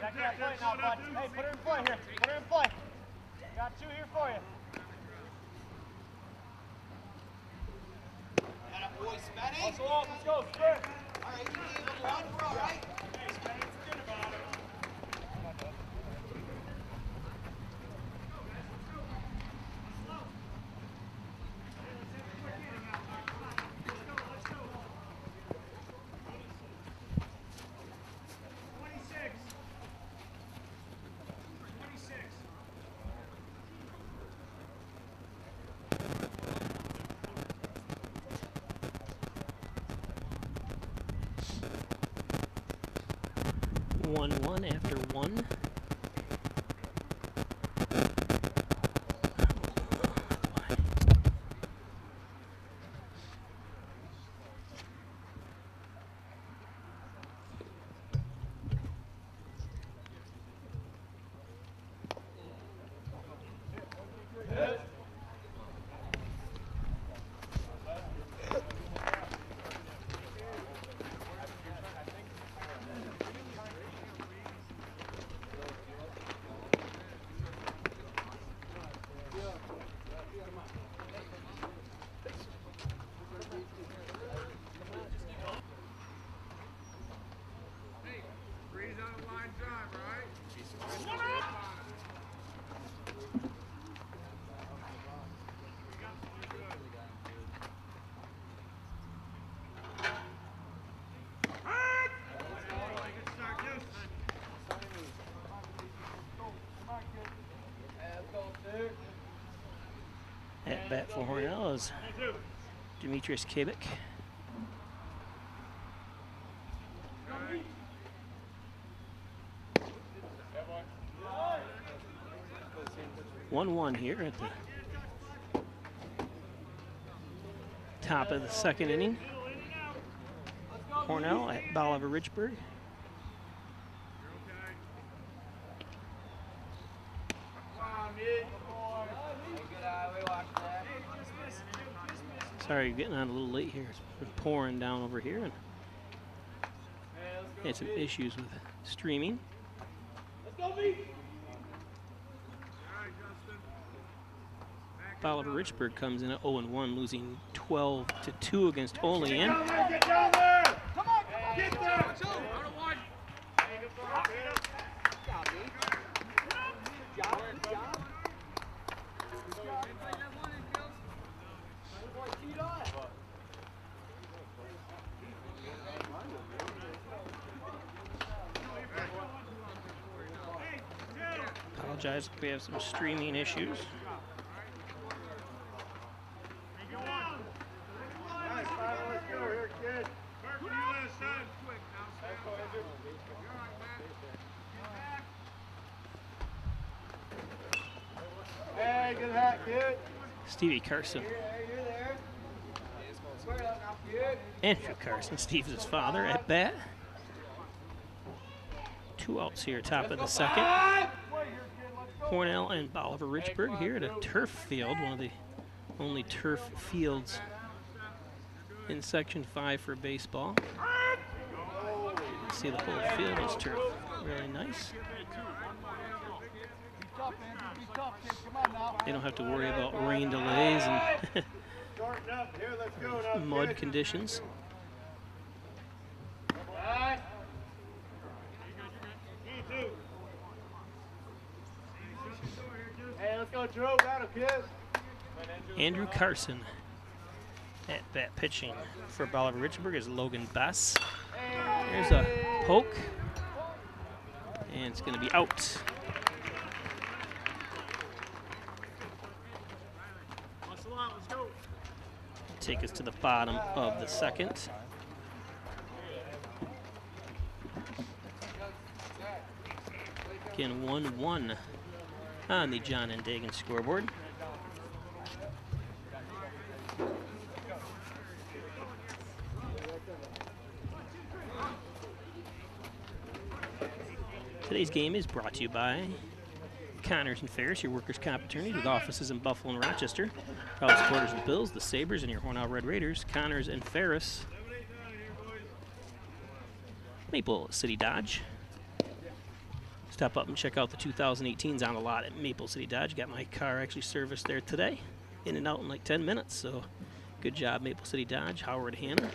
Check that play now, bud. Hey, put her in play here. Put her in play. Got two here for you. Boy, Spenny. Hustle off, let's go, sprint. All right, you need a run, we're all right. Hey, Spenny, forget about it. One after one. At bat for Hornell is Demetrius Kabik. One here at the top of the second inning. Hornell at Bolivar Richburg. Sorry, you're getting on a little late here. It's been pouring down over here, and had some issues with streaming. Bolivar Richburg comes in at 0-1, losing 12-2 against Olean. Get down there! Come on, get there! Apologize if we have some streaming issues. Hey, good hat, kid. Stevie Carson. Andrew Carson, Steve's father, at bat. 2 outs here, top of the second. Hornell and Bolivar Richburg here at a turf field, one of the only turf fields in Section 5 for baseball. See, the whole field is turf. Really nice. They don't have to worry about rain delays and mud conditions. Hey, let's go, Drew. Battle, kids. Andrew Carson at bat pitching for Bolivar Richburg is Logan Bess. There's a poke, and it's going to be out. Take us to the bottom of the second. Again, 1-1 on the John and Dagan scoreboard. Today's game is brought to you by Connors and Ferris, your workers' comp attorney with offices in Buffalo and Rochester. Proud supporters of the Bills, the Sabres, and your Hornell Red Raiders. Connors and Ferris. Maple City Dodge. Stop up and check out the 2018s on a lot at Maple City Dodge. Got my car actually serviced there today. In and out in like 10 minutes, so good job, Maple City Dodge. Howard Hanna.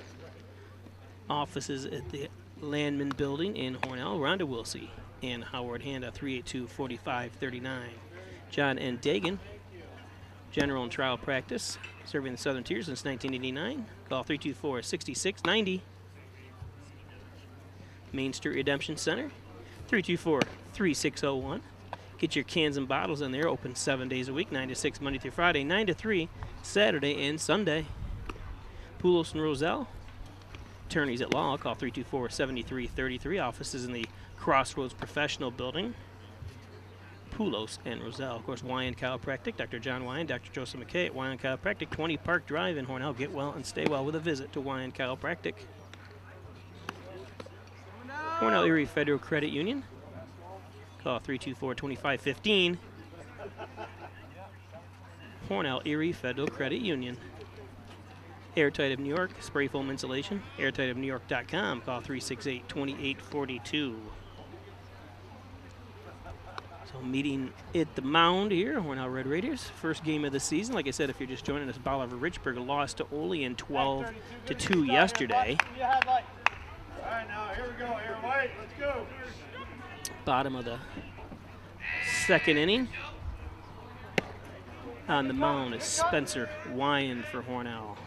Offices at the Landman Building in Hornell. Rhonda Wilsey and Howard Hanna, 382-4539. John N. Dagan, general and trial practice, serving the Southern Tier since 1989. Call 324-6690. Mainstreet Redemption Center, 324-3601. Get your cans and bottles in there. Open 7 days a week, 9 to 6 Monday through Friday, 9 to 3 Saturday and Sunday. Poulos and Roselle, attorneys at law. Call 324-7333. Offices in the Crossroads Professional Building. Poulos and Roselle. Of course, Wyan Chiropractic, Dr. John Wyan, Dr. Joseph McKay at Wyan Chiropractic, 20 Park Drive in Hornell. Get well and stay well with a visit to Wyan Chiropractic. Hornell Erie Federal Credit Union. Call 324-2515. Hornell Erie Federal Credit Union. Airtight of New York, spray foam insulation. Airtightofnewyork.com. Call 368-2842. So meeting at the mound here, Hornell Red Raiders. First game of the season. Like I said, if you're just joining us, Bolivar Richburg lost to Olean 12-2 yesterday. All right, now here we go. Here, White, let's go. Bottom of the second inning. On the mound is Spencer Wyan for Hornell.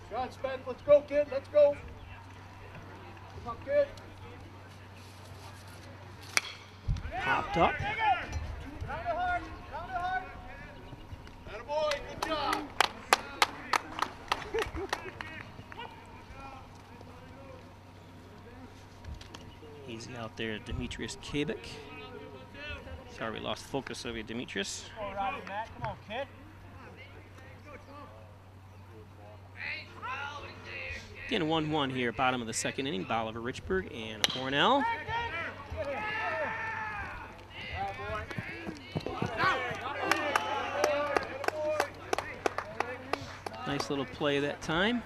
John Spence, let's go, kid. Let's go. Come on, kid. Popped up. Attaboy, good job. Easy out there, Demetrius Kabik. Sorry, we lost focus of you, Demetrius. Come on, Robbie, Matt. Come on, kid. Again, 1-1 here, bottom of the second inning. Bolivar Richburg and Hornell. Nice little play that time.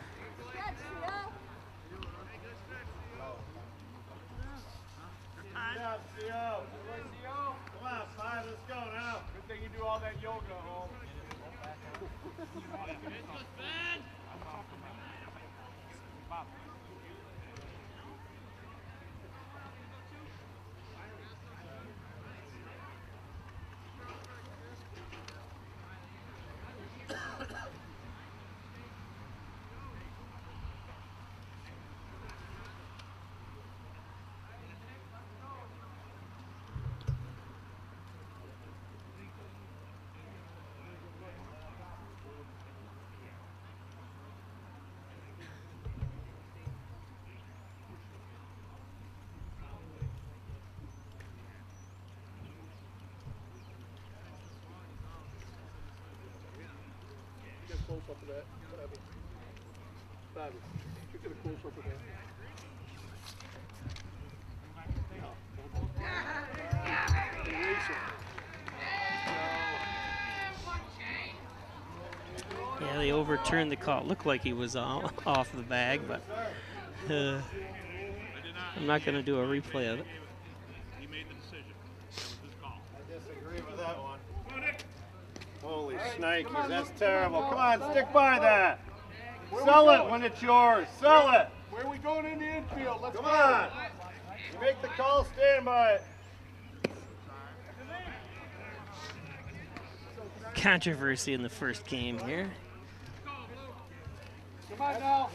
Come on, 5, let's go now. Good thing you do all that yoga at home. Close up of that. Bobby, you get a close up of that. Yeah, they overturned the call. It looked like he was off the bag, but I'm not going to do a replay of it. He made the decision. That was his call. I disagree with that one. Holy shnikes, that's terrible. Come on, stick by that. Sell it when it's yours. Sell it. Where are we going in the infield? Let's go. Come on. You make the call, stand by it. Controversy in the first game here. Come on now.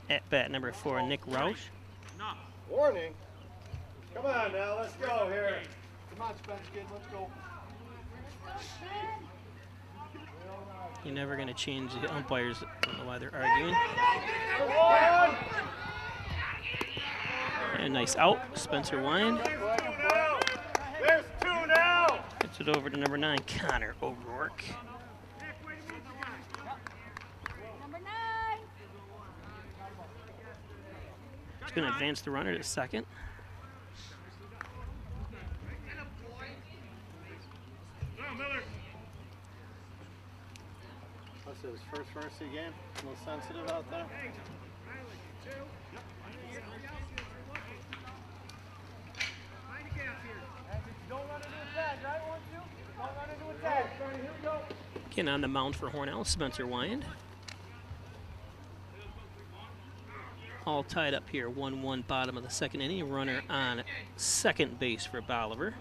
At bat number 4, Nick Roush. Warning. Come on now, let's go here. Come on, Spence, kid, let's go. You're never going to change the umpires. I don't know why they're arguing. And nice out, Spencer Wyan. There's 2 now. Gets it over to number 9, Connor O'Rourke. Number 9. It's going to advance the runner to second. is first varsity game. A little sensitive out there. Again, on the mound for Hornell, Spencer Wyand. All tied up here, 1-1 bottom of the second inning. Runner on second base for Bolivar.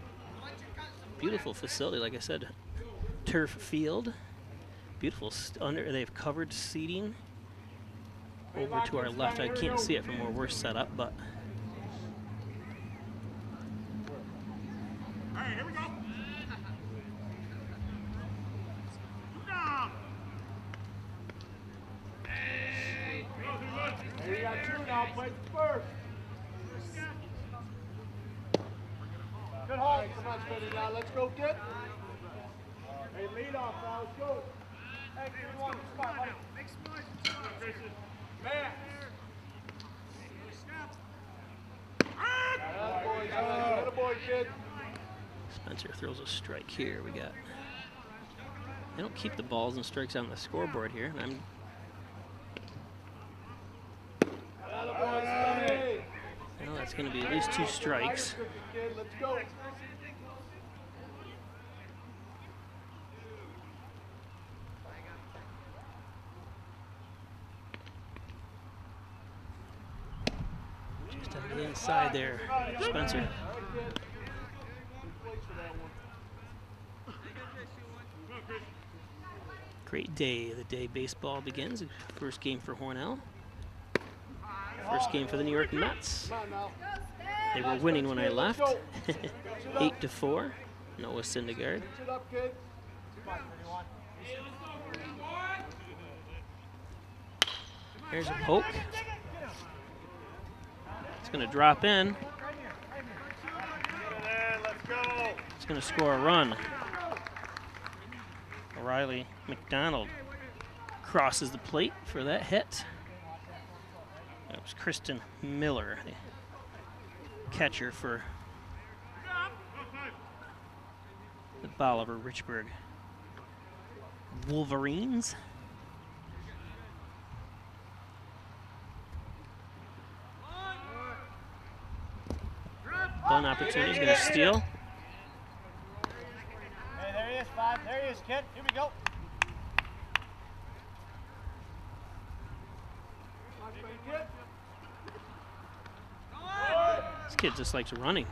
Beautiful facility, like I said, turf field. Beautiful they've covered seating over to our left. I can't see it from where we're set up, but Hey, here we go. Down. Hey, you got two now. Play first. Good hold. Come on, Spenny. Now let's go get. Hey, lead off now. Let's go. Hey, good one. Come on, buddy. Make some noise. Man. Good boy, kid. Spencer throws a strike here. We got. They don't keep the balls and strikes on the scoreboard here. And well, that's going to be at least 2 strikes. Let's go. Just on the inside there, Spencer. Great day. The day baseball begins. First game for Hornell. First game for the New York Mets. They were winning when I left. 8-4. Noah Syndergaard. There's a poke. It's going to drop in. It's going to score a run. Riley McDonald crosses the plate for that hit. That was Kristen Miller, the catcher for the Bolivar Richburg Wolverines. Bunt opportunity, he's going to steal. Hey, there he is, 5. There he is, kid. Here we go. This kid just likes running.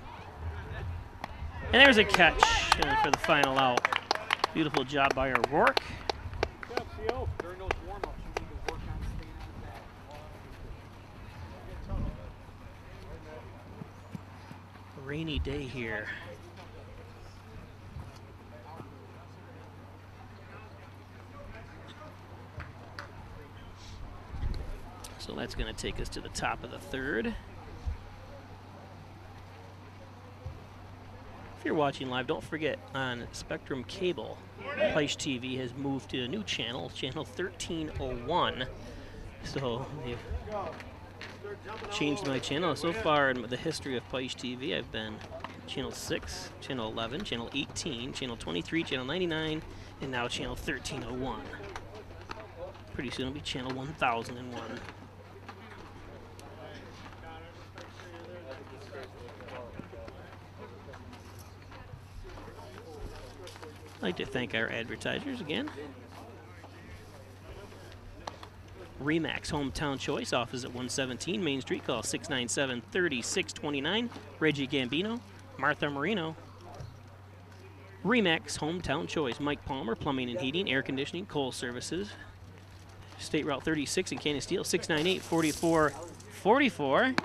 And there's a catch for the final out. Beautiful job by O'Rourke. During those warm-ups, you need to work on staying on the bat. Rainy day here. So that's going to take us to the top of the third. If you're watching live, don't forget on Spectrum Cable, Pleisch TV has moved to a new channel, channel 1301. So they've changed my channel. So far in the history of Pleisch TV, I've been channel 6, channel 11, channel 18, channel 23, channel 99, and now channel 1301. Pretty soon it'll be channel 1001. I'd like to thank our advertisers again. Remax Hometown Choice, office at 117 Main Street. Call 697-3629. Reggie Gambino, Martha Marino. Remax Hometown Choice, Mike Palmer, Plumbing and Heating, Air Conditioning, Coal Services. State Route 36 in Canisteo, 698-4444.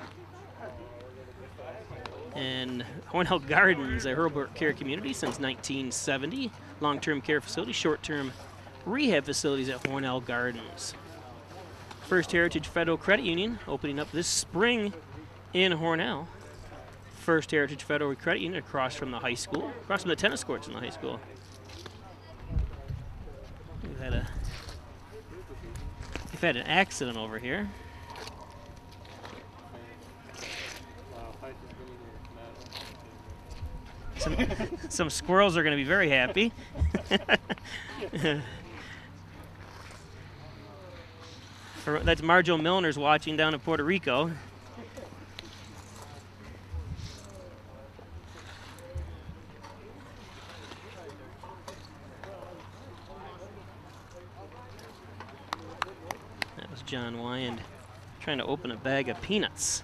And Hornell Gardens, a Hurlbut care community since 1970. Long-term care facility, short-term rehab facilities at Hornell Gardens. First Heritage Federal Credit Union opening up this spring in Hornell. First Heritage Federal Credit Union across from the high school, across from the tennis courts in the high school. We've had an accident over here. Some squirrels are going to be very happy. That's Marjo Milner's watching down in Puerto Rico. That was John Wyand trying to open a bag of peanuts.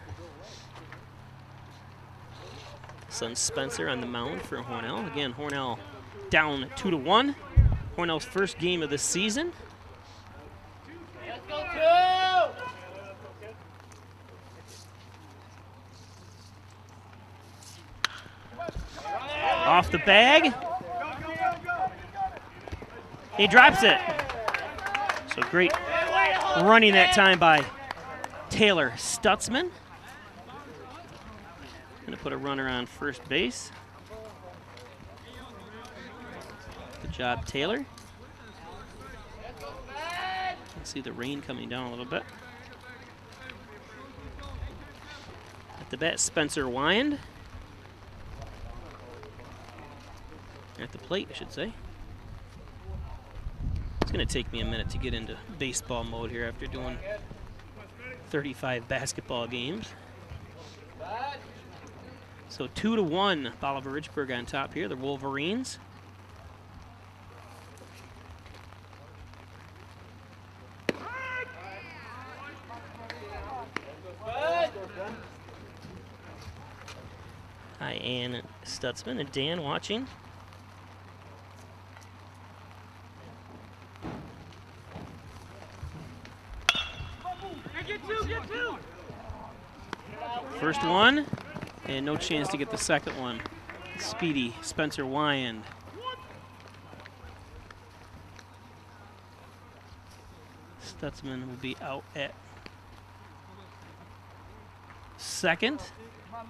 Son Spencer on the mound for Hornell. Again, Hornell down 2-1. Hornell's first game of the season. Let's go, two! Off the bag. He drops it. So great running that time by Taylor Stutzman. Going to put a runner on first base. Good job, Taylor. Let's see the rain coming down a little bit. At the bat, Spencer Wyand. At the plate, I should say. It's going to take me a minute to get into baseball mode here after doing 35 basketball games. So 2-1, Bolivar Richburg on top here, the Wolverines. Hi, Ann Stutzman and Dan watching. First one, and no chance to get the second one. Speedy Spencer Wyand. Stutzman will be out at second. Let's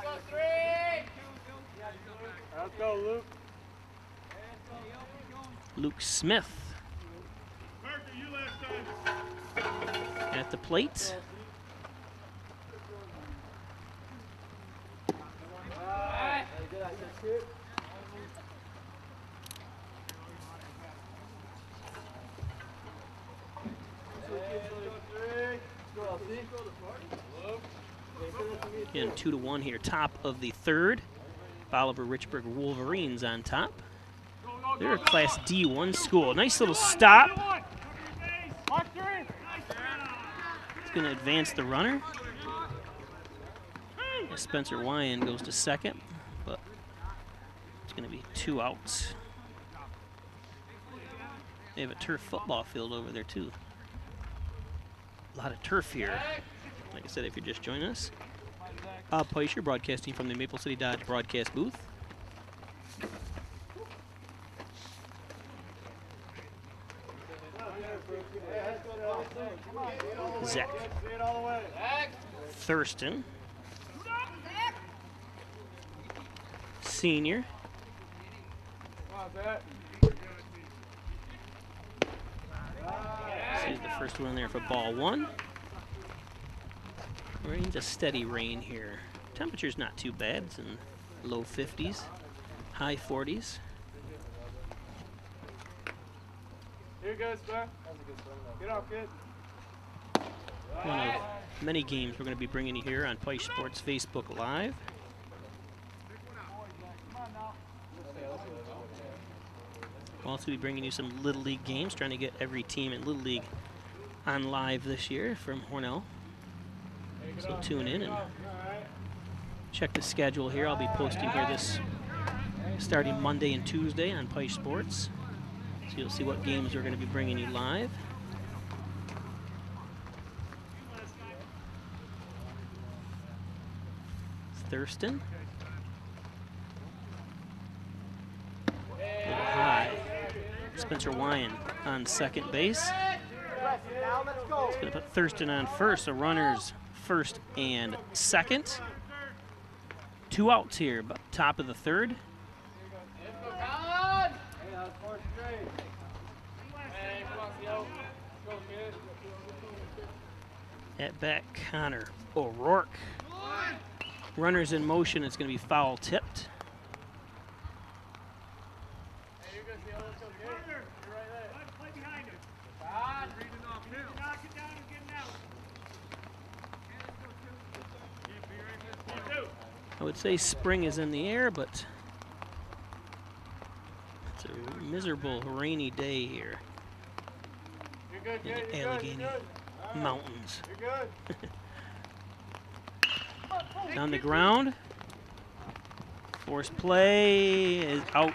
go, three! Let's go, Luke. Luke Smith at the plate. Again, 2-1 here, top of the third. Bolivar Richburg Wolverines on top. They're a Class D1 school. Nice little stop. It's going to advance the runner. Spencer Wyand goes to second, but it's going to be 2 outs. They have a turf football field over there, too. A lot of turf here. Like I said, if you're just joining us, Bob Peischer broadcasting from the Maple City Dodge broadcast booth. Zach Thurston, senior. See the first one there for ball one. Rain's a steady rain here. Temperature's not too bad. It's in low 50s, high 40s. Here you go, sir. Get off, kid. One of many games we're going to be bringing you here on Peisch Sports Facebook Live. We'll also be bringing you some Little League games, trying to get every team in Little League on live this year from Hornell. So tune in and check the schedule here. I'll be posting here this starting Monday and Tuesday on Peisch Sports. So you'll see what games we're going to be bringing you live. Thurston. A little high. Spencer Wyand on second base. It's going to put Thurston on first, so runners first and second. 2 outs here, but top of the third. At bat, Connor O'Rourke. Runners in motion, it's going to be foul tipped. I would say spring is in the air, but it's a miserable rainy day here You're good, in the Allegheny Mountains. You're good. On the ground. Force play is out.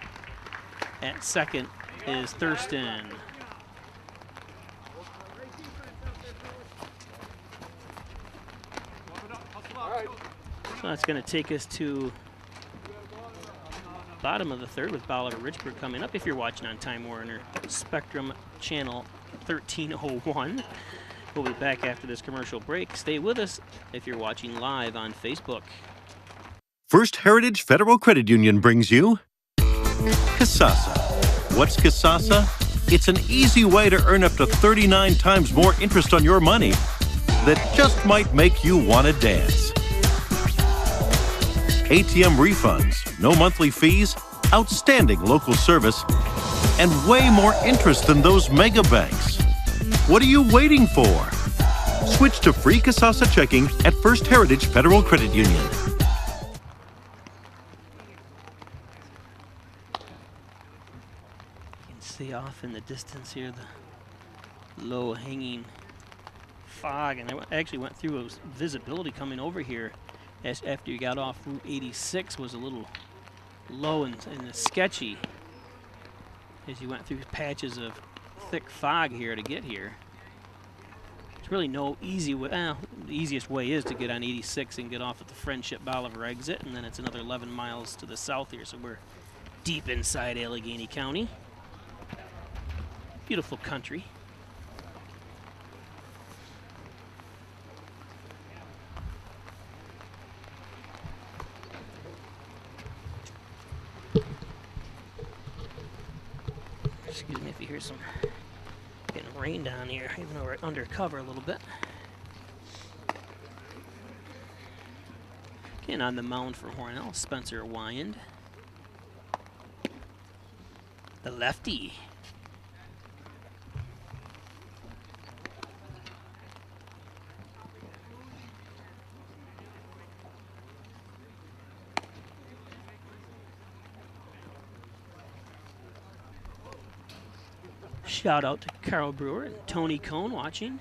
At second is Thurston. So that's going to take us to bottom of the third with Bolivar Richburg coming up. If you're watching on Time Warner Spectrum Channel 1301, we'll be back after this commercial break. Stay with us if you're watching live on Facebook. First Heritage Federal Credit Union brings you Kasasa. What's Kasasa? It's an easy way to earn up to 39 times more interest on your money that just might make you want to dance. ATM refunds, no monthly fees, outstanding local service, and way more interest than those mega banks. What are you waiting for? Switch to free Kasasa checking at First Heritage Federal Credit Union. You can see off in the distance here the low-hanging fog, and I actually went through visibility coming over here after you got off Route 86 was a little low and sketchy as you went through patches of thick fog here to get here. There's really no easy way. The easiest way is to get on 86 and get off at the Friendship Bolivar exit, and then it's another 11 miles to the south here, so we're deep inside Allegheny County. Beautiful country. Excuse me if you hear some getting rain down here, even though we're under cover a little bit. Again, on the mound for Hornell, Spencer Wyand. The lefty. Shout out to Carl Brewer and Tony Cohn watching.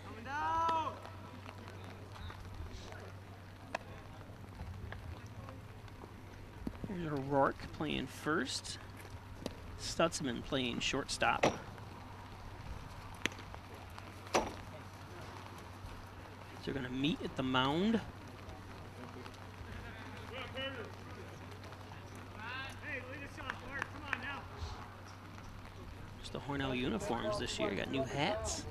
Here's O'Rourke playing first. Stutzman playing shortstop. So they're going to meet at the mound. The Hornell uniforms this year got new hats.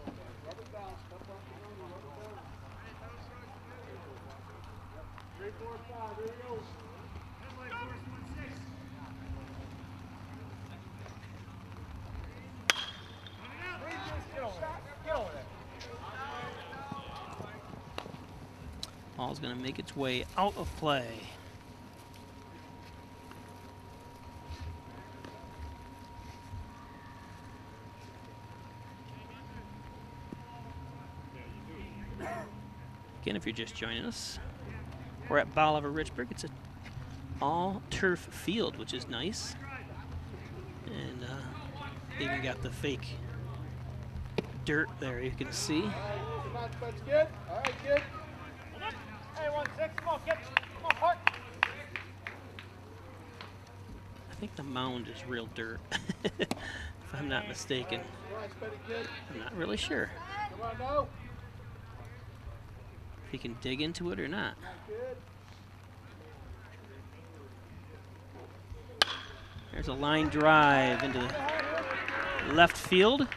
Ball's going to make its way out of play. Again, if you're just joining us, we're at Bolivar Richburg. It's an all-turf field, which is nice. And they even got the fake dirt there, you can see. That's good. All right, good. Hey, 1-6, come on, come on, Park. I think the mound is real dirt, if I'm not mistaken. I'm not really sure. Come on, no. If he can dig into it or not. There's a line drive into the left field.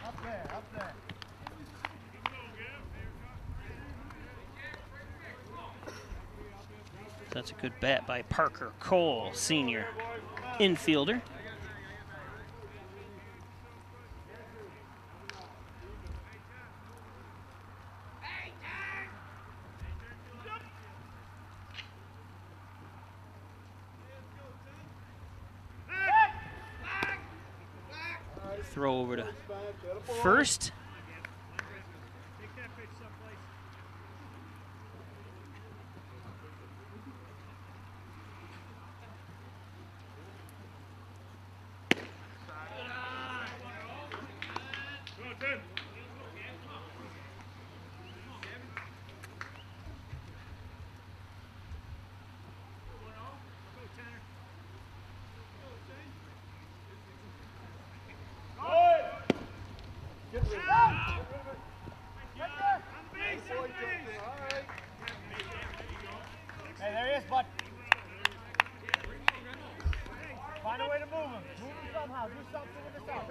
That's a good bat by Parker Cole, senior infielder. Throw over to first. Find a way to move him. Move him somehow. Do something with this out.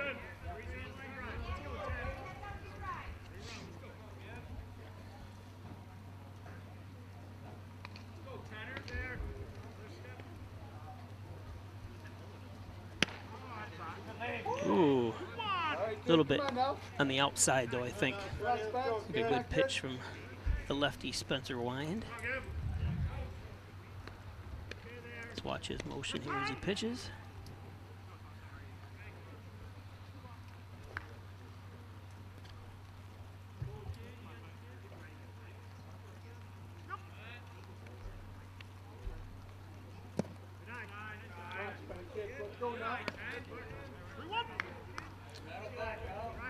Ooh, a little bit on the outside though, I think. A good pitch from the lefty Spencer Wyand. Let's watch his motion here as he pitches.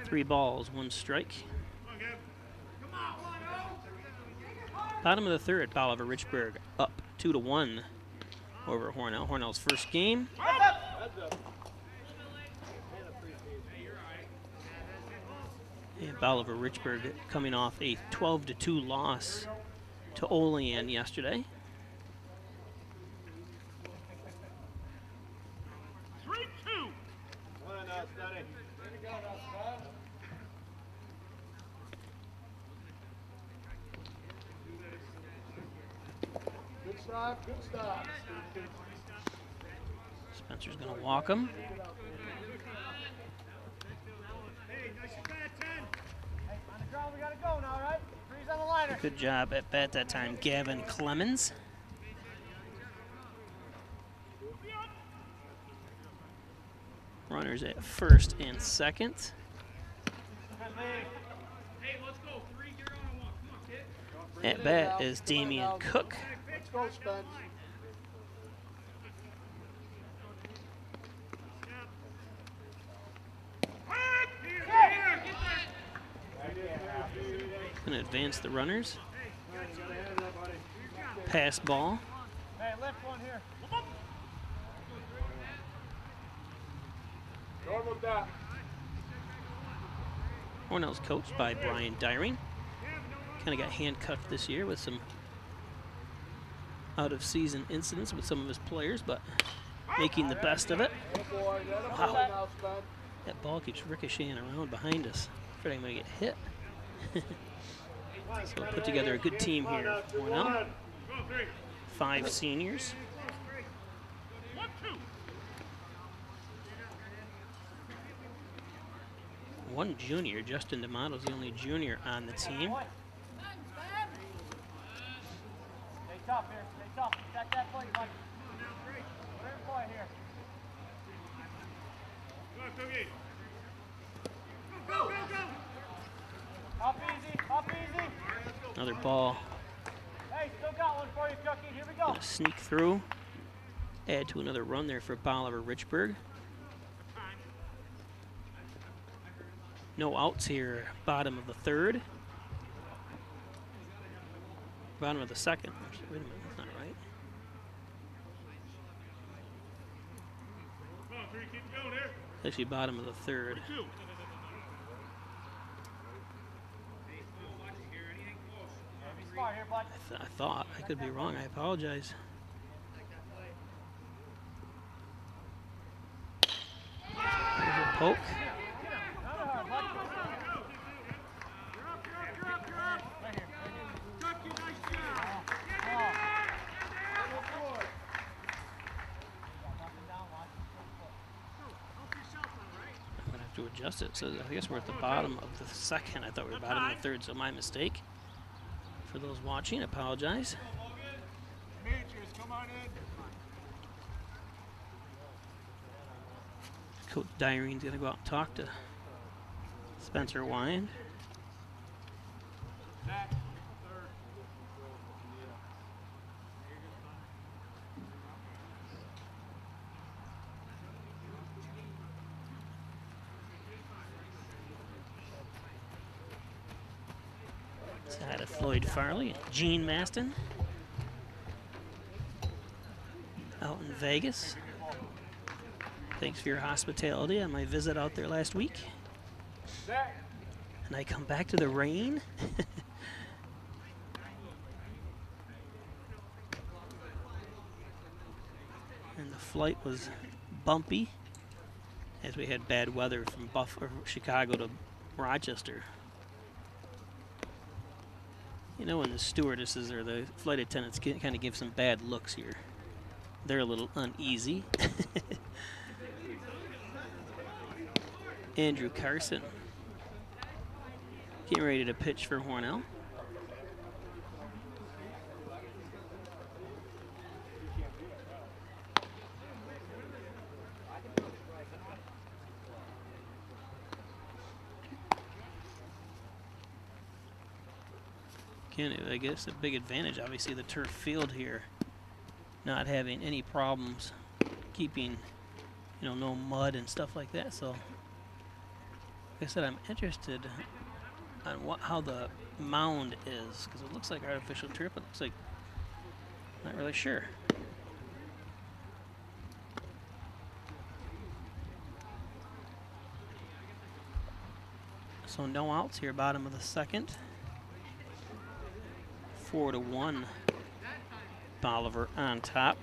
Three balls, one strike. Bottom of the third, Bolivar Richburg up 2-1 over Hornell. Hornell's first game. And Bolivar Richburg coming off a 12-2 loss to Olean yesterday. 3-2. Come on now, Sonny. Good stop, good stop. Spencer's going to walk him. Hey, nice at bat, 10. Hey, on the ground, we gotta go now, right? Freeze on the liner. Good job at bat that time, Gavin Clemens. Runners at first and second. Hey, let's go. 3, 0, and 1. Come on, kid. At bat is Damian Cook. Let's go, Spence. Here, get there. Going to advance the runners. Pass ball. Hey, left one here. Normal dot. Hornell's coached by Brian Dyring. Kind of got handcuffed this year with some out-of-season incidents with some of his players, but making the best of it. Wow. Now, Spence. That ball keeps ricocheting around behind us. Afraid I'm going to get hit. So put together a good team here. Hornell, 5 seniors. 1, 2. 1 junior. Justin D'Amato's the only junior on the team. Stay tough here. Stay tough. Check that plate, Mike. Whatever play here. Go, Cookie. Go, go, go. Up easy. Up easy. Another ball. Hey, still got one for you, Cookie. Here we go. Gonna sneak through. Add to another run there for Bolivar Richburg. No outs here. Bottom of the third. Bottom of the second. Wait a minute, that's not right. Come on, 3, keep going here. Actually, bottom of the third. 2. Heavy spot here, bud. I thought. I could be wrong. I apologize. There's a poke. Not hard, bud. You're up, you're up, you're up, you're up. Right here. Cookie, nice job. Oh. Help yourself out, right? I'm going to have to adjust it. So I guess we're at the bottom of the second. I thought we were bottom of the third, so my mistake. For those watching, I apologize. Majors, come on in. Coach Dyring's going to go out and talk to Spencer Wyand. Side of Floyd Farley, Gene Maston. Out in Vegas. Thanks for your hospitality on my visit out there last week. And I come back to the rain. And the flight was bumpy as we had bad weather from Chicago to Rochester. You know, when the stewardesses or the flight attendants kind of give some bad looks here. They're a little uneasy. Andrew Carson getting ready to pitch for Hornell. Again, I guess a big advantage, obviously, the turf field here, not having any problems keeping, you know, no mud and stuff like that. So, like I said, I'm interested on how the mound is, because it looks like artificial turf. It looks like, not really sure. So no outs here, bottom of the second. 4-1, Bolivar on top.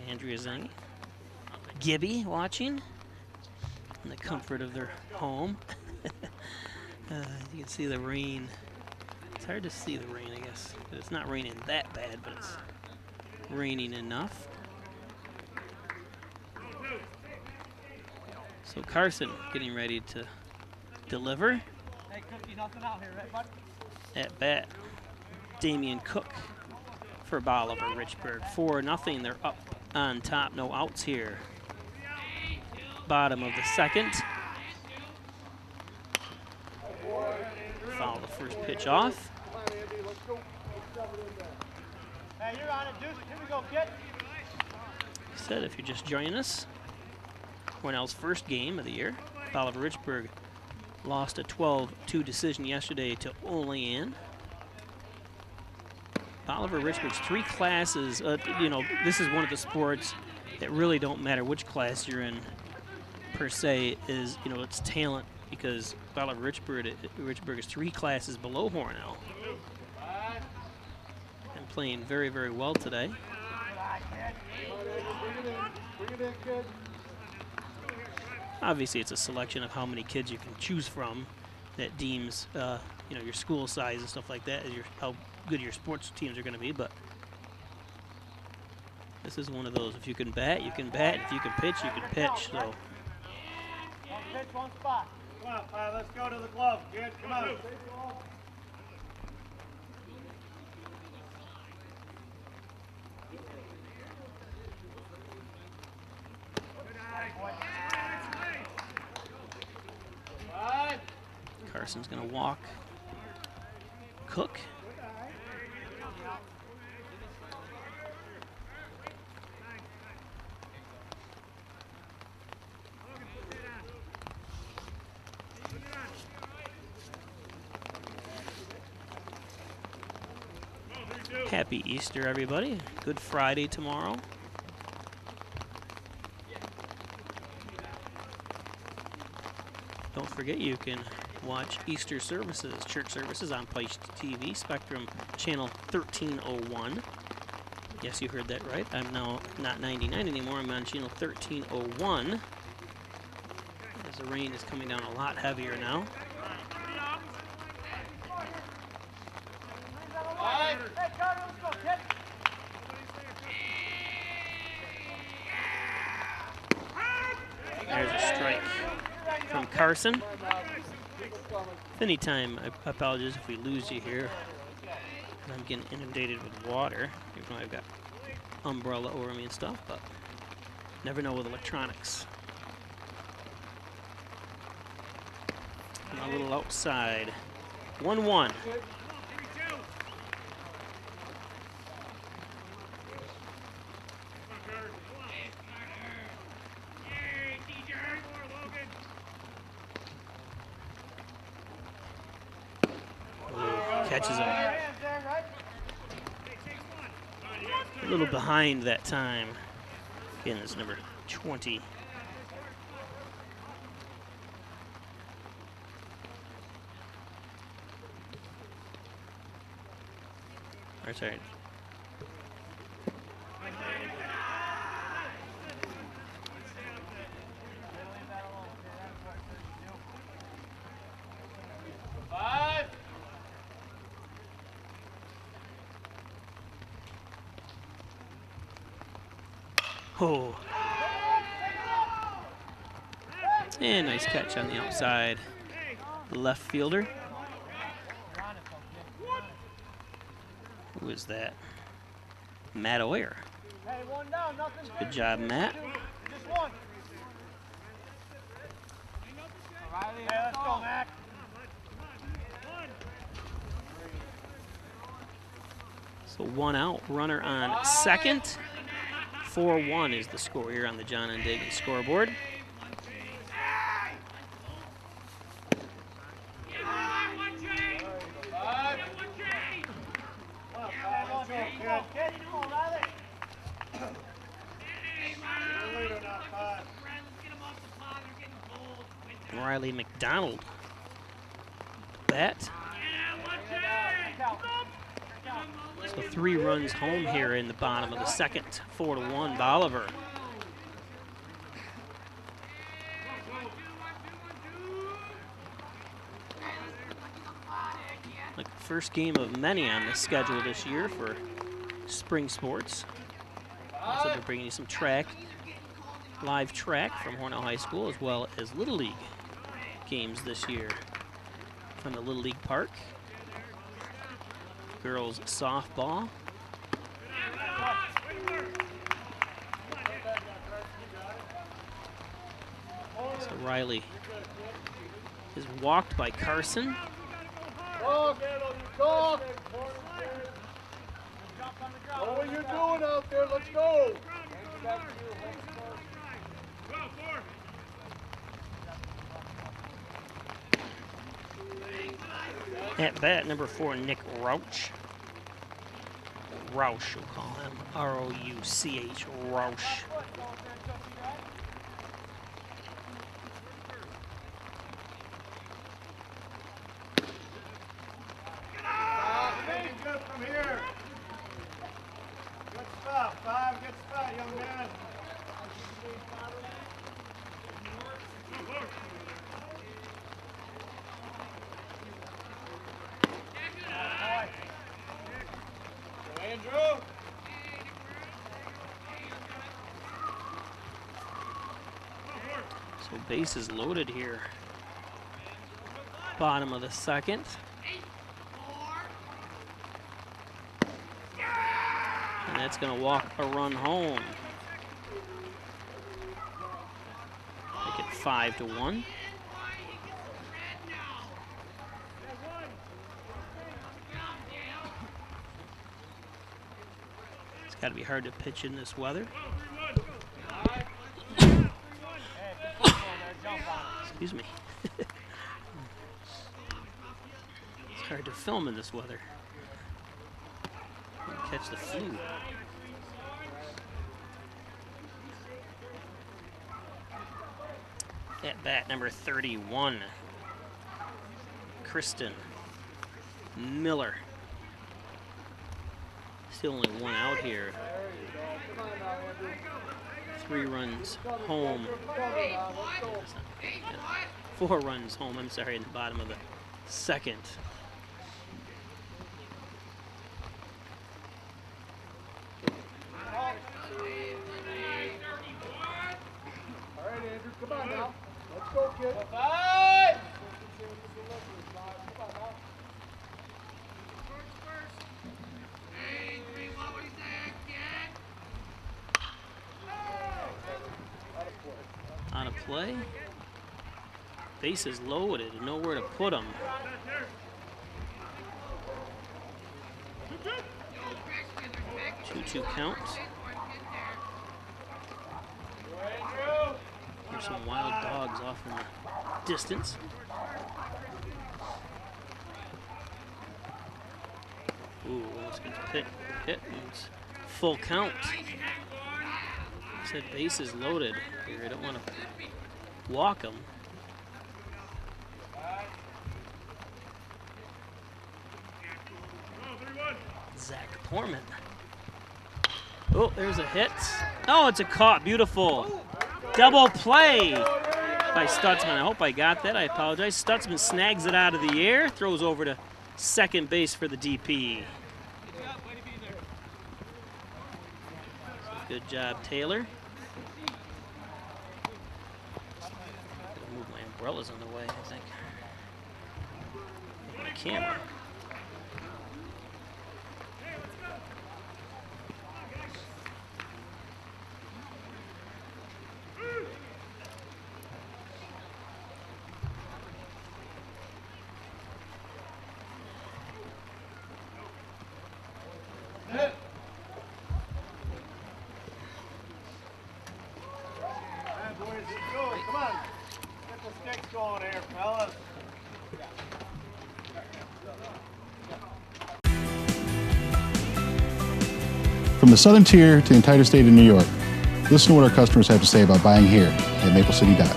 Andrea Zeng, Gibby watching in the comfort of their home. You can see the rain. It's hard to see the rain, I guess. It's not raining that bad, but it's raining enough. So Carson getting ready to deliver. Hey, Cookie, nothing out here, right, bud? At bat, Damian Cook for Bolivar Richburg. 4-0, they're up on top, no outs here. Bottom of the second. Foul the first pitch off. Hey, you're on it, Deuce. Here we go, kid. Said if you're just joining us, Hornell's first game of the year. Bolivar Richburg lost a 12-2 decision yesterday to Olean. Bolivar Richburg's 3 classes. You know, this is one of the sports that really don't matter which class you're in per se. Is, you know, it's talent, because Bolivar Richburg is 3 classes below Hornell and playing very, very well today. Bring it in, kid. Obviously, it's a selection of how many kids you can choose from that deems, you know, your school size and stuff like that, as how good your sports teams are going to be. But this is one of those. If you can bat, you can bat. If you can pitch, you can pitch. So. One pitch, one spot. Come on, Pi, let's go to the glove, kid. Come on. Carson's going to walk Cook. Happy Easter, everybody. Good Friday tomorrow. Don't forget, you can watch Easter services, church services on Pike TV, Spectrum Channel 1301. Yes, you heard that right. I'm now not 99 anymore. I'm on Channel 1301. As the rain is coming down a lot heavier now. Hey, Carter, let's go, kid. There's a strike from Carson. Anytime, I apologize if we lose you here. I'm getting inundated with water, even though I've got umbrella over me and stuff, but never know with electronics. A little outside. 1-1. Catches him. A little behind that time. Again, it's number 20. That's right. Oh. And nice catch on the outside. Left fielder. Who is that? Matt Oyer. Hey, one down, nothing. Good job, Matt. Just one. Riley, hey, let's go, Mac. So 1 out, runner on second. 4-1 is the score here on the John and Dagan scoreboard. Riley McDonald. Bat. So 3 runs home here in the bottom of the second. 4-1 Bolivar. Like the first game of many on the schedule this year for spring sports. So they're bringing you some track, live track from Hornell High School, as well as Little League games this year from the Little League Park. Girls softball. So Riley is walked by Carson. What are you doing out there? Let's go. At bat, number 4, Nick Rouch. Rouch, we'll call him. R-O-U-C-H, Rouch. Good from here. Good stuff, Bob. Good stuff, young man. Andrew. So bases loaded here. Bottom of the second. And that's going to walk a run home. Make it 5-1. It's got to be hard to pitch in this weather. Excuse me. It's hard to film in this weather. Catch the flu. At bat, number 31, Kristen Miller. Still only 1 out here. 3 runs home. 4 runs home, I'm sorry, in the bottom of the second. All right, Andrew, come on now. Let's go, kid. On a play. Bases loaded, nowhere to put them. Two count. There's some wild dogs off in the distance. Ooh, almost gets hit. It's full count. Said bases loaded here. I don't want to walk them. Zach Foreman. Oh, there's a hit. Oh, it's a caught. Beautiful. Double play by Stutzman. I hope I got that. I apologize. Stutzman snags it out of the air, throws over to second base for the DP. Good job, Taylor. Gotta move my umbrellas on the way, I think. My camera. From the Southern Tier to the entire state of New York, listen to what our customers have to say about buying here at Maple City Dodge.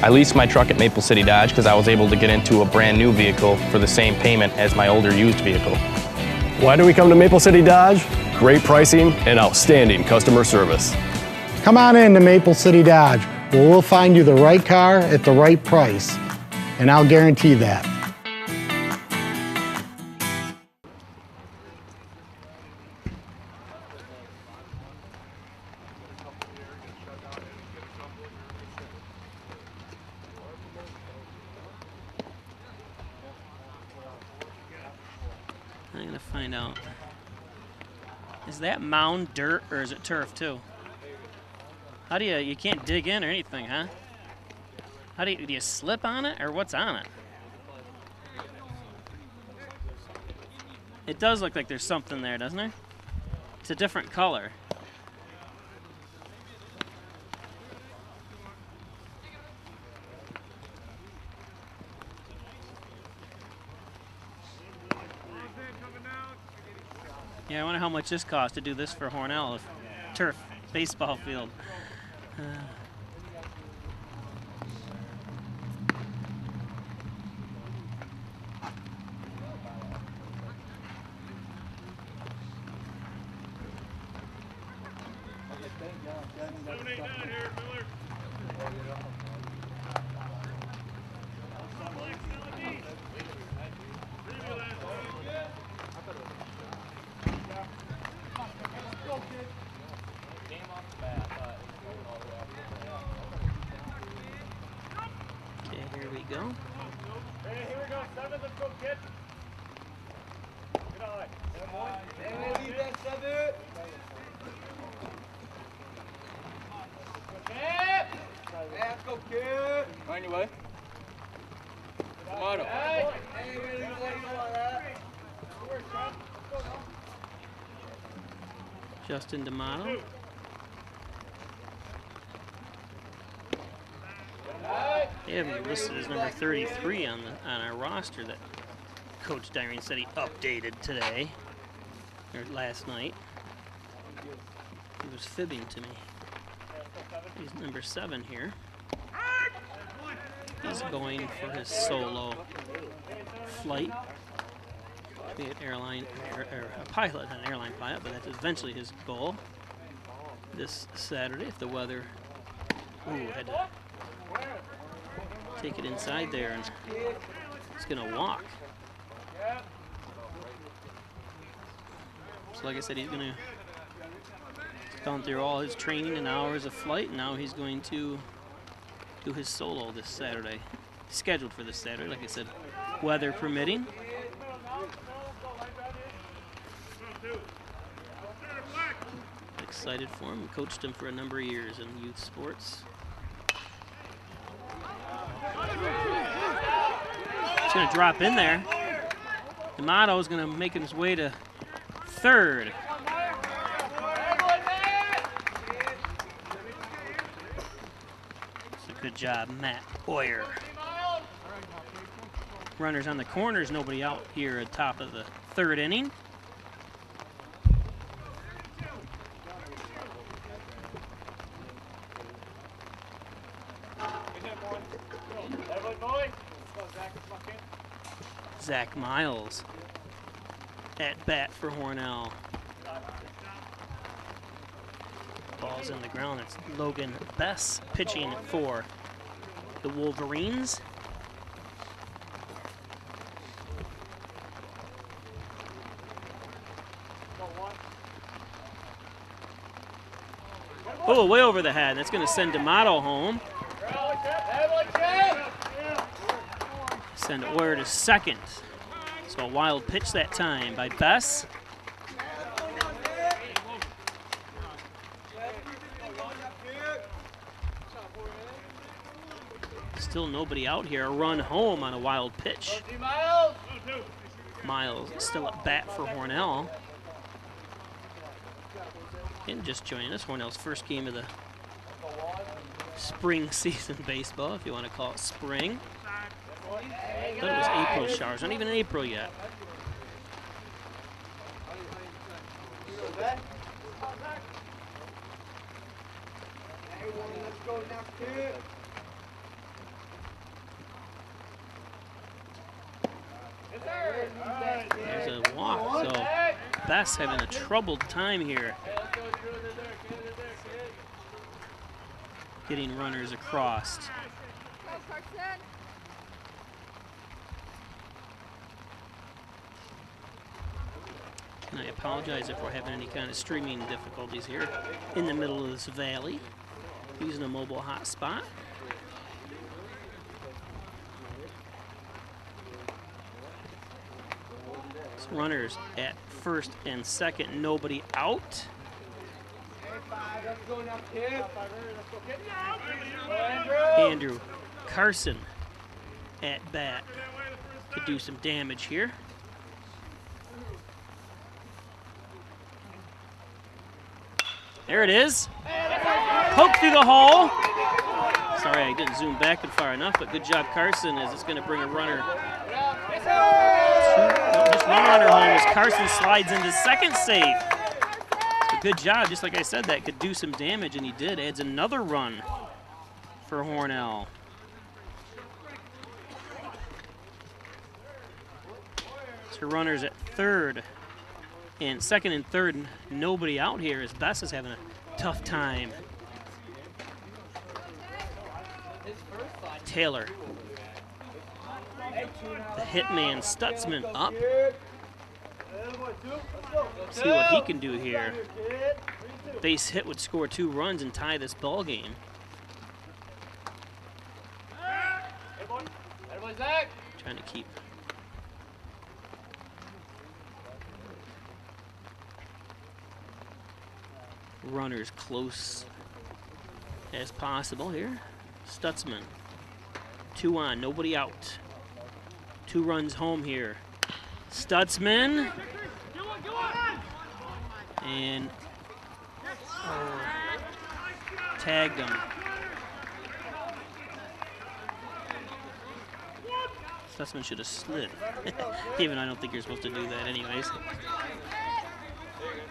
I leased my truck at Maple City Dodge because I was able to get into a brand new vehicle for the same payment as my older used vehicle. Why do we come to Maple City Dodge? Great pricing and outstanding customer service. Come on in to Maple City Dodge, where we'll find you the right car at the right price. And I'll guarantee that. I'm gonna find out. Is that mound dirt or is it turf too? How do you can't dig in or anything, huh? How do you slip on it or what's on it? It does look like there's something there, doesn't there? It's a different color. Yeah, I wonder how much this costs to do this for Hornell, turf baseball field. Justin D'Amato. They have him listed as number 33 on our roster that Coach Dyrene said he updated today, or last night. He was fibbing to me. He's number 7 here. He's going for his solo flight. Be an airline, or a pilot, an airline pilot, but that's eventually his goal this Saturday if the weather. Ooh, had to take it inside there, and he's gonna walk. So like I said, he's gone through all his training and hours of flight, and now he's going to do his solo this Saturday. Scheduled for this Saturday, like I said, weather permitting. Excited for him. Coached him for a number of years in youth sports. He's going to drop in there. D'Amato is going to make his way to third. It's a good job, Matt Boyer. Runners on the corners, nobody out here at top of the third inning. Zach Miles at bat for Hornell. Ball's in the ground. It's Logan Bess pitching for the Wolverines. Oh, way over the head. That's going to send D'Amato home. Send Oyer to second. So a wild pitch that time by Bess. Still nobody out here. A run home on a wild pitch. Miles still at bat for Hornell. And just joining us, Hornell's first game of the spring season baseball, if you want to call it spring. I thought it was April showers, not even in April yet. There's a walk, so Bess having a troubled time here getting runners across. And I apologize if we're having any kind of streaming difficulties here in the middle of this valley, using a mobile hotspot. So runners at first and second, nobody out. Andrew Carson at bat could do some damage here. There it is. Poke through the hole. Sorry, I didn't zoom back far enough, but good job, Carson, as it's going to bring a runner. Just one runner home as Carson slides into second safe. So good job, just like I said, that could do some damage, and he did. Adds another run for Hornell. So runners at third and second and third, nobody out here as Bess is having a tough time. Taylor, the hitman Stutzman up. See what he can do here. Base hit would score 2 runs and tie this ball game. Trying to keep runners close as possible here. Stutzman, 2 on, nobody out. 2 runs home here. Stutzman. And tagged him. Stutzman should have slid. Even I don't think you're supposed to do that anyways.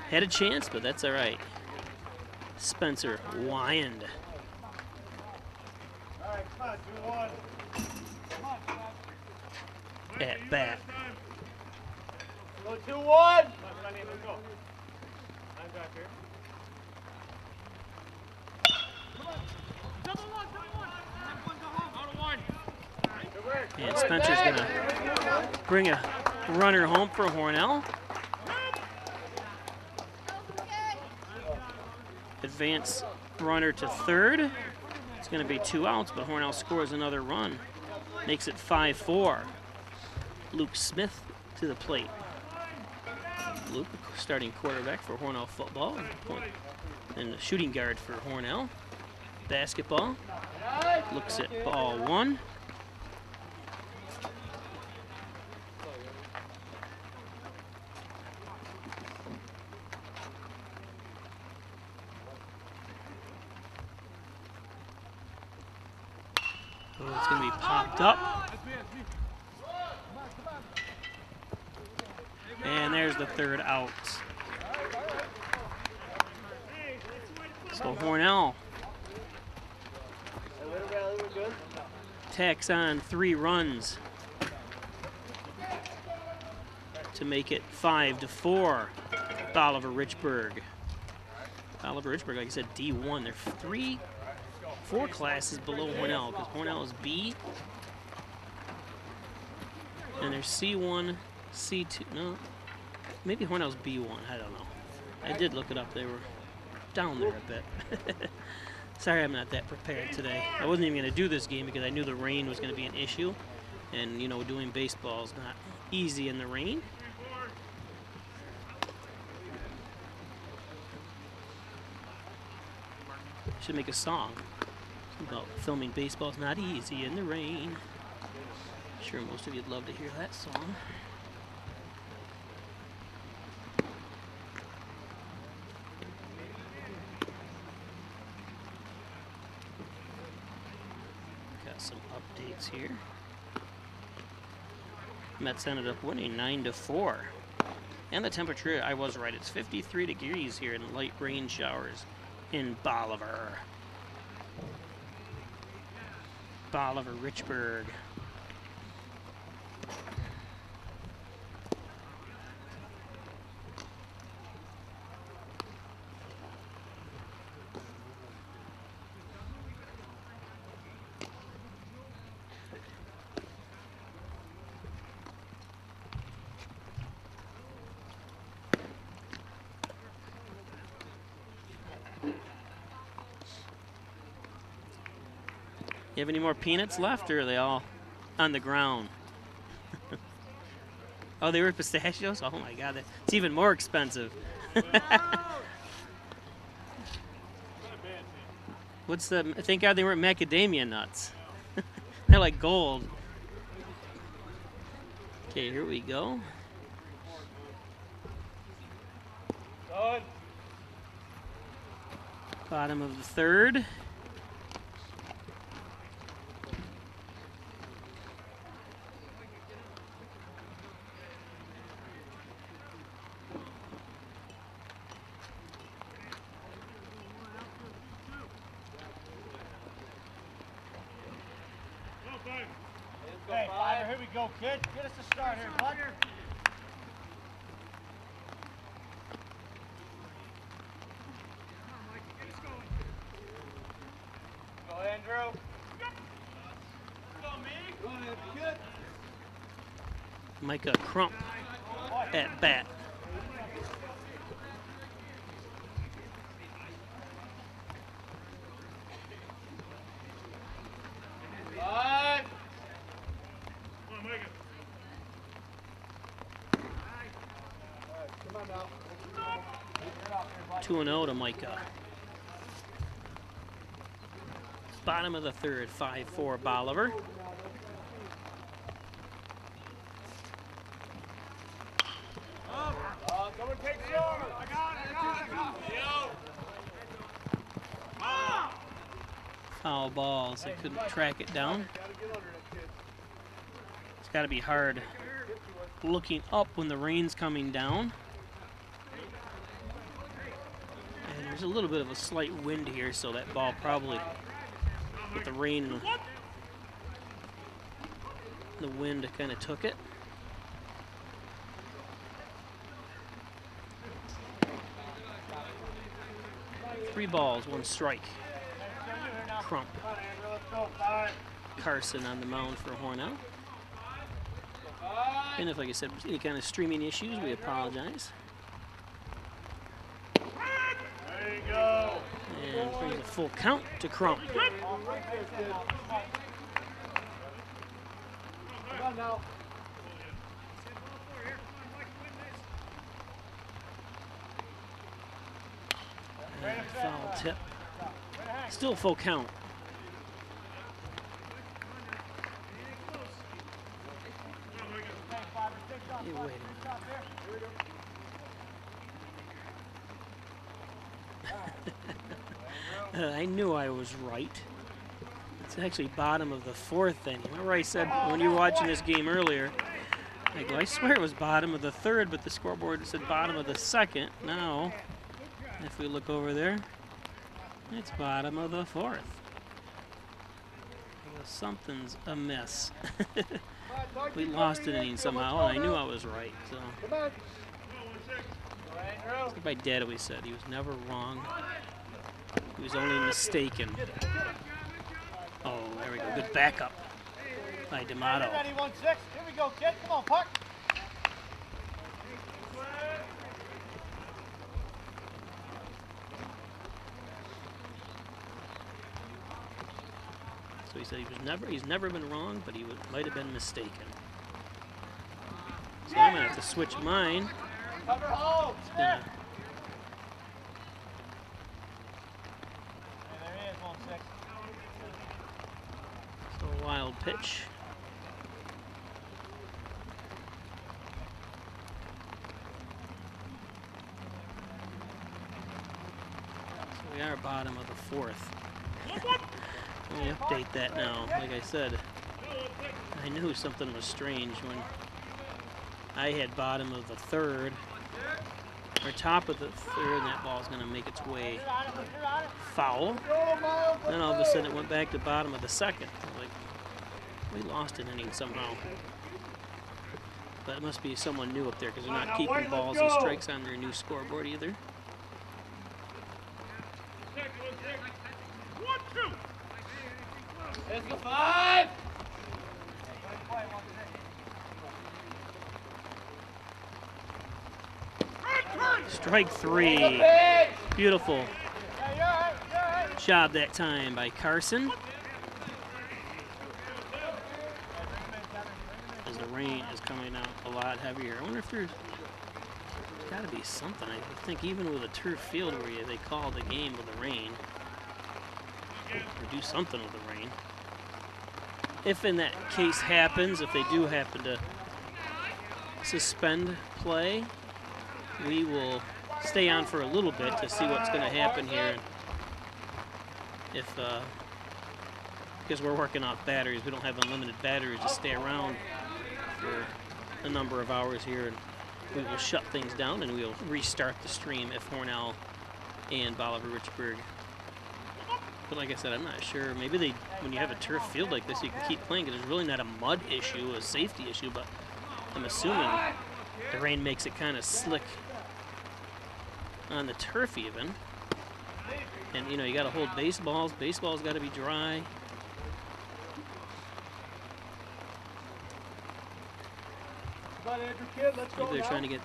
Had a chance, but that's all right. Spencer Wyand. At bat. Go 2-1. And Spencer's gonna bring a runner home for Hornell. Advance runner to third. It's going to be 2 outs, but Hornell scores another run. Makes it 5-4. Luke Smith to the plate. Luke, starting quarterback for Hornell football, and the shooting guard for Hornell. Basketball. Looks at ball 1. It's going to be popped up. And there's the 3rd out. So Hornell tacks on 3 runs to make it 5-4. Bolivar Richburg. Bolivar Richburg, like I said, D1. They're 4 classes below Hornell, because Hornell is B. And they're C1, C2. No, maybe Hornell's B1. I don't know. I did look it up. They were down there a bit. Sorry I'm not that prepared today. I wasn't even going to do this game because I knew the rain was going to be an issue. And, you know, doing baseball is not easy in the rain. Should make a song about filming baseball is not easy in the rain. Sure most of you'd love to hear that song. Got some updates here. Mets ended up winning 9-4. And the temperature, I was right, it's 53 degrees here in light rain showers in Bolivar. Bolivar Richburg. You have any more peanuts left, or are they all on the ground? Oh, they were pistachios? Oh my God, it's even more expensive. What's the, thank God they weren't macadamia nuts. They're like gold. Okay, here we go. Good. Bottom of the third. Hey, Fiver, here we go, kid. Get us a start here, bud. Go, Andrew. Go, me. Micah Crump at bat. Come on now. 2-0 to Micah. Bottom of the third, 5-4 Bolivar. Someone take short. I got it. Foul balls. They couldn't track it down. It's got to be hard looking up when the rain's coming down. And there's a little bit of a slight wind here, so that ball probably, with the rain and the wind, kind of took it. Three balls, one strike. Crump. Carson on the mound for Hornell. And if, like I said, any kind of streaming issues, we apologize. There you go. And brings a full count to Crump. Come on now. And foul tip. Still full count. Hey, wait a minute. I knew I was right. It's actually bottom of the fourth inning. Remember I said when you were watching this game earlier, I go, I swear it was bottom of the third, but the scoreboard said bottom of the second. Now, if we look over there, it's bottom of the fourth. Well, something's amiss. we lost an inning somehow, and I knew I was right. So like my dad always said, he was never wrong. He was only mistaken. Oh, there we go. Good backup by D'Amato. Ready, 1-6. Here we go, kid. Come on, puck. So he said he's never been wrong, but he might have been mistaken. So I'm gonna have to switch mine. Cover home. There he is, 1-6. So a wild pitch. So we are bottom of the fourth. Let me update that now. Like I said, I knew something was strange when I had bottom of the third, or top of the third, and that ball's going to make its way foul. Then all of a sudden it went back to bottom of the second. Like, we lost an inning somehow. But it must be someone new up there because they're not keeping balls and strikes on their new scoreboard either. Let's go 5. Strike 3. Beautiful job that time by Carson. As the rain is coming out a lot heavier. I wonder if there's got to be something. I think even with a turf field where they call the game with the rain, or do something with the rain. If in that case happens, if they do happen to suspend play, we will stay on for a little bit to see what's going to happen here. If because we're working off batteries, we don't have unlimited batteries to stay around for a number of hours here, and we will shut things down and we'll restart the stream if Hornell and Bolivar Richburg. But like I said, I'm not sure. Maybe when you have a turf field like this, you can keep playing because there's really not a mud issue, a safety issue, but I'm assuming the rain makes it kind of slick on the turf even. And you know, you got to hold baseballs. Baseball's got to be dry. Maybe they're trying to get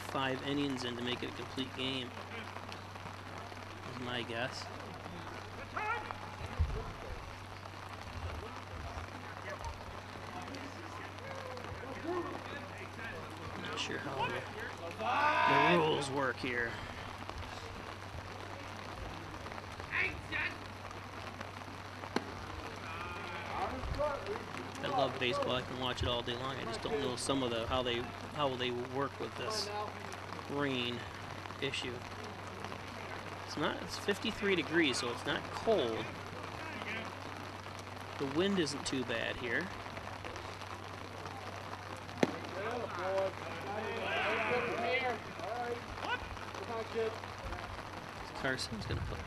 5 innings in to make it a complete game, is my guess. Not sure how the rules work here. I love baseball. I can watch it all day long. I just don't know some of the how they work with this rain issue. It's 53 degrees, so it's not cold. The wind isn't too bad here. Carson's gonna put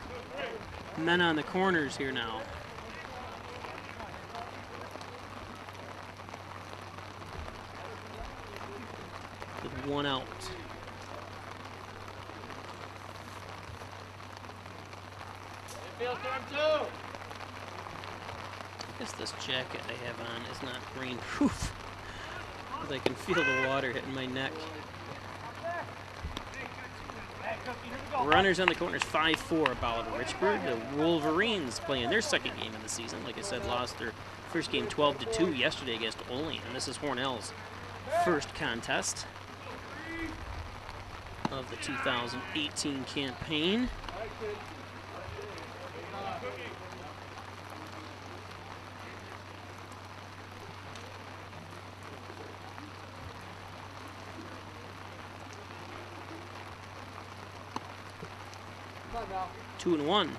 men on the corners here now. With 1 out. I guess this jacket I have on is not rainproof, because I can feel the water hitting my neck. Runners on the corners, 5-4 Bolivar Richburg. The Wolverines playing their second game of the season. Like I said, lost their first game 12-2 yesterday against Olean. And this is Hornell's first contest of the 2018 campaign. Now. 2-1.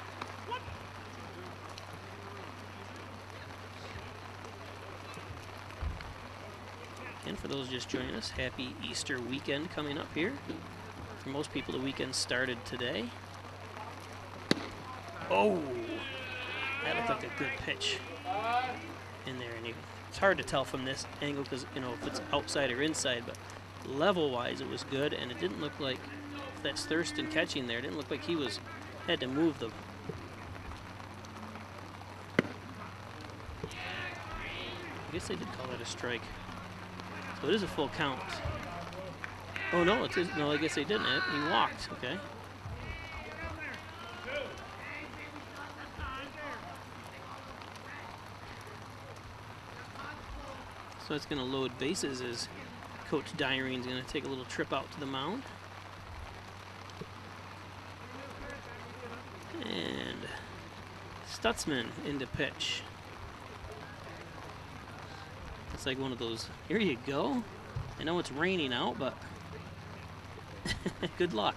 And for those just joining us, happy Easter weekend coming up here. For most people, the weekend started today. Oh, that looked like a good pitch in there, and he It's hard to tell from this angle because, you know, if it's outside or inside, but level-wise it was good, and it didn't look like, if that's Thurston catching there, it didn't look like he had to move them. I guess they did call that a strike. So it is a full count. Oh no, it is, no, I guess they didn't. He walked, okay. So it's going to load bases as Coach Dyring's going to take a little trip out to the mound. And Stutzman into pitch. It's like one of those, here you go. I know it's raining out, but good luck.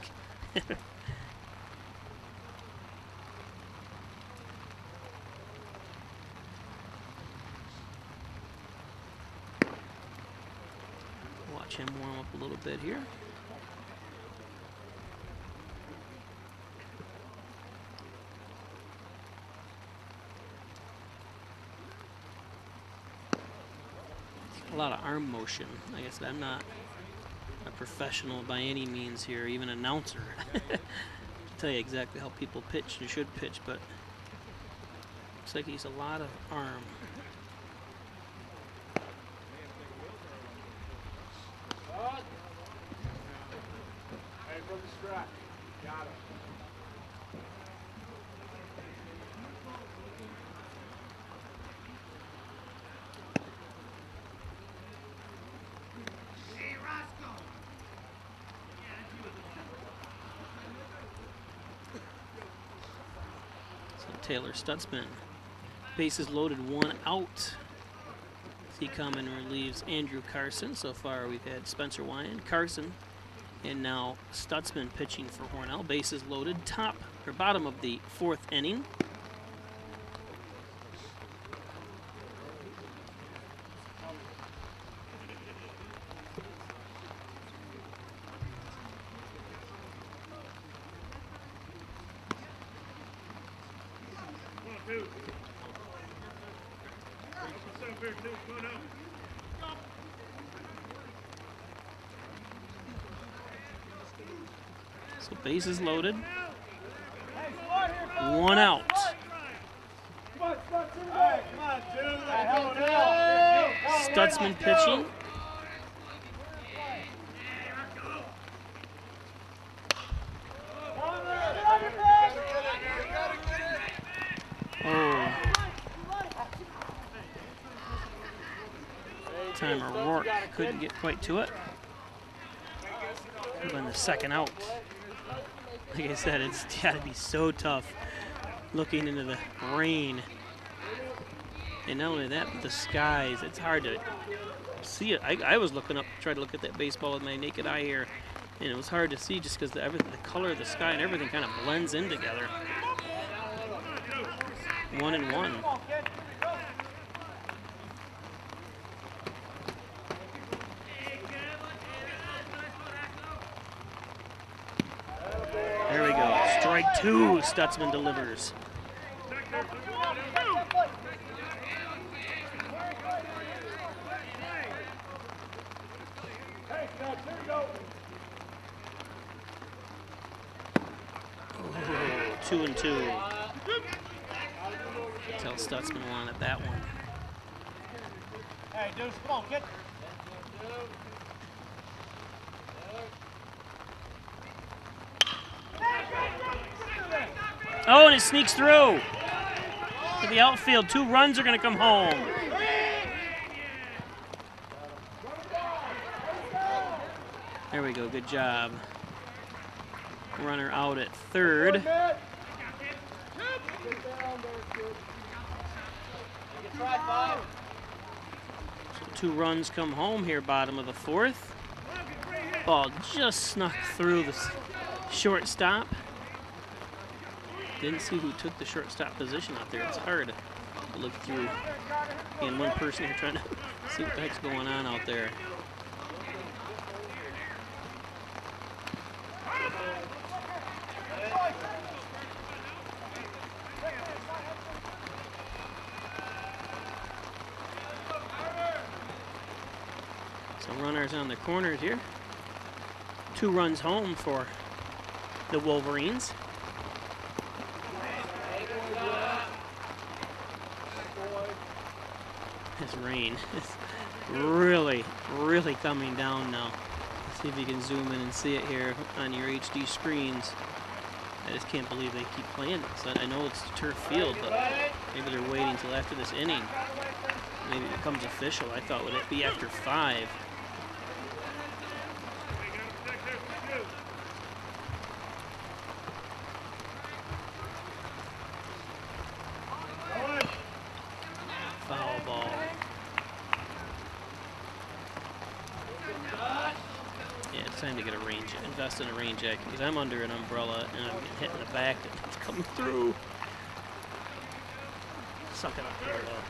Watch him warm up a little bit here. A lot of arm motion. Like I said, I'm not a professional by any means here, even an announcer, to tell you exactly how people pitch and should pitch, but looks like he's a lot of arm. Hey, from the strike. Got it. Taylor Stutzman. Bases loaded, 1 out. He come and relieves Andrew Carson. So far we've had Spencer Wyan, Carson, and now Stutzman pitching for Hornell. Bases loaded, bottom of the 4th inning. So bases loaded, 1 out. Stutzman pitching. Oh. Timer Rourke couldn't get quite to it. Could have been the 2nd out. Like I said, it's got to be so tough looking into the rain. And not only that, but the skies. It's hard to see it. I was looking up, tried to look at that baseball with my naked eye here, and it was hard to see just because the color of the sky and everything kind of blends in together. 1-1. There we go. Strike 2, Stutzman delivers. Oh, 2-2. Tell Stutzman wanted that one. Hey, Deuce, come on, get. Oh, and it sneaks through to the outfield. 2 runs are going to come home. There we go. Good job. Runner out at 3rd. So 2 runs come home here, bottom of the 4th. Ball just snuck through the shortstop. Didn't see who took the shortstop position out there. It's hard to look through. And one person here trying to see what the heck's going on out there. So runners on the corners here. 2 runs home for the Wolverines. This rain is really, really coming down now. Let's see if you can zoom in and see it here on your HD screens. I just can't believe they keep playing this. I know it's a turf field, but maybe they're waiting until after this inning. Maybe it becomes official. I thought would it be after 5. Foul ball. Yeah, it's time to get a rain jacket. Invest in a rain jacket because I'm under an umbrella and I'm getting hit in the back. It's coming through. Suck it up there, though.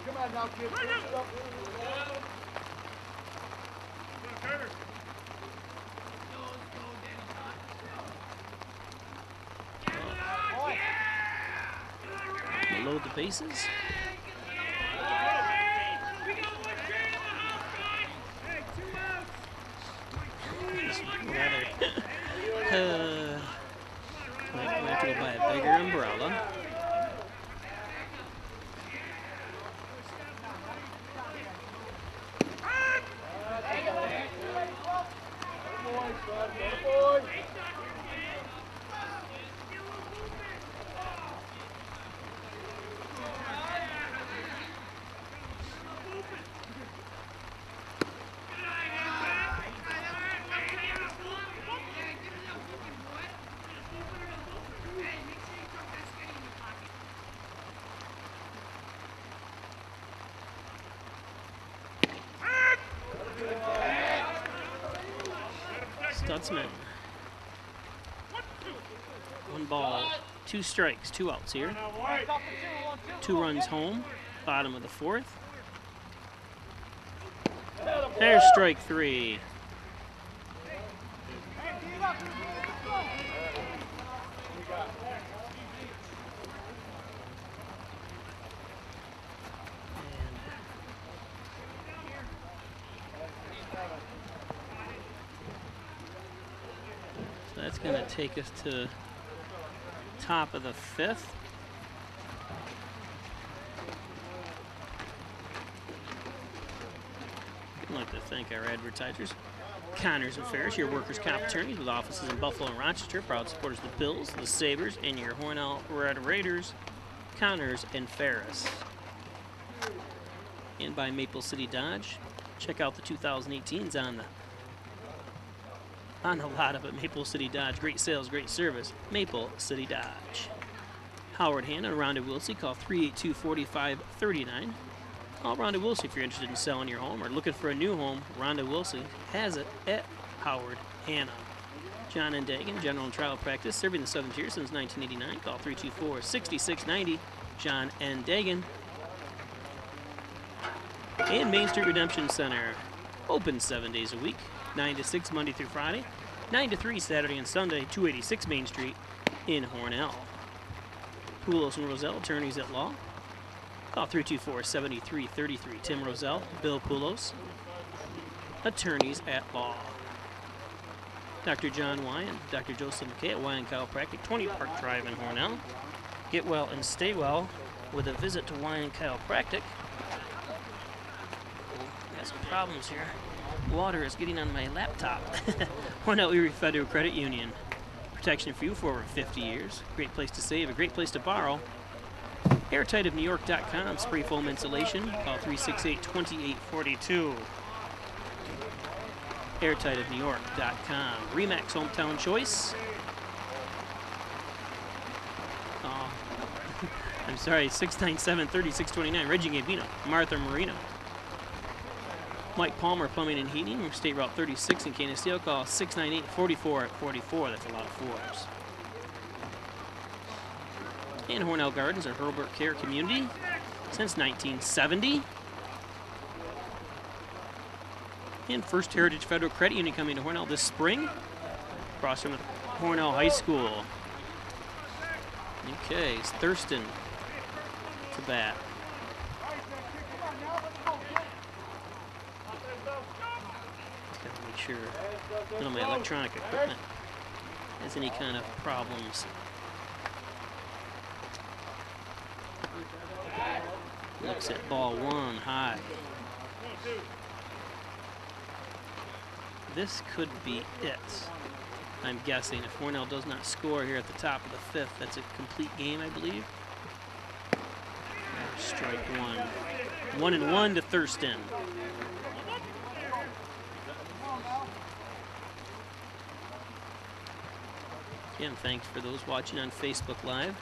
Come on now, kid. Load the bases. Rather, might have to go buy a bigger umbrella. Stutzman. 1 ball, 2 strikes, 2 outs here. 2 runs home, bottom of the 4th. There's strike 3. That's going to take us to top of the 5th. I'd like to thank our advertisers, Connors and Ferris, your workers' comp attorneys with offices in Buffalo and Rochester, proud supporters of the Bills, the Sabres, and your Hornell Red Raiders, Connors and Ferris. And by Maple City Dodge. Check out the 2018s on the lot of it. Maple City Dodge. Great sales, great service. Maple City Dodge. Howard Hanna and Rhonda Wilsey. Call 382-4539. Call Rhonda Wilsey if you're interested in selling your home or looking for a new home. Rhonda Wilsey has it at Howard Hanna. John and Dagan, general and trial practice, serving the Southern Tier since 1989. Call 324-6690. John and Dagan. And Mainstreet Redemption Center. Open 7 days a week. 9 to 6 Monday through Friday, 9 to 3 Saturday and Sunday, 286 Main Street in Hornell. Poulos and Roselle, attorneys at law. Call 324-7333. Tim Roselle, Bill Poulos, attorneys at law. Dr. John Wyan, Dr. Joseph McKay at Wyan Chiropractic, 20 Park Drive in Hornell. Get well and stay well with a visit to wine and chiropractic. Got some problems here. Water is getting on my laptop. Hornell Erie Federal Credit Union. Protection for you for over 50 years. Great place to save, a great place to borrow. Airtightofnewyork.com, spray foam insulation. Call 368-2842. Airtightofnewyork.com. Remax Hometown Choice. Oh, I'm sorry, 697-3629. Reggie Gambino, Martha Marino. Mike Palmer, Plumbing and Heating, State Route 36 in Canisteo. Call 698-4444. That's a lot of fours. And Hornell Gardens, a Hurlbut Care community since 1970. And First Heritage Federal Credit Union coming to Hornell this spring, across from Hornell High School. Okay, it's Thurston to bat. Gotta make sure none of my electronic equipment has any kind of problems. Looks at ball one high. This could be it, I'm guessing. If Hornell does not score here at the top of the fifth, that's a complete game, I believe. Strike one. 1-1 to Thurston. Again, thanks for those watching on Facebook Live.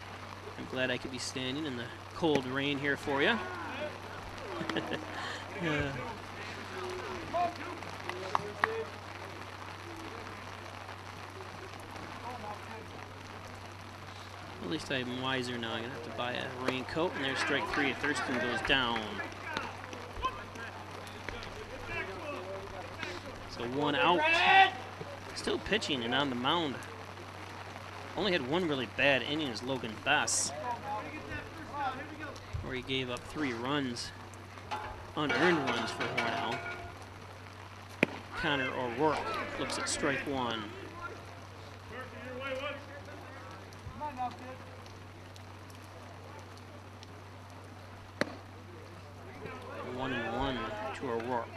I'm glad I could be standing in the cold rain here for you. At least I'm wiser now. I'm going to have to buy a raincoat, and there's strike three. Thurston goes down. So one out. Still pitching and on the mound. Only had one really bad inning is Logan Bess, where he gave up 3 runs, unearned runs for Hornell. Connor O'Rourke looks at strike one. One and one to O'Rourke.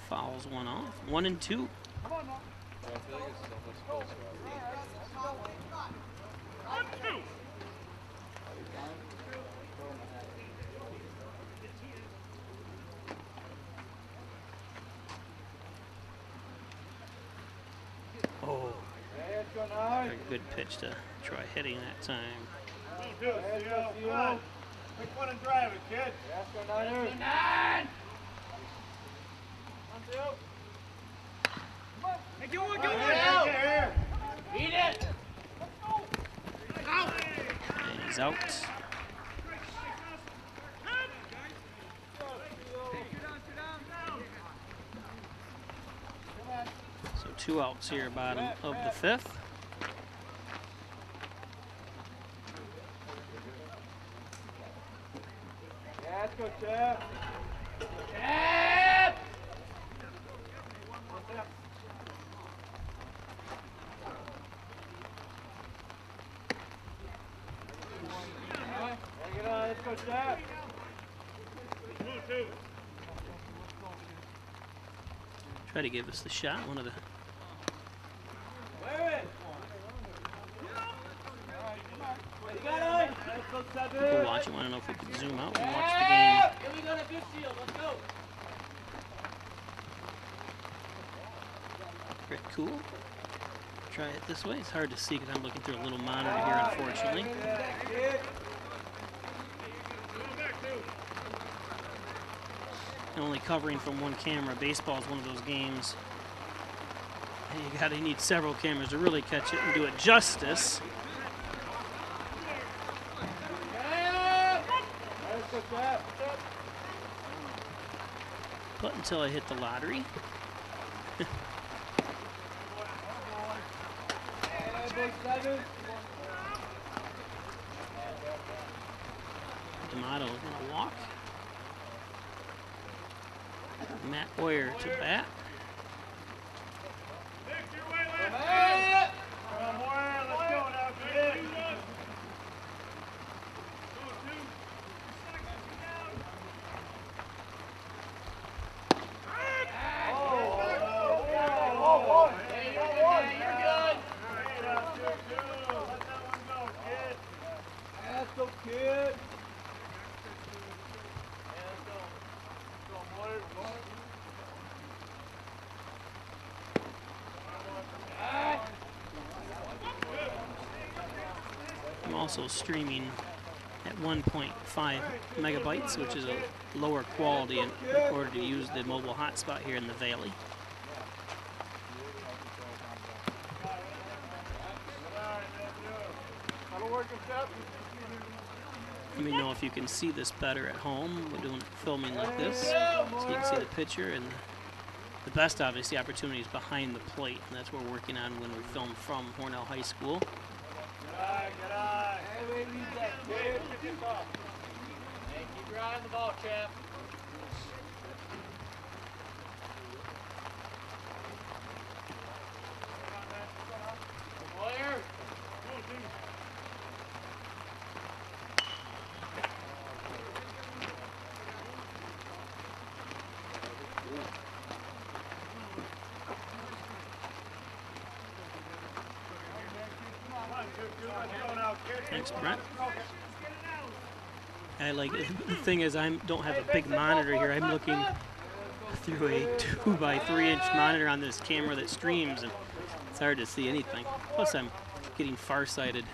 Fouls one off. 1 and 2. Oh, a good pitch to try hitting that time. Come on. Pick one and drive it, kid. Hey, go on. Beat it. And he's out. So 2 outs here, bottom of the fifth. Let's go, Jeff. Let's go, Jeff. Try to give us the shot. One of the people watching want to know if we could zoom out and watch the game. Pretty cool. Try it this way. It's hard to see because I'm looking through a little monitor here, unfortunately. Only covering from one camera. Baseball is one of those games. You need several cameras to really catch it and do it justice. But until I hit the lottery. D'Amato is going to walk. Matt Oyer to bat. I'm also streaming at 1.5 megabytes, which is a lower quality in order to use the mobile hotspot here in the Valley. Let me know if you can see this better at home. We're doing filming like this, so you can see the pitcher, and the best, obviously, opportunity is behind the plate, and that's what we're working on when we film from Hornell High School. Keep your eye on the ball, chap. Thanks, Brent. I like it. The thing is, I don't have a big monitor here. I'm looking through a 2x3-inch monitor on this camera that streams, and it's hard to see anything. Plus, I'm getting farsighted,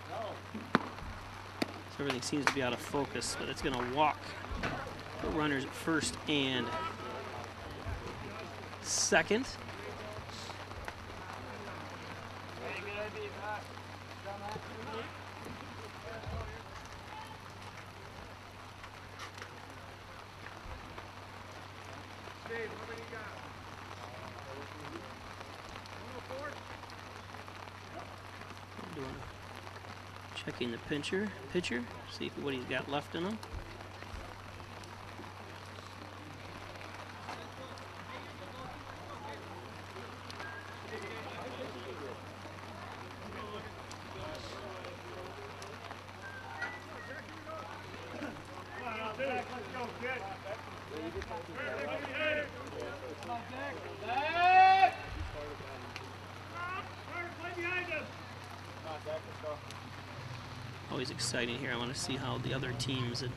so everything seems to be out of focus. But it's going to walk. Put runners at first and second. Checking the pitcher, see what he's got left in him. Always exciting here. I want to see how the other teams at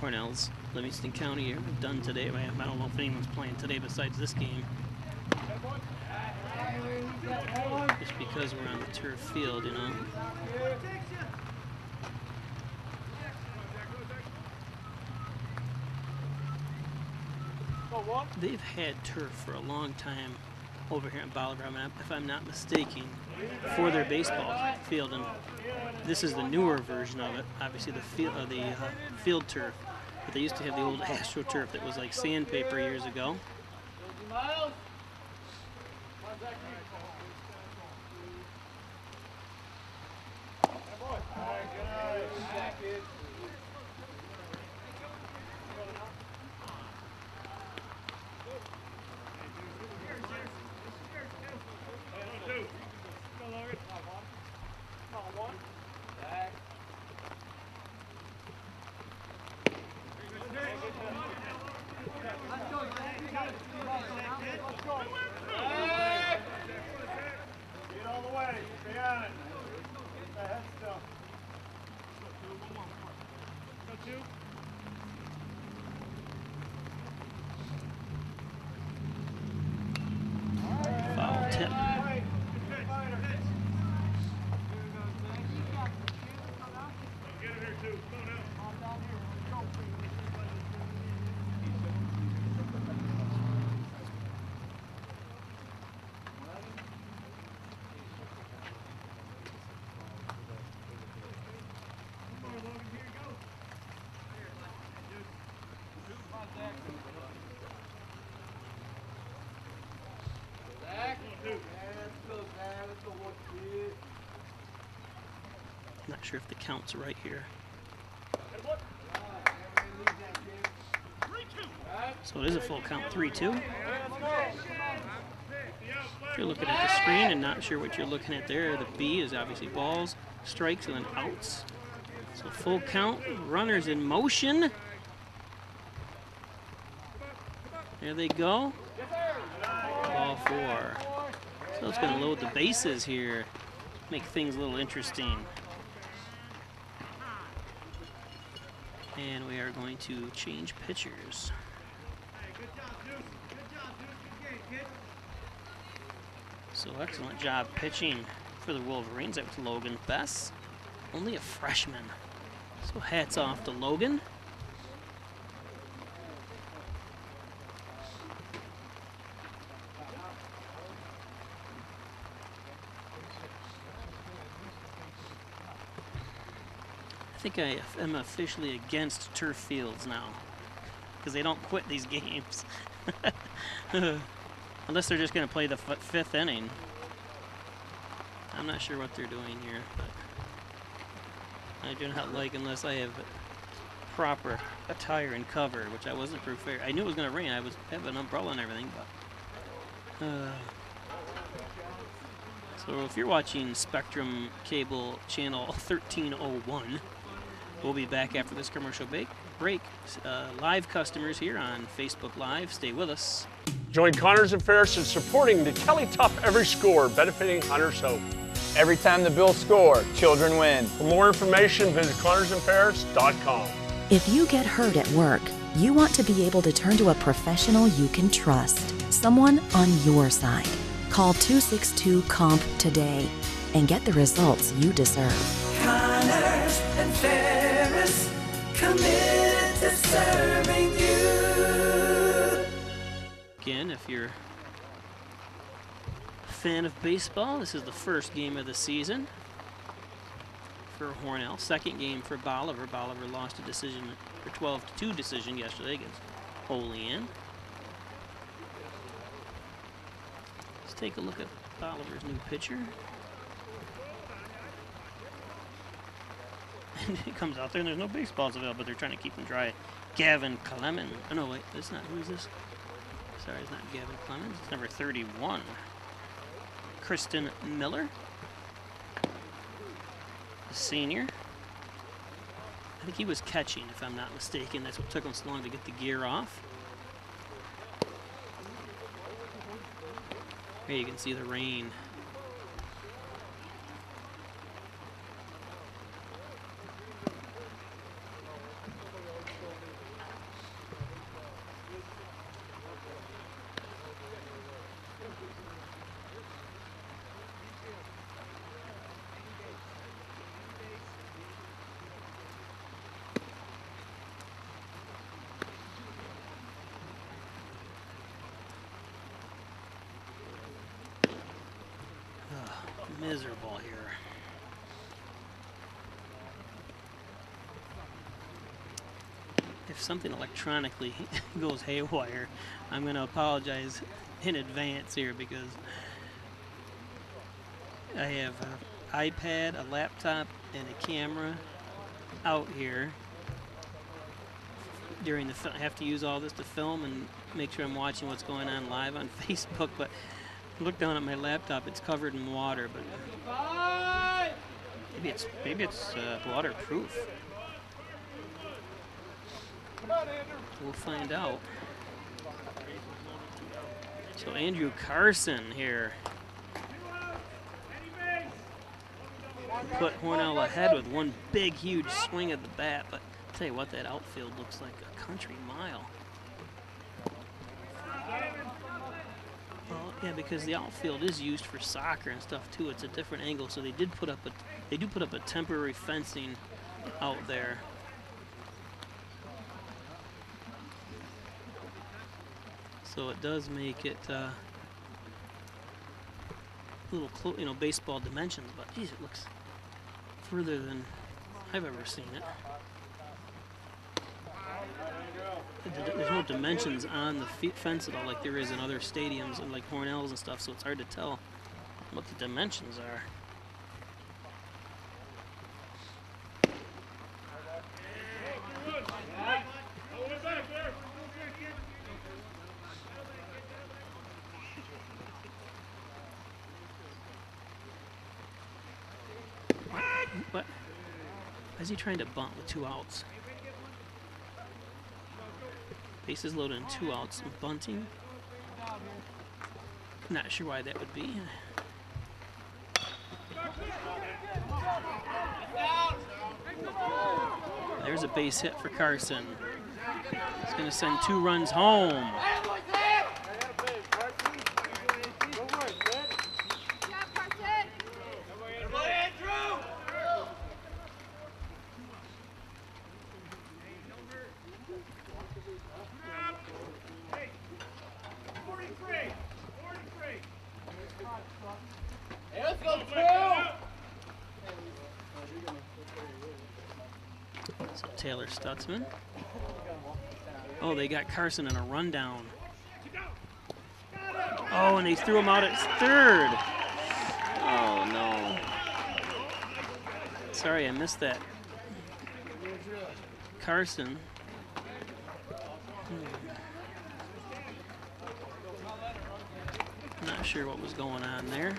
Hornell's, Livingston County have done today. I don't know if anyone's playing today besides this game. Just because we're on the turf field, you know. They've had turf for a long time over here in Bolivar, if I'm not mistaken, for their baseball field, and this is the newer version of it. Obviously, the field turf, but they used to have the old AstroTurf that was like sandpaper years ago. Foul tip. Not sure if the count's right here. So it is a full count, 3-2. If you're looking at the screen and not sure what you're looking at there, the B is obviously balls, strikes, and then outs. So full count, runners in motion. There they go. Ball 4. So it's going to load the bases here, make things a little interesting. And we are going to change pitchers. So excellent job pitching for the Wolverines. That was Logan Bess, only a freshman. So hats off to Logan. I think I am officially against turf fields now, because they don't quit these games. Unless they're just going to play the 5th inning. I'm not sure what they're doing here, but I do not like unless I have proper attire and cover, which I wasn't prepared. I knew it was going to rain. I have an umbrella and everything, but so if you're watching Spectrum Cable Channel 1301, we'll be back after this commercial break. Live customers here on Facebook Live, stay with us. Join Connors and Ferris in supporting the Kelly Top Every Score, benefiting Hunter's Hope. Every time the Bills score, children win. For more information, visit ConnorsandFerris.com. If you get hurt at work, you want to be able to turn to a professional you can trust, someone on your side. Call 262-COMP today and get the results you deserve. Connors and Ferris, committed to serving you. Again, if you're a fan of baseball, this is the first game of the season for Hornell. Second game for Bolivar. Bolivar lost a decision, or 12-2 decision yesterday against Olean. Let's take a look at Bolivar's new pitcher. And he comes out there and there's no baseballs available, but they're trying to keep him dry. Gavin Clemens. Oh, no, wait, that's not, who is this? Sorry, it's not Gavin Clemens. It's number 31. Kristen Miller, a senior. I think he was catching, if I'm not mistaken. That's what took him so long to get the gear off. Here you can see the rain. Miserable here. If something electronically goes haywire, I'm going to apologize in advance here, because I have an iPad, a laptop, and a camera out here during the I have to use all this to film and make sure I'm watching what's going on live on Facebook, but look down at my laptop, it's covered in water, but maybe it's waterproof. We'll find out. So Andrew Carson here put Hornell ahead with one big, huge swing at the bat, but I'll tell you what, that outfield looks like a country mile. Well, yeah, because the outfield is used for soccer and stuff too. It's a different angle, so they do put up a temporary fencing out there. So it does make it a little close, you know, baseball dimensions, but geez, it looks further than I've ever seen it. There's no dimensions on the fence at all, like there is in other stadiums and like Hornell's and stuff, so it's hard to tell what the dimensions are. is he trying to bunt with 2 outs? Bases loaded and 2 outs and bunting. Not sure why that would be. There's a base hit for Carson. He's going to send 2 runs home. So Taylor Stutzman. Oh, they got Carson in a rundown. Oh, and they threw him out at 3rd. Oh, no. Sorry, I missed that. Carson. Not sure what was going on there.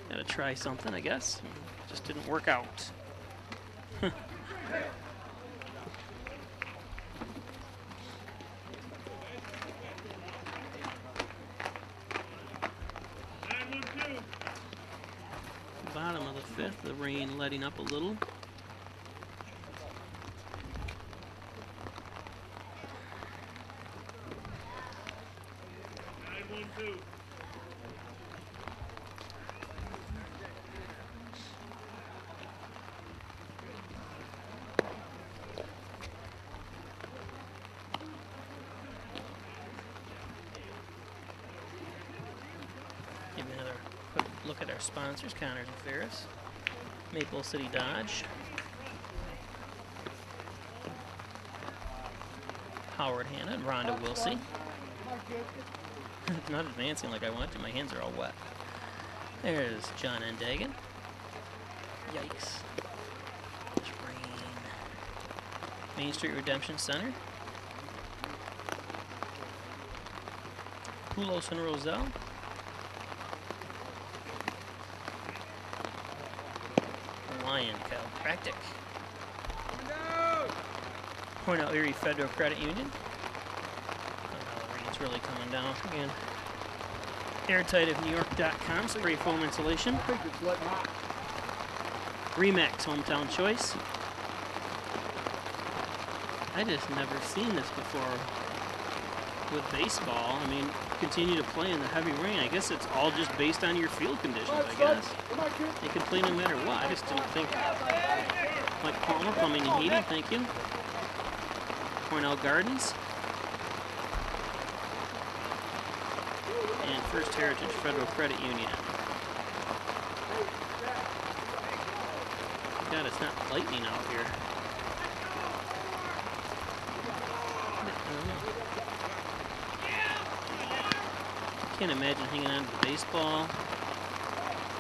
Gotta try something, I guess. Just didn't work out. Bottom of the 5th, the rain letting up a little. Look at our sponsors, Connors and Ferris, Maple City Dodge, Howard Hanna and Rhonda Wilsey. Not advancing like I want to, my hands are all wet. There's John Endagan. Yikes. It's rain. Mainstreet Redemption Center. Poulos and Roselle. Lion Chiropractic. Hornell Erie Federal Credit Union. Oh, the rain's really coming down again. AirtightofNewYork.com, spray foam insulation. Remax Hometown Choice. I just never seen this before with baseball. I mean, continue to play in the heavy rain. I guess it's all just based on your field conditions, I guess. They can play no matter what. I just didn't think. Like Palmer, Plumbing and Heating, thank you. Cornell Gardens. And First Heritage Federal Credit Union. God, it's not lightning out here. Can't imagine hanging on to the baseball.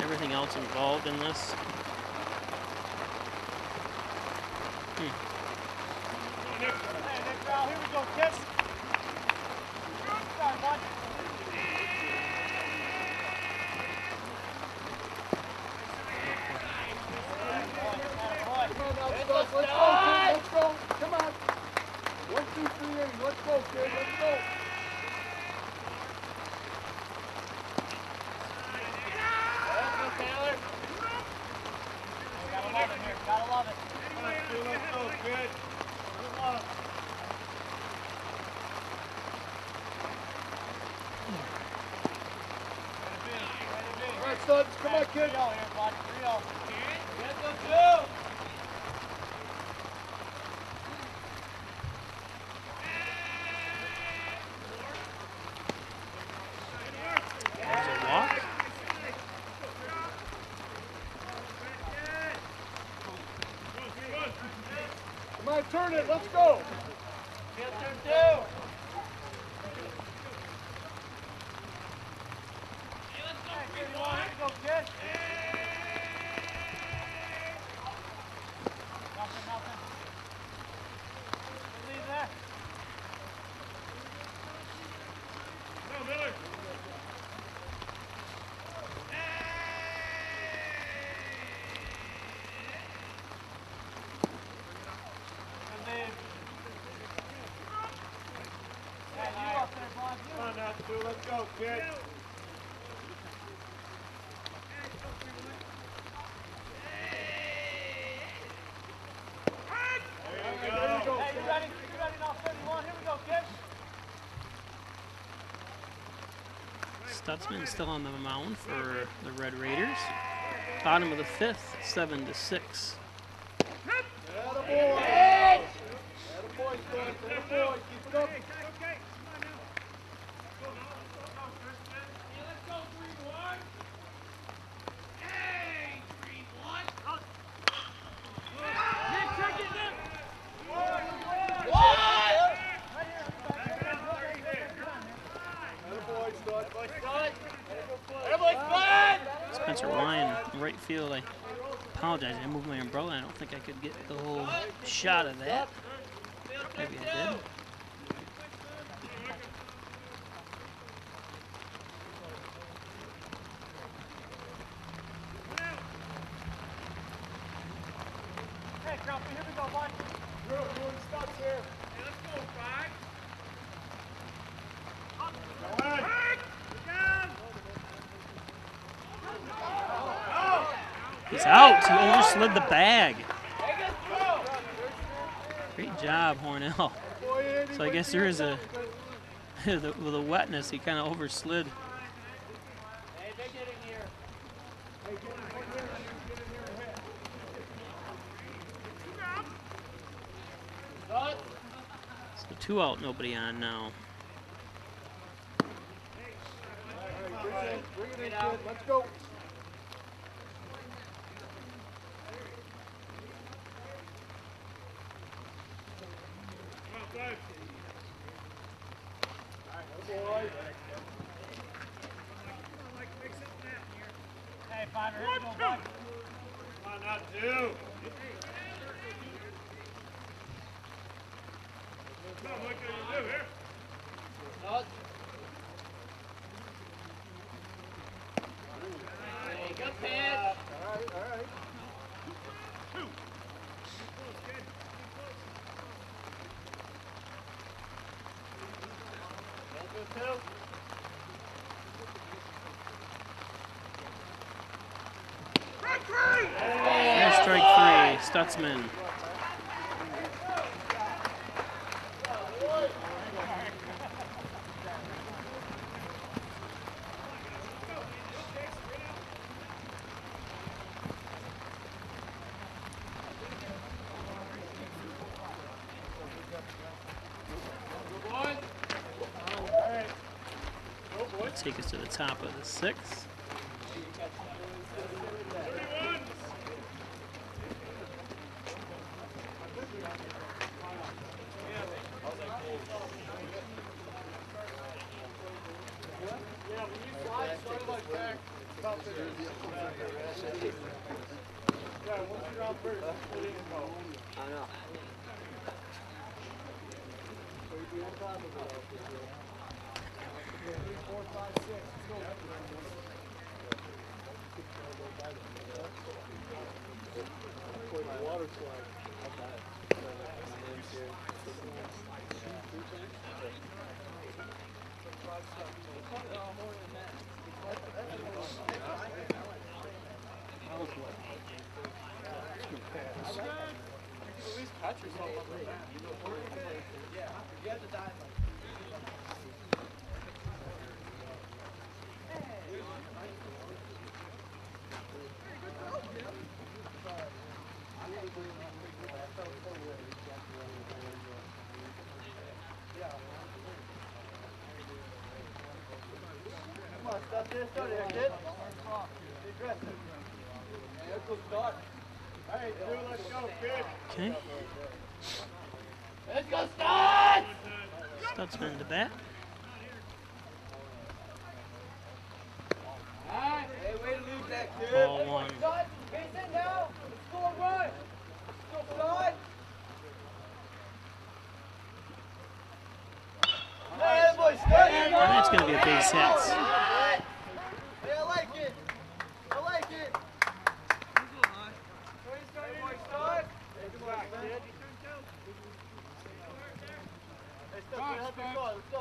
Everything else involved in this. Here we go, kids. Start, bud. Let's go. Come on. 1, 2, 3, aim. Let's go, kid. Let's go. Taylor. Gotta love it here. Gotta love it. Let's go, kid. All right, studs. Come on, kid. 3-0 here, bud. 3-0. Let's go, 2. There's a walk. Come on, turn it. Let's go. Field turn 2. Go, kid. Nothing. Leave there. Go, Miller. kid. Stutzman still on the mound for the Red Raiders. Bottom of the 5th, 7-6. Spencer Wine, right field. I apologize. I moved my umbrella. I don't think I could get the whole shot of that. Maybe I did. Hey, Grumpy, here we go, bud. You're stuck here. Hey, let's go, 5. He's out. He overslid the bag. Great job, Hornell. So I guess there is a with the wetness, he kind of overslid. Hey, they get in here. So 2 out, nobody on now. Bring it in, kid. Let's go. Hey, Fiver, here we go, bud. Come on, not 2. Hey, good pitch. All right. There's strike 3, Stutzman. Take us to the top of the 6th. I know. Stop there, start there, kid. Be aggressive. Let's go start. All right, dude, let's go, kid. Okay. Let's go, Stutz! Stutzman to bat. All right. Hey, way to lose that, kid. Ball 1. Stutz, base in now. Let's go, run. Let's go, Stutz. Hey, boy, start. And that's going to be a base hit. Hey, I like it. I like it. Hey, boy, start. Hey, good luck, kid. Hey, Stutz, help your call. Let's go.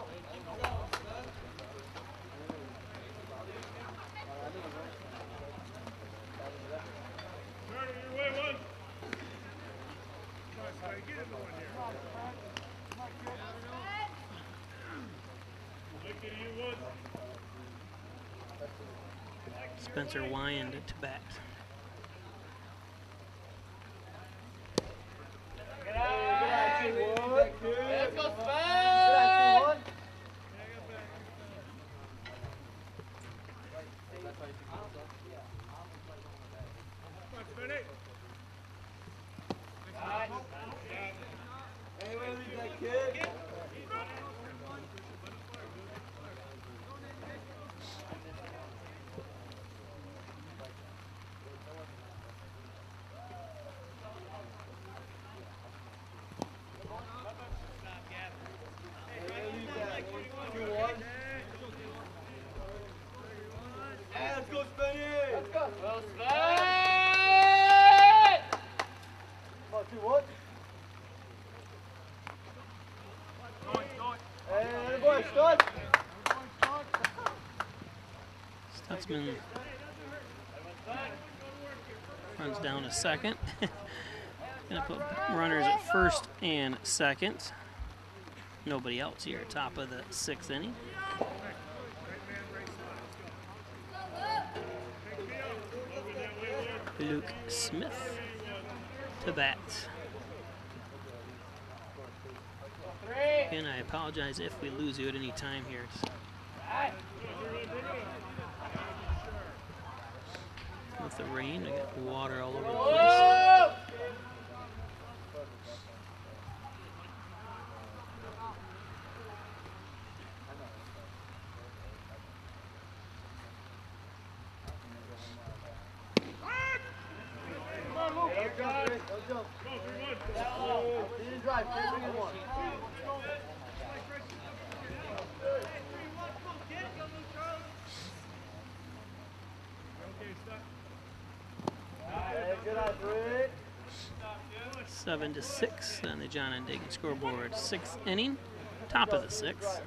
Spencer Wyand to bat. Let's go, Sven! Stutzman runs down to second. Gonna put runners at first and second. Nobody else here, top of the 6th inning. Luke Smith to bat. And I apologize if we lose you at any time here. With the rain, I got water all over the place. Seven to 6 on the John and Dagan scoreboard. 6th inning, top of the 6th.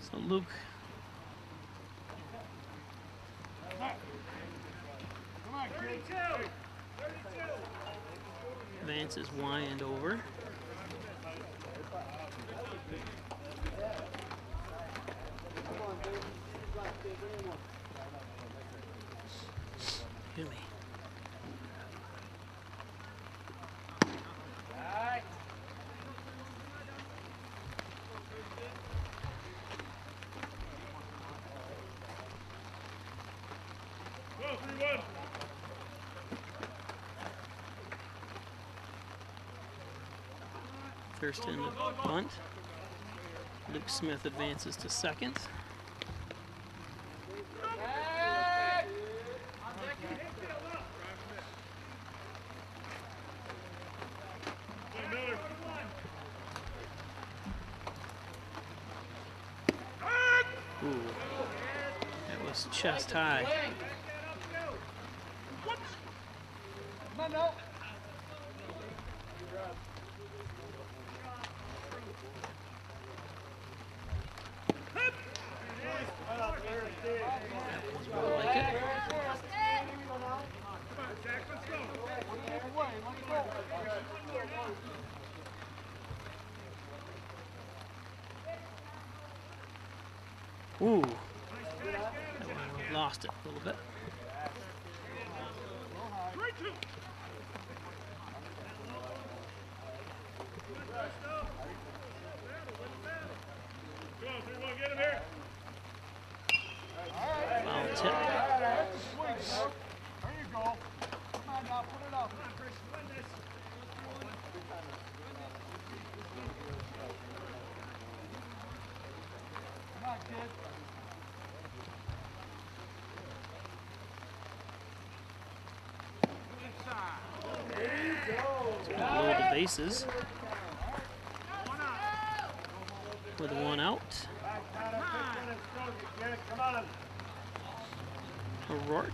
So Luke advances Wyand over. Hear me. First in the bunt. Luke Smith advances to second. Ooh, that was chest high. Ooh, lost it a little bit. Foul tip. There you go. Come on now, put it up. Come on, kid. Below the bases with 1 out. O'Rourke.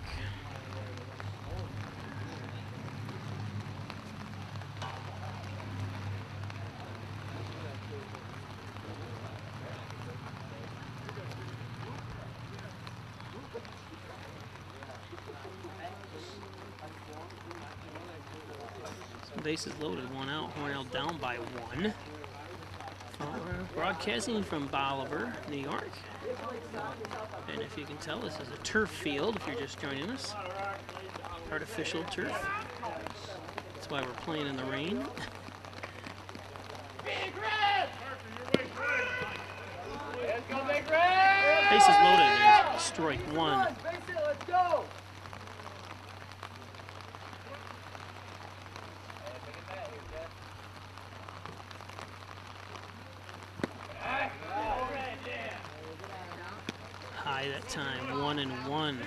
Bases loaded, 1 out. Hornell down by 1. Broadcasting from Bolivar, New York. And if you can tell, this is a turf field if you're just joining us. Artificial turf. That's why we're playing in the rain. Bases loaded, there's strike 1. Let's go. High that time, 1-1.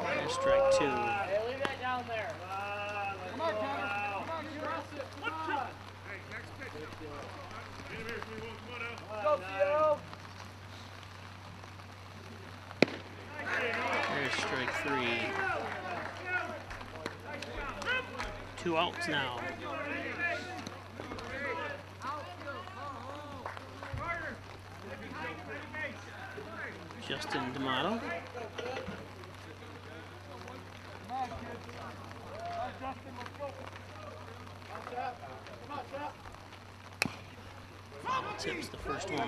There's strike 2. Hey, leave that down there. Come on, Connor. Come on, you press it. Come on. Hey, next pitch. Let's go, Theo. There's strike 3. 2 outs now. Justin D'Amato. Tips the first one.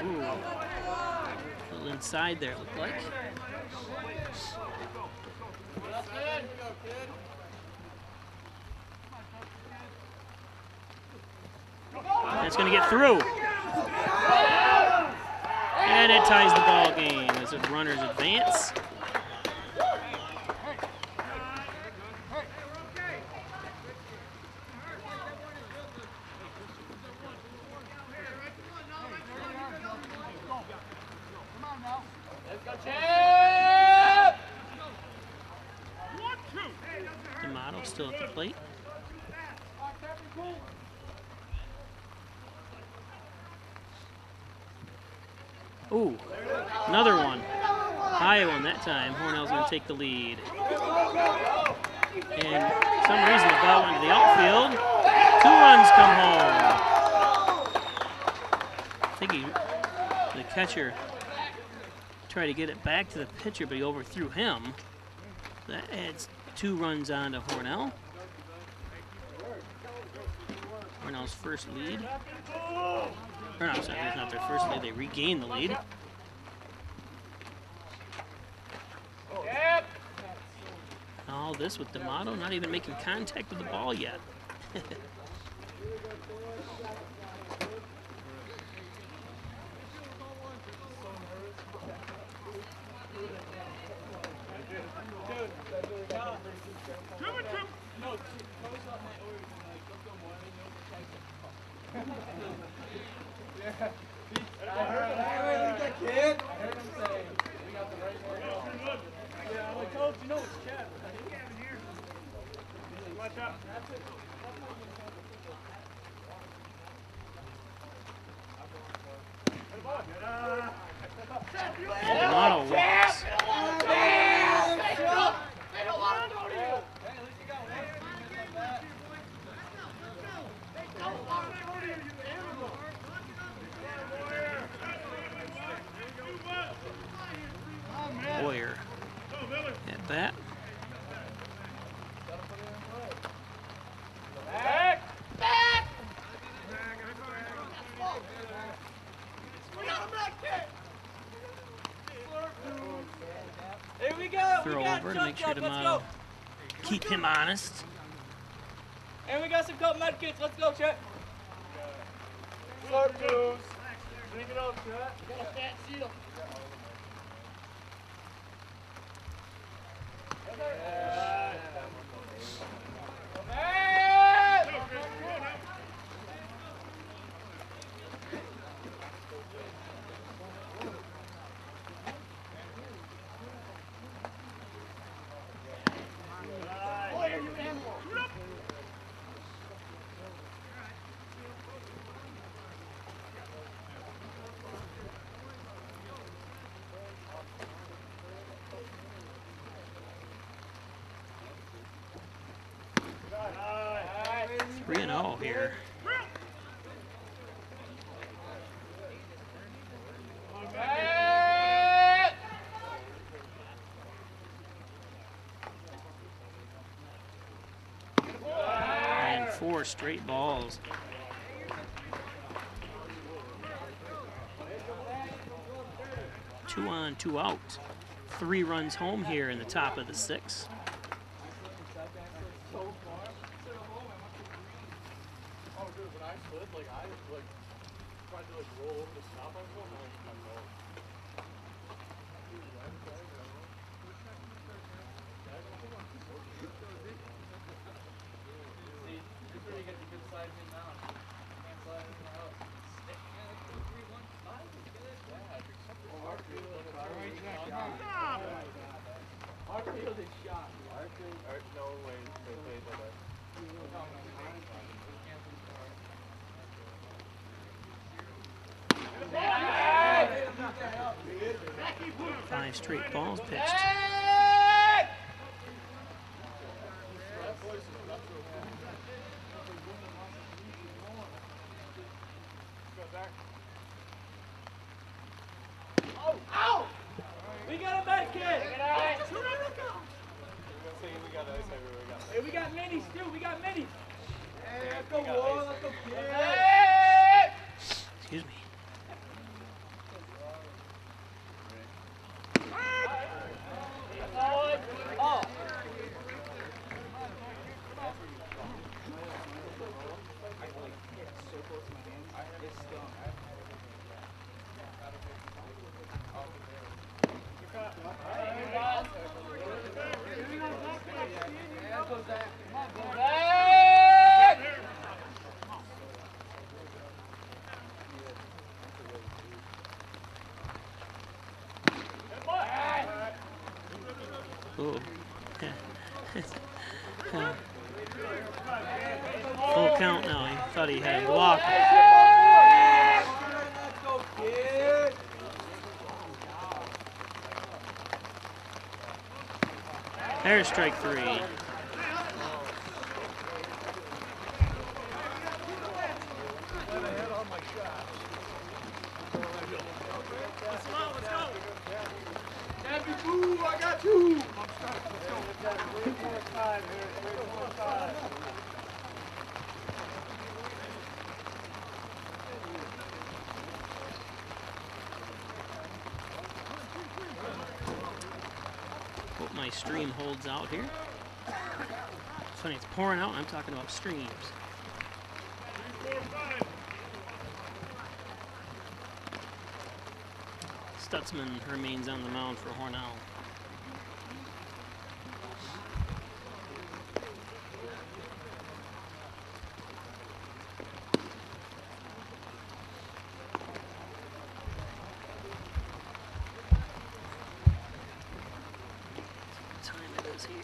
Ooh. A little inside there, it looked like. That's going to get through. And it ties the ball game as the runners advance. D'Amato still at the plate. Ooh, another one. High one that time. Hornell's going to take the lead. And for some reason the ball went to the outfield. 2 runs come home. I think the catcher tried to get it back to the pitcher, but he overthrew him. That adds 2 runs on to Hornell. Hornell's first lead. Or no, sorry, it's not their first lead. They regain the lead. All this with D'Amato not even making contact with the ball yet. D'Amato walks. Boyer at bat. Here we go. Throw over to make sure D'Amato keep him honest. And we got some cold med kits. Let's go, Chet. Start moves. Bring it up, Chet. Got a fat seal. Three and 0 here. And 4 straight balls. Two on, 2 out. 3 runs home here in the top of the 6th. Five straight balls pitched. Ow! We got a back kid. Hey, we got minis too. We got minis. Hey, let's go, Wall. Let's go, kid. Excuse me. Oh. Ooh. Full count now. He thought he had a block. There's strike 3. I got you. Hope my stream holds out here. It's funny, it's pouring out and I'm talking about streams. Stutzman remains on the mound for Hornell. What time it is here?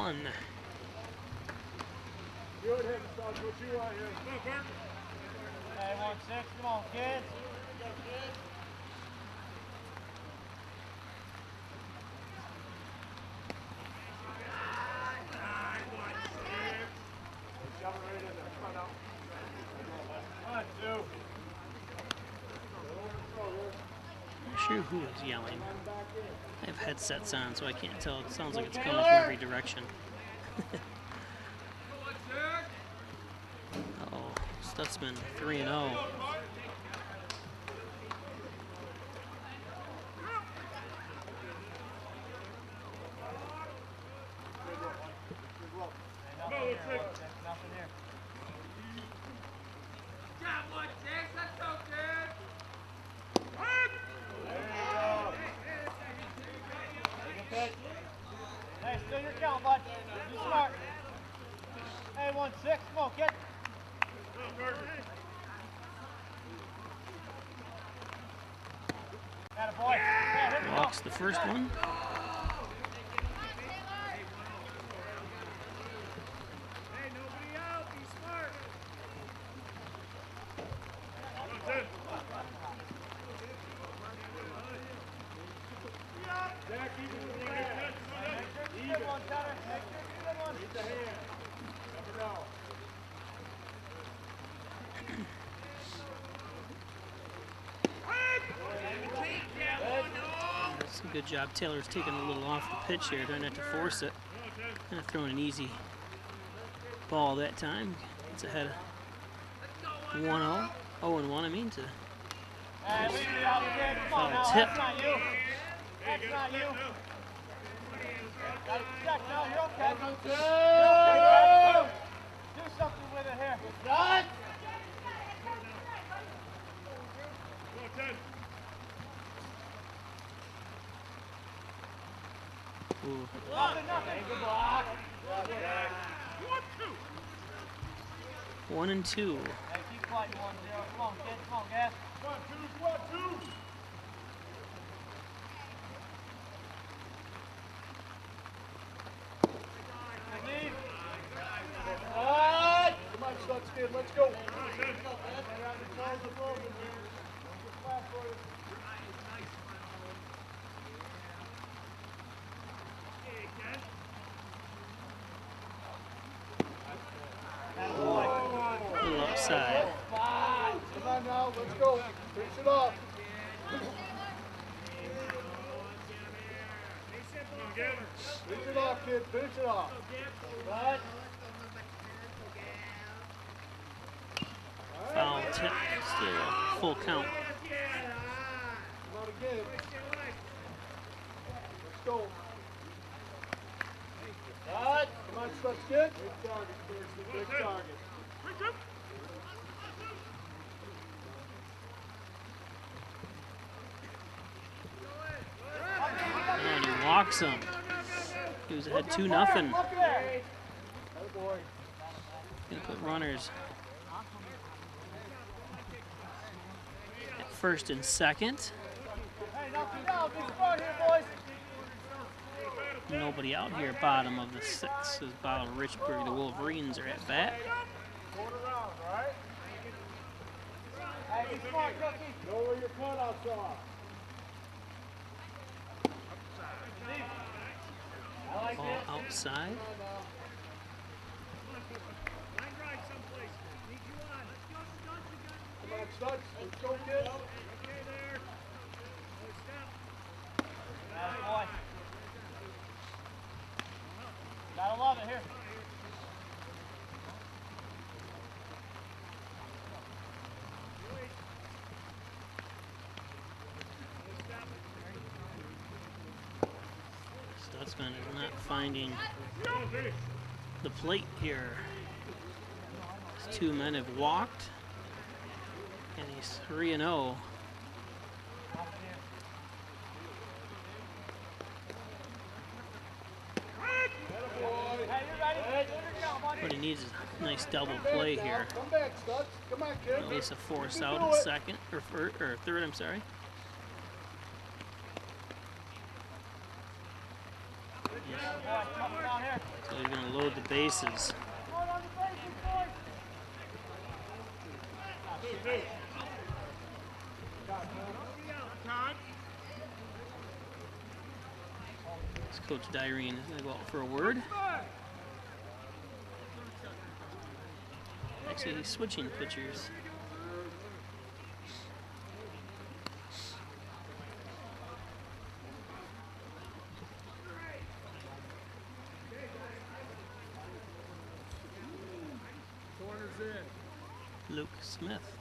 1. Good, hit what you want here. Come on, Bert. Hey, 1-6, come on, kids. Not sure who is yelling. I have headsets on, so I can't tell. It sounds like it's coming from every direction. Uh-oh, Stutzman 3-0. Hey, still your count, bud. Be smart. Hey, 1-6, come on, kid. Attaboy. Yeah, hit the Walks the first one. Hey, nobody out. Be smart. Jack, keep it with the hand. Good one, Tanner. Make sure it's a good one. Keep the hand. Never know. That's a good job. Taylor's taking a little off the pitch here, trying not to force it. Kind of throwing an easy ball that time. It's ahead of 1-0. 0-1, I mean, to Hey, leave it out, kid. Come on now. tip. That's not you. That's not you. Got it checked now. You're okay. You're okay. Do something with it here. Done. Ooh. Nothing. Good block. 1 and 2. Hey, keep fighting 1-0. Come on, kid. Come on, gas. 1-2. Leave. Come on, Stutz kid, let's go. A little upside. Come on now, let's go. Finish it off. Finish it off, kid. Finish it off. Right. Foul tip. Still a full count. Come on again. Let's go. Right. Come on, Stutz kid. Big target, first. Big target. And he walks him. He was ahead 2-0. Look there. Oh boy. Gonna put runners at first and second. Hey, knock it down. Be smart here, boys. Nobody out here. Bottom of the 6th is Bolivar Richburg. The Wolverines are at bat. Quarter round, all right? Hey, be smart, Cookie. Know where your cutouts are. I like Ball this. outside. Come on, Stutz. Let's go, kid. Boy. Gotta love it here. Stutzman is not finding the plate here. These 2 men have walked, and he's 3-0. What he needs is a nice double play here. Come back, Stutz. Come on, kid. At least a force out in second, or third, I'm sorry. Boy, come down here. So he's going to load the bases. This Coach Dyrene is going to go out for a word. Actually, he's switching pitchers. Luke Smith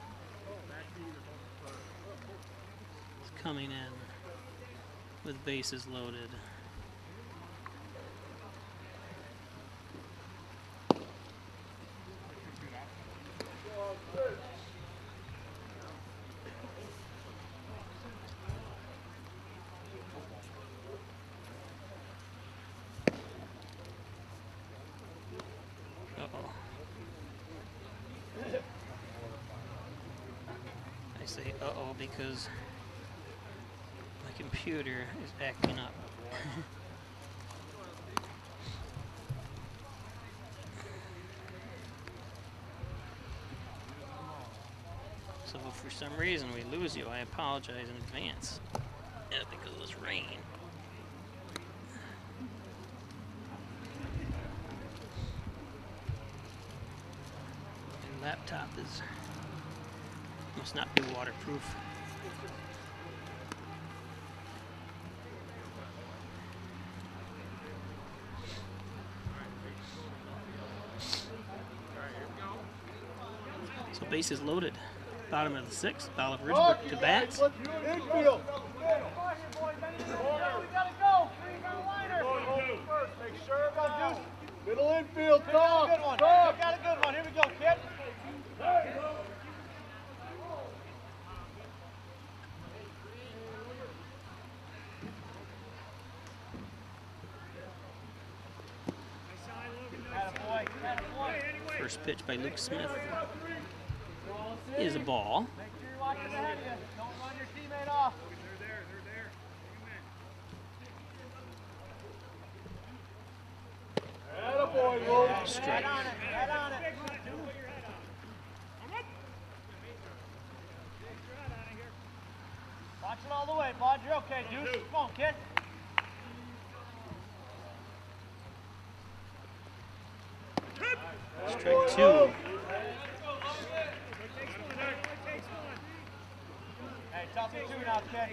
is coming in with bases loaded. I say uh-oh because my computer is acting up. So if for some reason we lose you, I apologize in advance. Yeah, because it was rain. My laptop must not be waterproof. So bases loaded. Bottom of the sixth. Bolivar Richburg to bat. Infield. Make sure about middle infield. Talk. Got a good one. Here we go, kid. First pitch by Luke Smith is a ball. Make sure you're watching ahead of you. Don't run your teammate off. They're there. Attaboy, Wolf. Strike. Head on it. Watch it all the way, bud. You're okay, Deuce. Come on, kid. Strike two. Hey, top of two now, kid.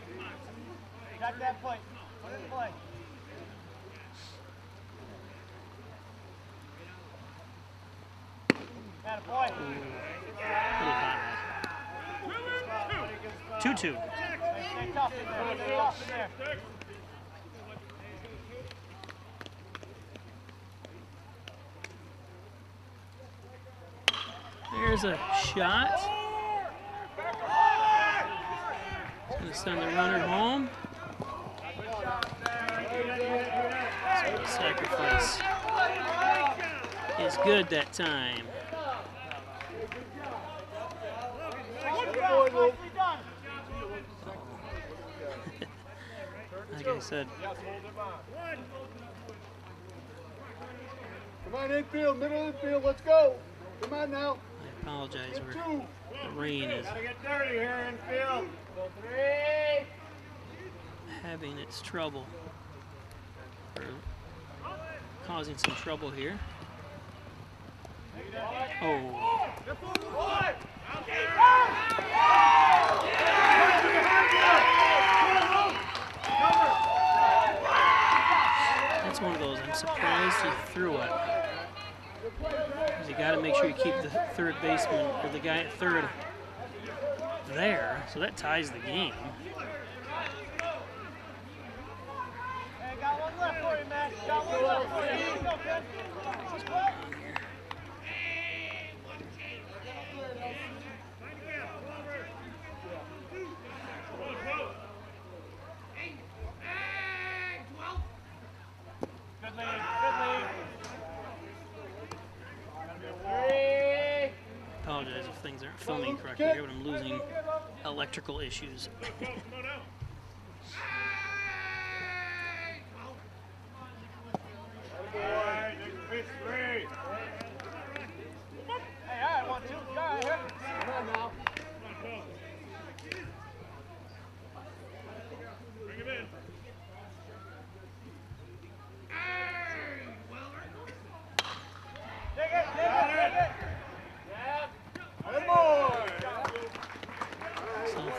Got that plate. Put it in play. Attaboy. A little high. 2-2. Stay tough in there. Stay tough in there. There's a shot. It's going to send the runner home. So the sacrifice is good that time. Like I said, come on, infield, middle infield, let's go. Come on now. I apologize. The rain is Gotta get dirty here, infield. having its trouble, or causing some trouble here. Oh. That's one of those, I'm surprised he threw it. Because you got to make sure you keep the third baseman, or the guy at third, there. So that ties the game. Hey, got one left for you, man. Got one left for you. Here you go, kid. Good lead, good lead. Apologize if things aren't filming correctly here, but I'm losing electrical issues.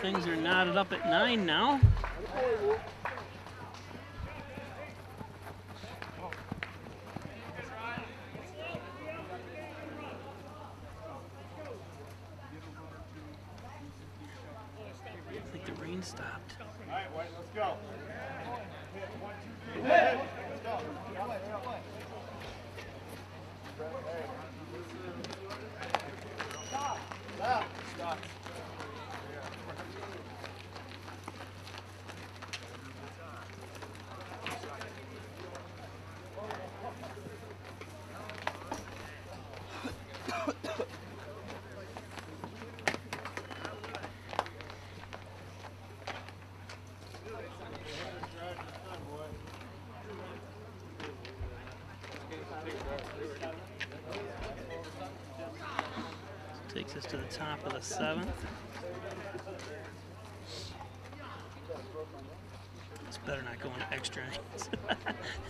things are knotted up at 9 now. I think the rain stopped. All right, White, let's go. Stop. Takes us to the top of the 7th. It's better not going to extra innings.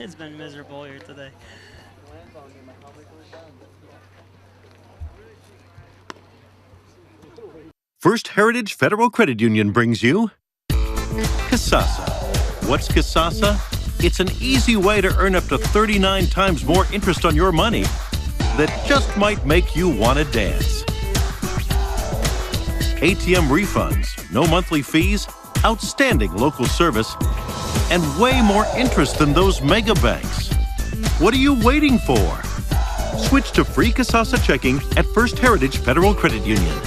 It's been miserable here today. First Heritage Federal Credit Union brings you Casasa. What's Casasa? It's an easy way to earn up to 39 times more interest on your money that just might make you want to dance. ATM refunds, no monthly fees, outstanding local service, and way more interest than those mega banks. What are you waiting for? Switch to free Casasa checking at First Heritage Federal Credit Union.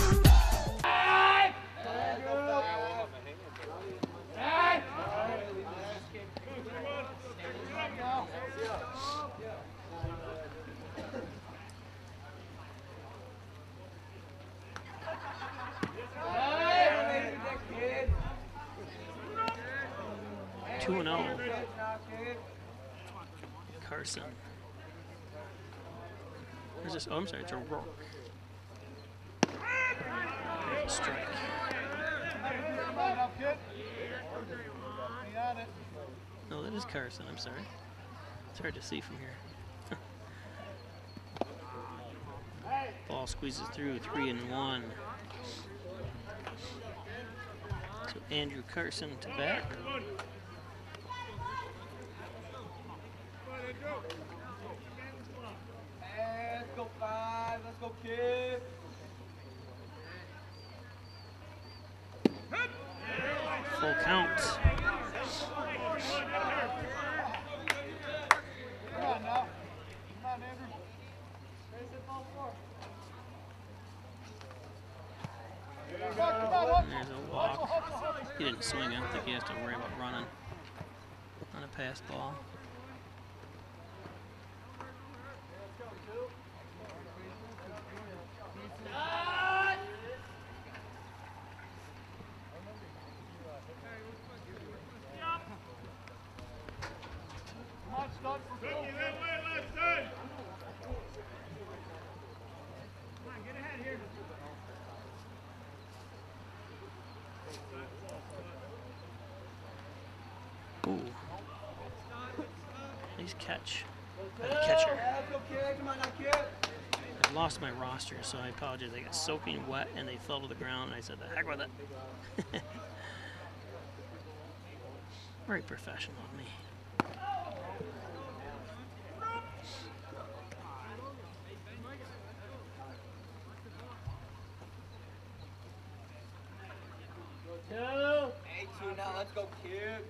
Carson. Where's this? Oh, I'm sorry, it's a Rourke. There's a strike. No, that is Carson, I'm sorry. It's hard to see from here. Ball squeezes through, 3-1. So Andrew Carson to bat. Let's go 5, let's go kid. Full count. Come on now. Come on, Andrew. And there's a walk. He didn't swing. I don't think he has to worry about running on a pass ball. Ooh. Nice catch by the catcher. I lost my roster, so I apologize. I got soaking wet and they fell to the ground, and I said, the heck with it. Very professional of me. Hey, 2 now, let's go kid.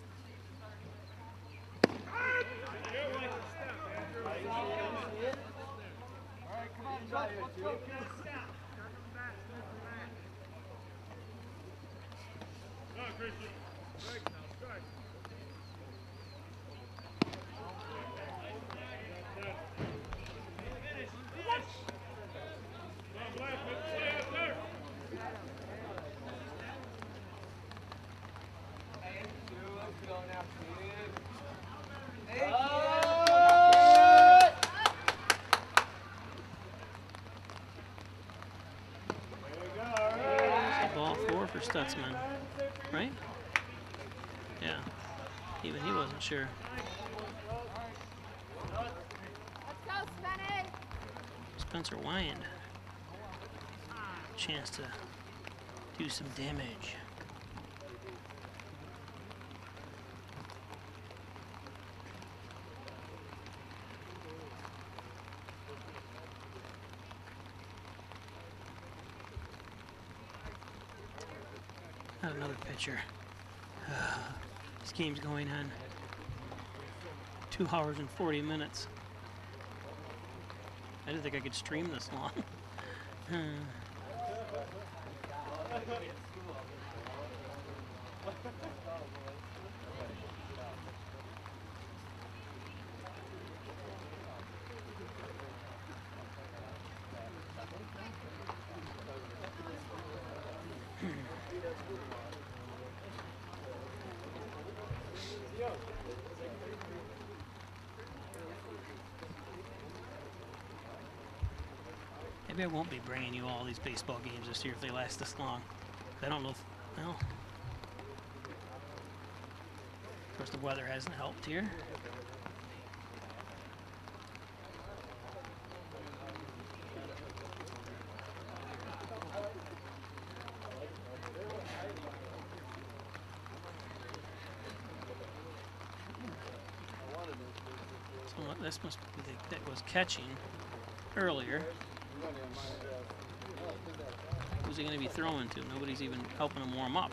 Stutzman, right? Yeah, even he wasn't sure. Let's go, Spenny! Spencer Wyand. Chance to do some damage. Not another pitcher. This game's going on 2 hours and 40 minutes. I didn't think I could stream this long. Maybe I won't be bringing you all these baseball games this year if they last this long. I don't know if, well, of course the weather hasn't helped here. So this must be that was catching earlier. Who's he going to be throwing to? Nobody's even helping him warm up,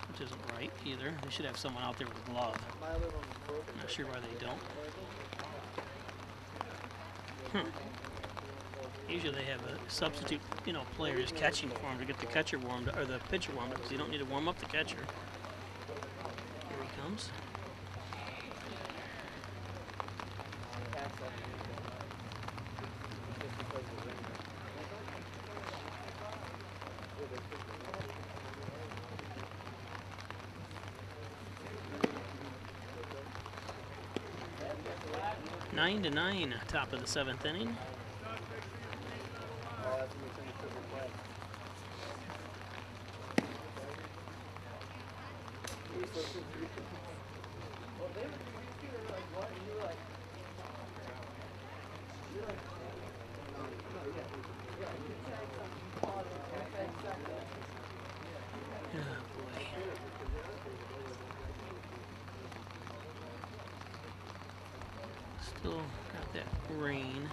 which isn't right either. They should have someone out there with a glove. I'm not sure why they don't. Usually they have a substitute, players catching for him to get the catcher warmed or the pitcher warmed up, because you don't need to warm up the catcher. Here he comes. Nine to 9, top of the 7th inning. Still got that rain.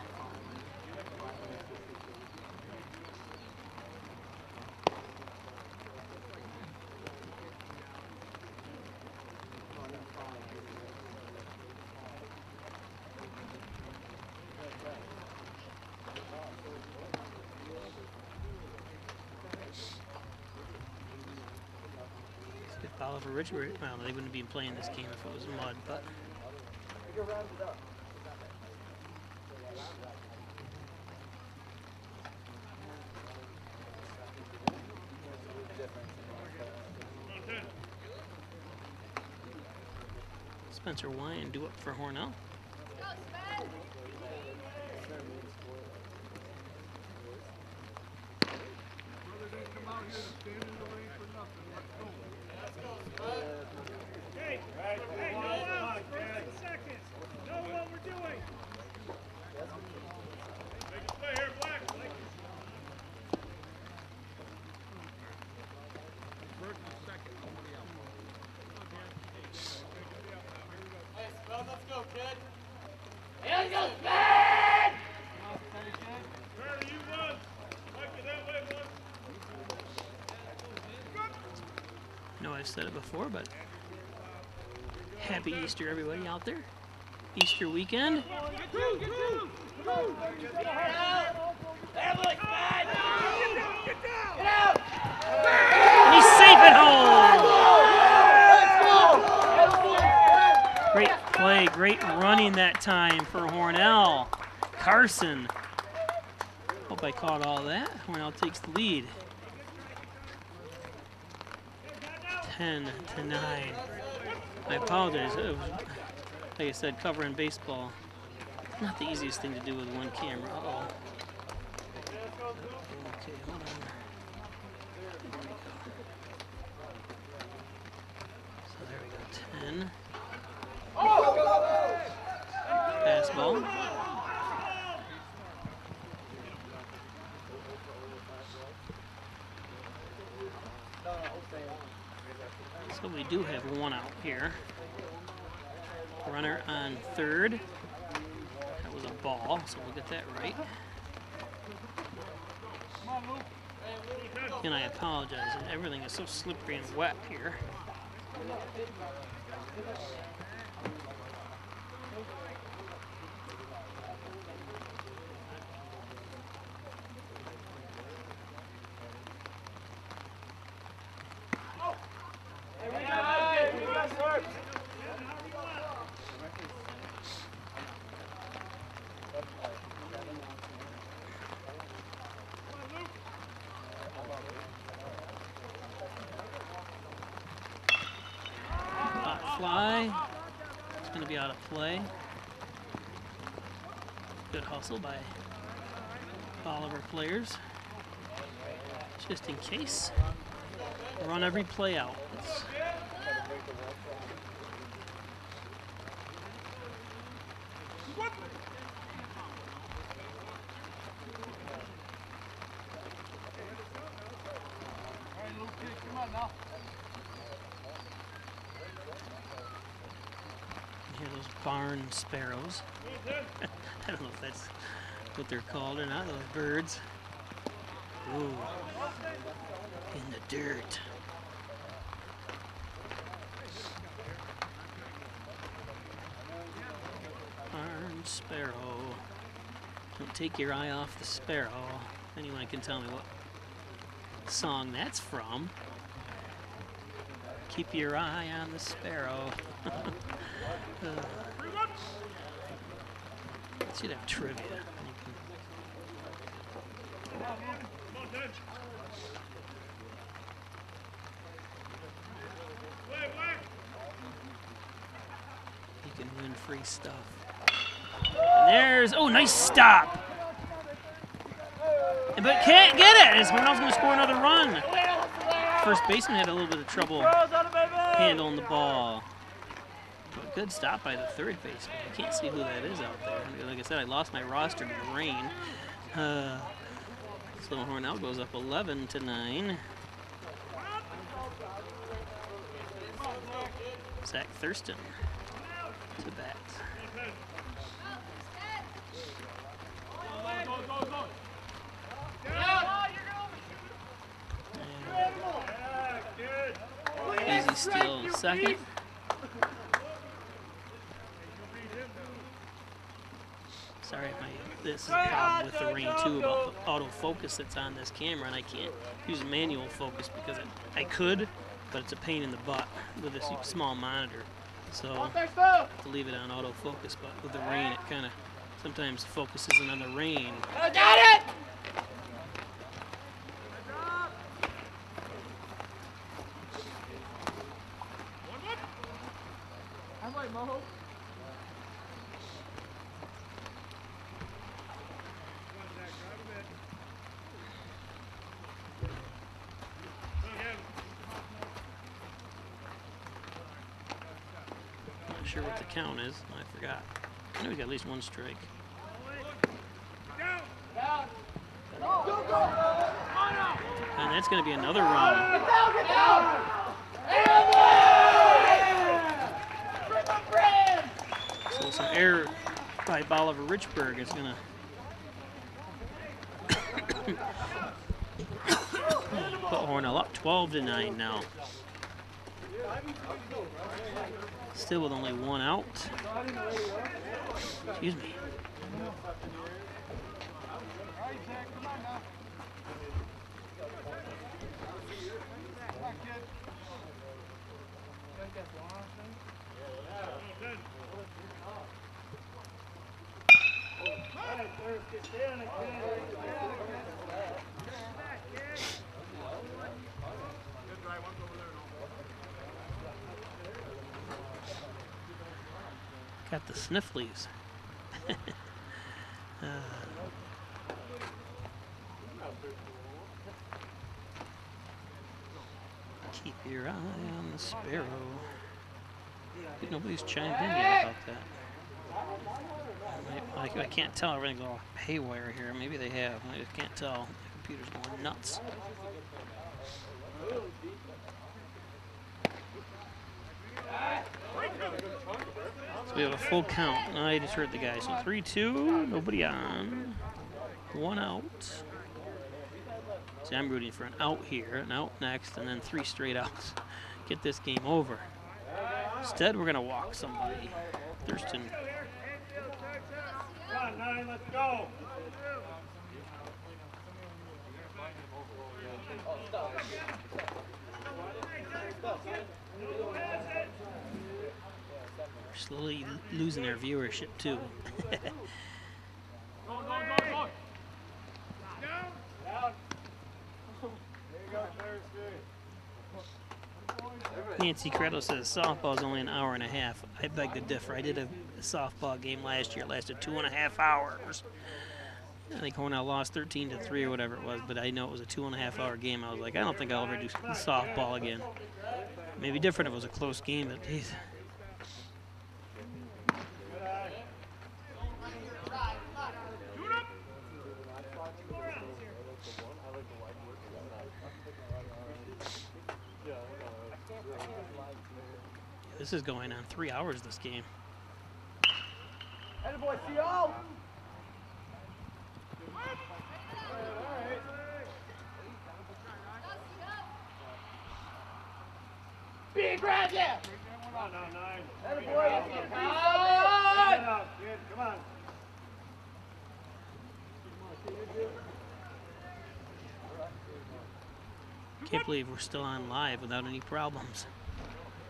Bolivar Richburg, well, they wouldn't be playing this game if it was mud, but Spencer Wine due up for Hornell. I know I've said it before, but happy Easter, everybody out there. Easter weekend. He's safe at home. Great play, great running that time for Hornell. Carson. Hope I caught all that. Hornell takes the lead. 10 to 9. I apologize. It was, like I said, covering baseball. Not the easiest thing to do with one camera. Uh-oh. Okay, hold on. There we go. So there we go. 10. Fastball. So we do have one out here. Runner on third. That was a ball, so we'll get that right. And I apologize, everything is so slippery and wet here. Fly. It's going to be out of play. Good hustle by Bolivar players. Just in case. Run every play out. Hear those barn sparrows. I don't know if that's what they're called or not, those birds. Ooh, in the dirt. Barn sparrow. Don't take your eye off the sparrow. Anyone can tell me what song that's from. Keep your eye on the sparrow. Should have trivia. You can win free stuff. And there's, oh, nice stop. But can't get it. Is Hornell's going to score another run? First baseman had a little bit of trouble handling the ball. But good stop by the third baseman. I can't see who that is out there. Like I said, I lost my roster to the rain. So Hornell goes up 11-9. Zach Thurston to bat. Easy steal in second. Sorry if this is a problem with the rain too about the autofocus that's on this camera, and I can't use manual focus because I could, but it's a pain in the butt with this small monitor. So I have to leave it on autofocus, but with the rain it kind of sometimes focuses in on the rain. I got it! I'm like Moho. Not sure what the count is. I forgot. I know we got at least one strike. And that's going to be another run. So some error by Bolivar Richburg is going to put Hornell up 12-9 now. Still with only one out. Excuse me. Got the snifflies. Keep your eye on the sparrow. Nobody's chimed in yet about that. I can't tell. Everything's all haywire here. Maybe they have. I just can't tell. The computer's going nuts. So we have a full count. I just heard the guy. So 3-2, nobody on. One out. See, I'm rooting for an out here, an out next, and then 3 straight outs. Get this game over. Instead, we're going to walk somebody. Thurston. Come on, 9, let's go. We're slowly losing our viewership, too. Nancy Credo says softball is only an hour and a half. I beg to differ. I did a softball game last year. It lasted 2.5 hours. I think Hornell lost 13-3 or whatever it was, but I know it was a 2.5 hour game. I was like, I don't think I'll ever do softball again. Maybe different if it was a close game, but geez. This is going on 3 hours, this game. Hey, boy, see y'all. Big grab, yeah. Come on now, 9. Hey, boy, let's get Come on. Can't believe we're still on live without any problems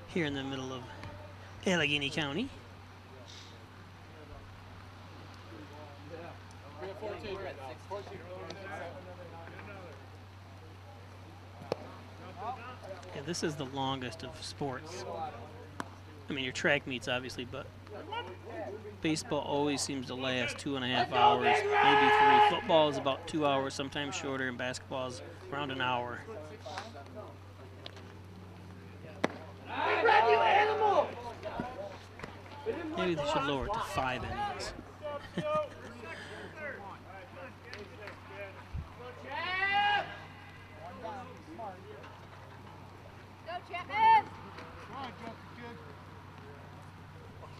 here in the middle of Allegheny County. Yeah, this is the longest of sports. I mean, your track meets obviously, but baseball always seems to last 2.5 hours, maybe 3. Football is about 2 hours, sometimes shorter, and basketball is around an hour. Maybe they should lower it to 5 innings. You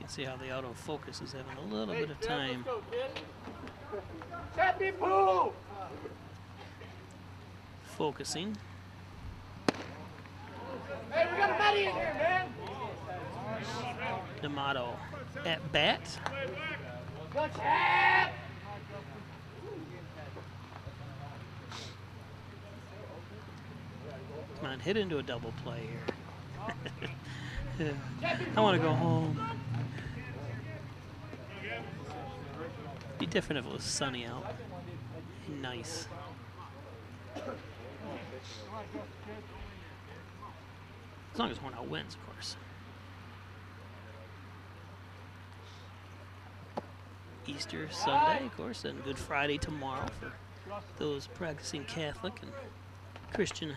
can see how the autofocus is having a little bit of time. Focusing. Hey, we got a buddy in here, man. D'Amato at bat. Good tap. Come on, hit into a double play here. I want to go home. Be different if it was sunny out. Nice. As long as Hornell wins, of course. Easter Sunday, of course, and Good Friday tomorrow for those practicing Catholic and Christian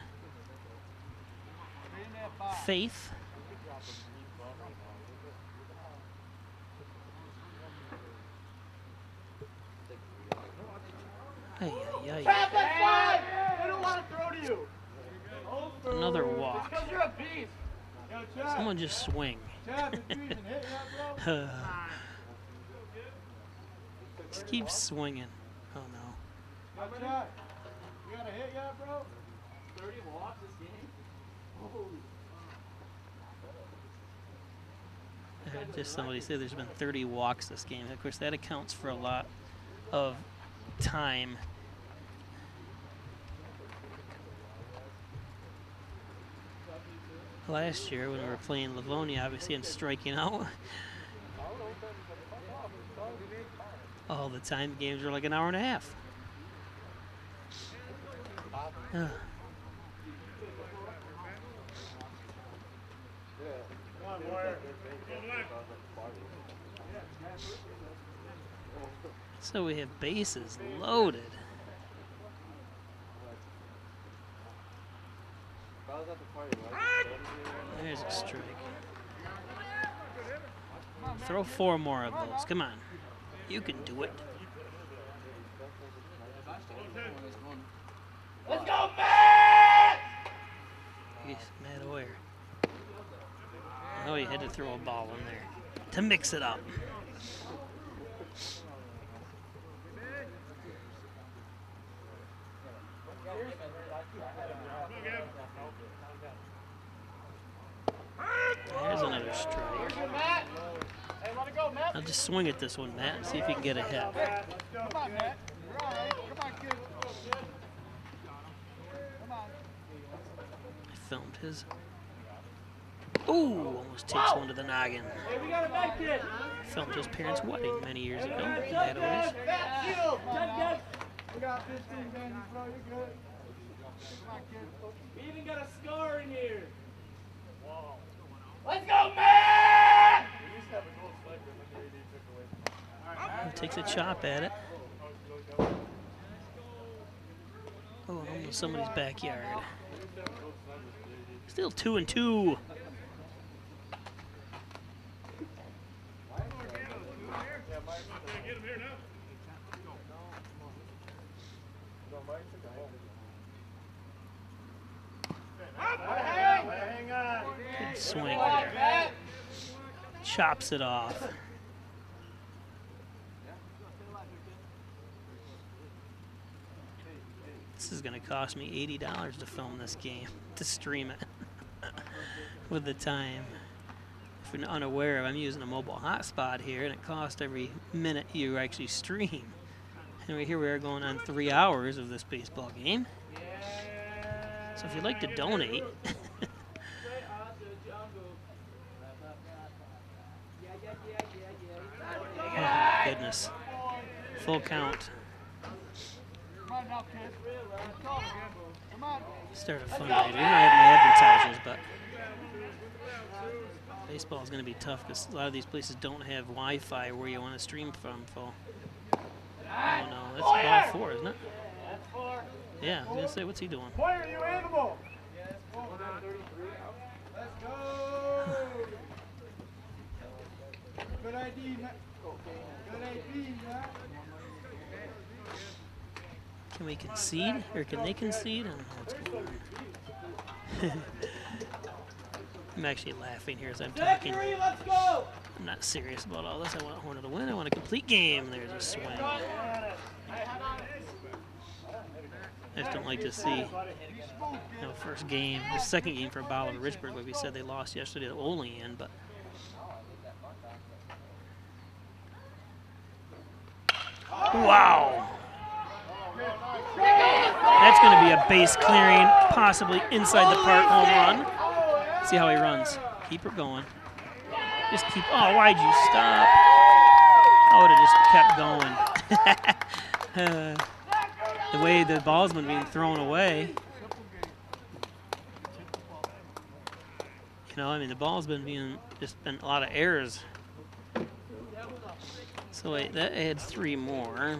faith. Ay, ay, ay. Tap that 5. We don't want to throw to you. Another walk. Because you're a beast. Someone just swing. Just keep swinging. Oh no. You got a hit yet, bro? 30 walks this game? I heard just somebody say there's been 30 walks this game. Of course, that accounts for a lot of time. Last year when we were playing Livonia, obviously, and striking out, all the time games were like an hour and a half. So we have bases loaded. There's a strike. Throw 4 more of those. Come on. You can do it. Let's go, Matt! Yes, Matt Oyer. Oh, you had to throw a ball in there to mix it up. There's another strike. I'll just swing at this one, Matt, and see if you can get a hit. Come on, Matt. You're all right. Come on, kid. Come on. I filmed his. Ooh, almost takes one to the noggin. Hey, we got a back kid. Filmed his parents' wedding many years ago. That always. We got 15 Danny, bro. You're good. Come on, kid. We even got a scar in here. Let's go, man! He takes a chop at it. Oh, almost somebody's backyard. Still 2-2. Good swing there. Chops it off. This is going to cost me $80 to film this game, to stream it with the time. If you're unaware of, I'm using a mobile hotspot here, and it costs every minute you actually stream. And here we are going on 3 hours of this baseball game. So if you'd like to donate, oh, goodness, full count. Start a fundraiser. We don't have any advertisers, but baseball is going to be tough because a lot of these places don't have Wi-Fi where you want to stream from. Oh no, that's ball 4, isn't it? Yeah, I was going to say, what's he doing? Player, you animal! Let's go! Good idea, Matt. Good idea, Matt. Can we concede, or can they concede? I don't know what's going on. I'm actually laughing here as I'm talking. I'm not serious about all this. I want Hornell to win. I want a complete game. There's a swing. I just don't like to see, first game, the second game for Bolivar Richburg, like we said, they lost yesterday to Olean, but wow. That's going to be a base clearing, possibly inside the park home run. See how he runs. Keep her going. Just keep, oh, why'd you stop? I would have just kept going. The way the ball's been being thrown away. You know, I mean, the ball's been being, just been a lot of errors. So wait, that adds 3 more.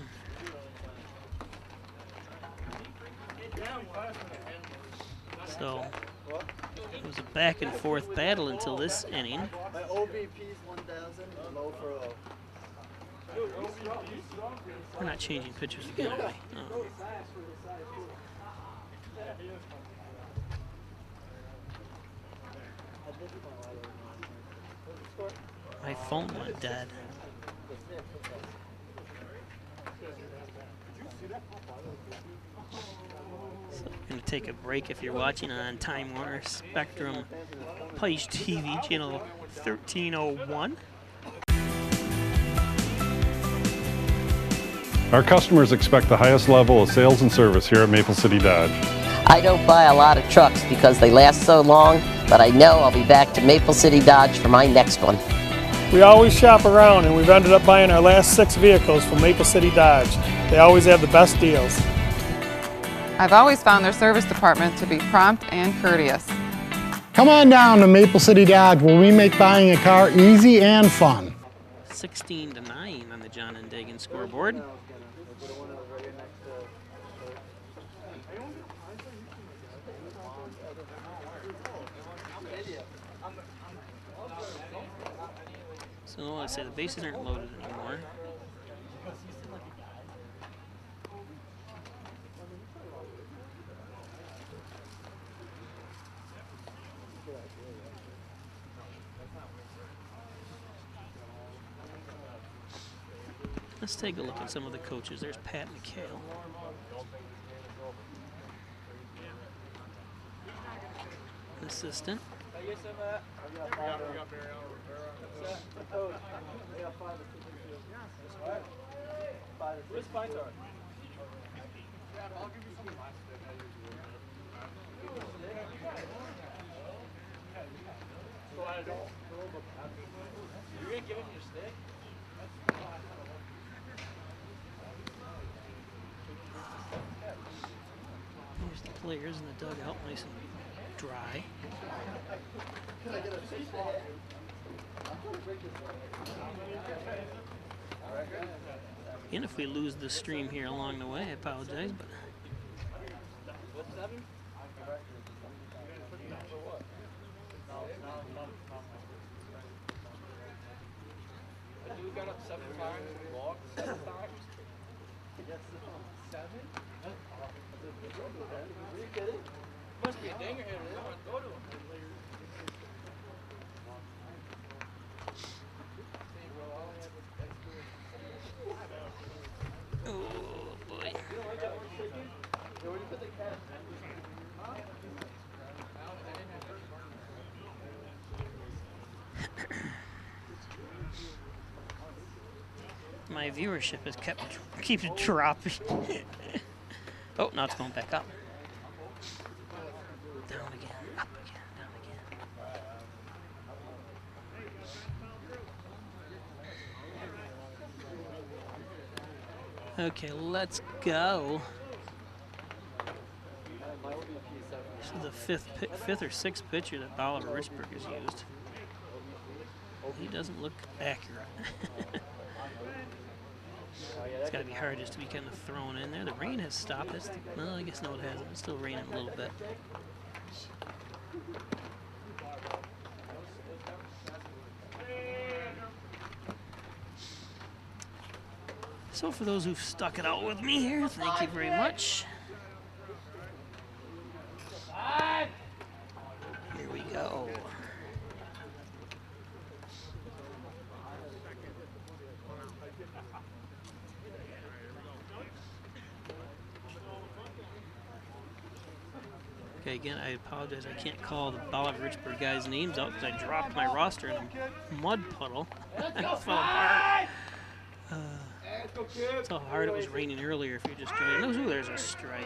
So it was a back and forth battle until this inning. My OBP's 1,000, low for low. We're not changing pitchers again, are we? Oh. My phone went dead. So I'm going to take a break if you're watching on Time Warner Spectrum Page TV, channel 1301. Our customers expect the highest level of sales and service here at Maple City Dodge. I don't buy a lot of trucks because they last so long, but I know I'll be back to Maple City Dodge for my next one. We always shop around, and we've ended up buying our last 6 vehicles from Maple City Dodge. They always have the best deals. I've always found their service department to be prompt and courteous. Come on down to Maple City Dodge where we make buying a car easy and fun. 16-9 on the John and Dagan scoreboard. So I'd say the bases aren't loaded anymore. Let's take a look at some of the coaches. There's Pat McHale. assistant. Here's the players in the dugout, nice and dry. And if we lose the stream here along the way, I apologize, but got up 7 times, walked 7 times. Seven? Are you kidding? Must be a dinger here. They don't want to go to him. oh boy. My viewership has keeps dropping. Oh, now it's going back up. Down again, up again, down again. Okay, let's go. This is the fifth or sixth pitcher that Bolivar Richburg has used. He doesn't look accurate. It's got to be hard just to be kind of thrown in there. The rain has stopped. Well, I guess no, it hasn't. It's still raining a little bit. So for those who've stuck it out with me here, thank you very much. Here we go. Okay, again, I apologize. I can't call the Bolivar Richburg guys' names out because I dropped my roster in a mud puddle. I fell apart. That's how hard it was raining earlier if you're just joining. Ooh, there's a strike.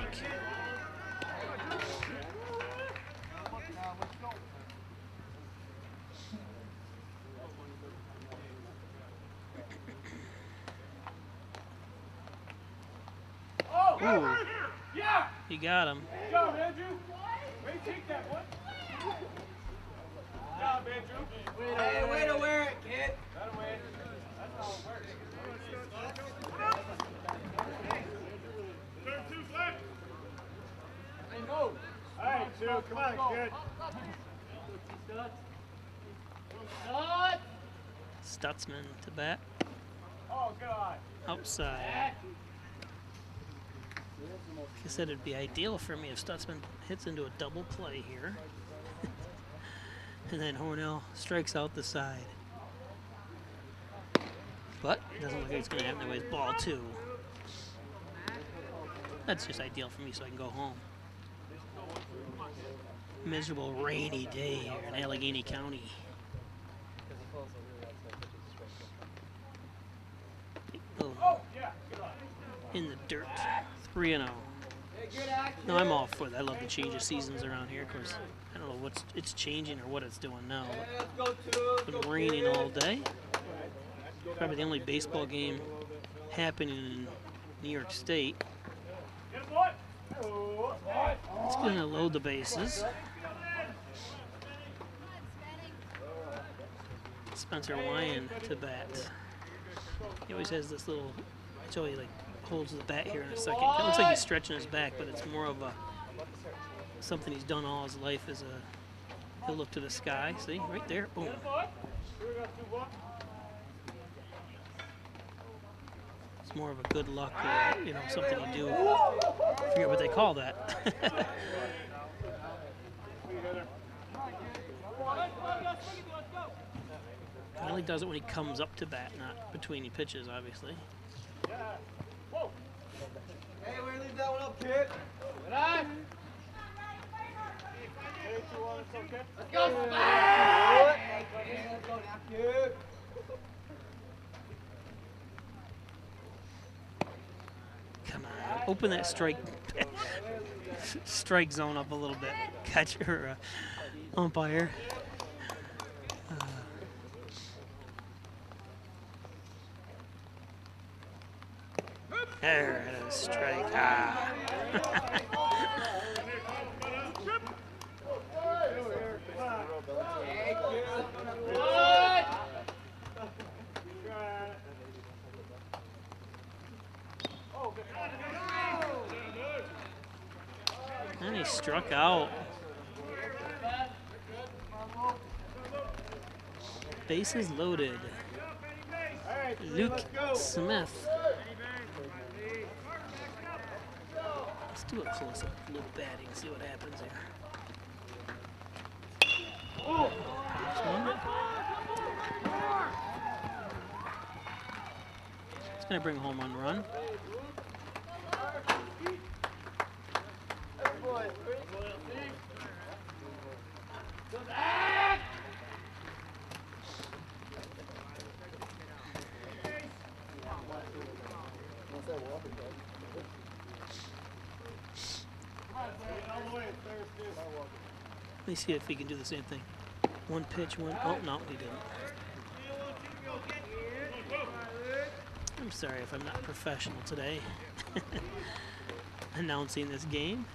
Ooh, you got him. Good job, Andrew. Way to take that one. Good job, Andrew. Hey, way to wear it, kid. That'll win. That's how it works. Turn 2 flat. I know. All right, 2. Come on, kid. Stutzman to bat. Oh, God. Outside. Like I said, it'd be ideal for me if Stutzman hits into a double play here. And then Hornell strikes out the side. But it doesn't look like it's going to happen that way. It's ball 2. That's just ideal for me so I can go home. Miserable rainy day here in Allegheny County. Oh, in the dirt. 3-0. No, I'm all for that. I love the change of seasons around here. Of course, I don't know it's changing or what it's doing now. It's been raining all day. Probably the only baseball game happening in New York State. It's going to load the bases. Spencer Wyan to bat. He always has this little, so he like holds the bat here in a second. It looks like he's stretching his back, but it's more of a something he's done all his life. He'll look to the sky. See, right there, boom. It's more of a good luck, something you do. I forget what they call that. He only does it when he comes up to bat, not between he pitches, obviously. Hey, we're gonna leave that one up, kid. Good eye. Let's go, Spike! Let's go now, kid. Come on, open that strike zone up a little bit. Catch your umpire. There it is, strike. Ah. And he struck out. Bases loaded. Luke Smith. Let's do a close-up Luke batting, see what happens here. It's going to bring home run. Let me see if he can do the same thing. One pitch, one. Oh, no, he didn't. I'm sorry if I'm not professional today. Announcing this game.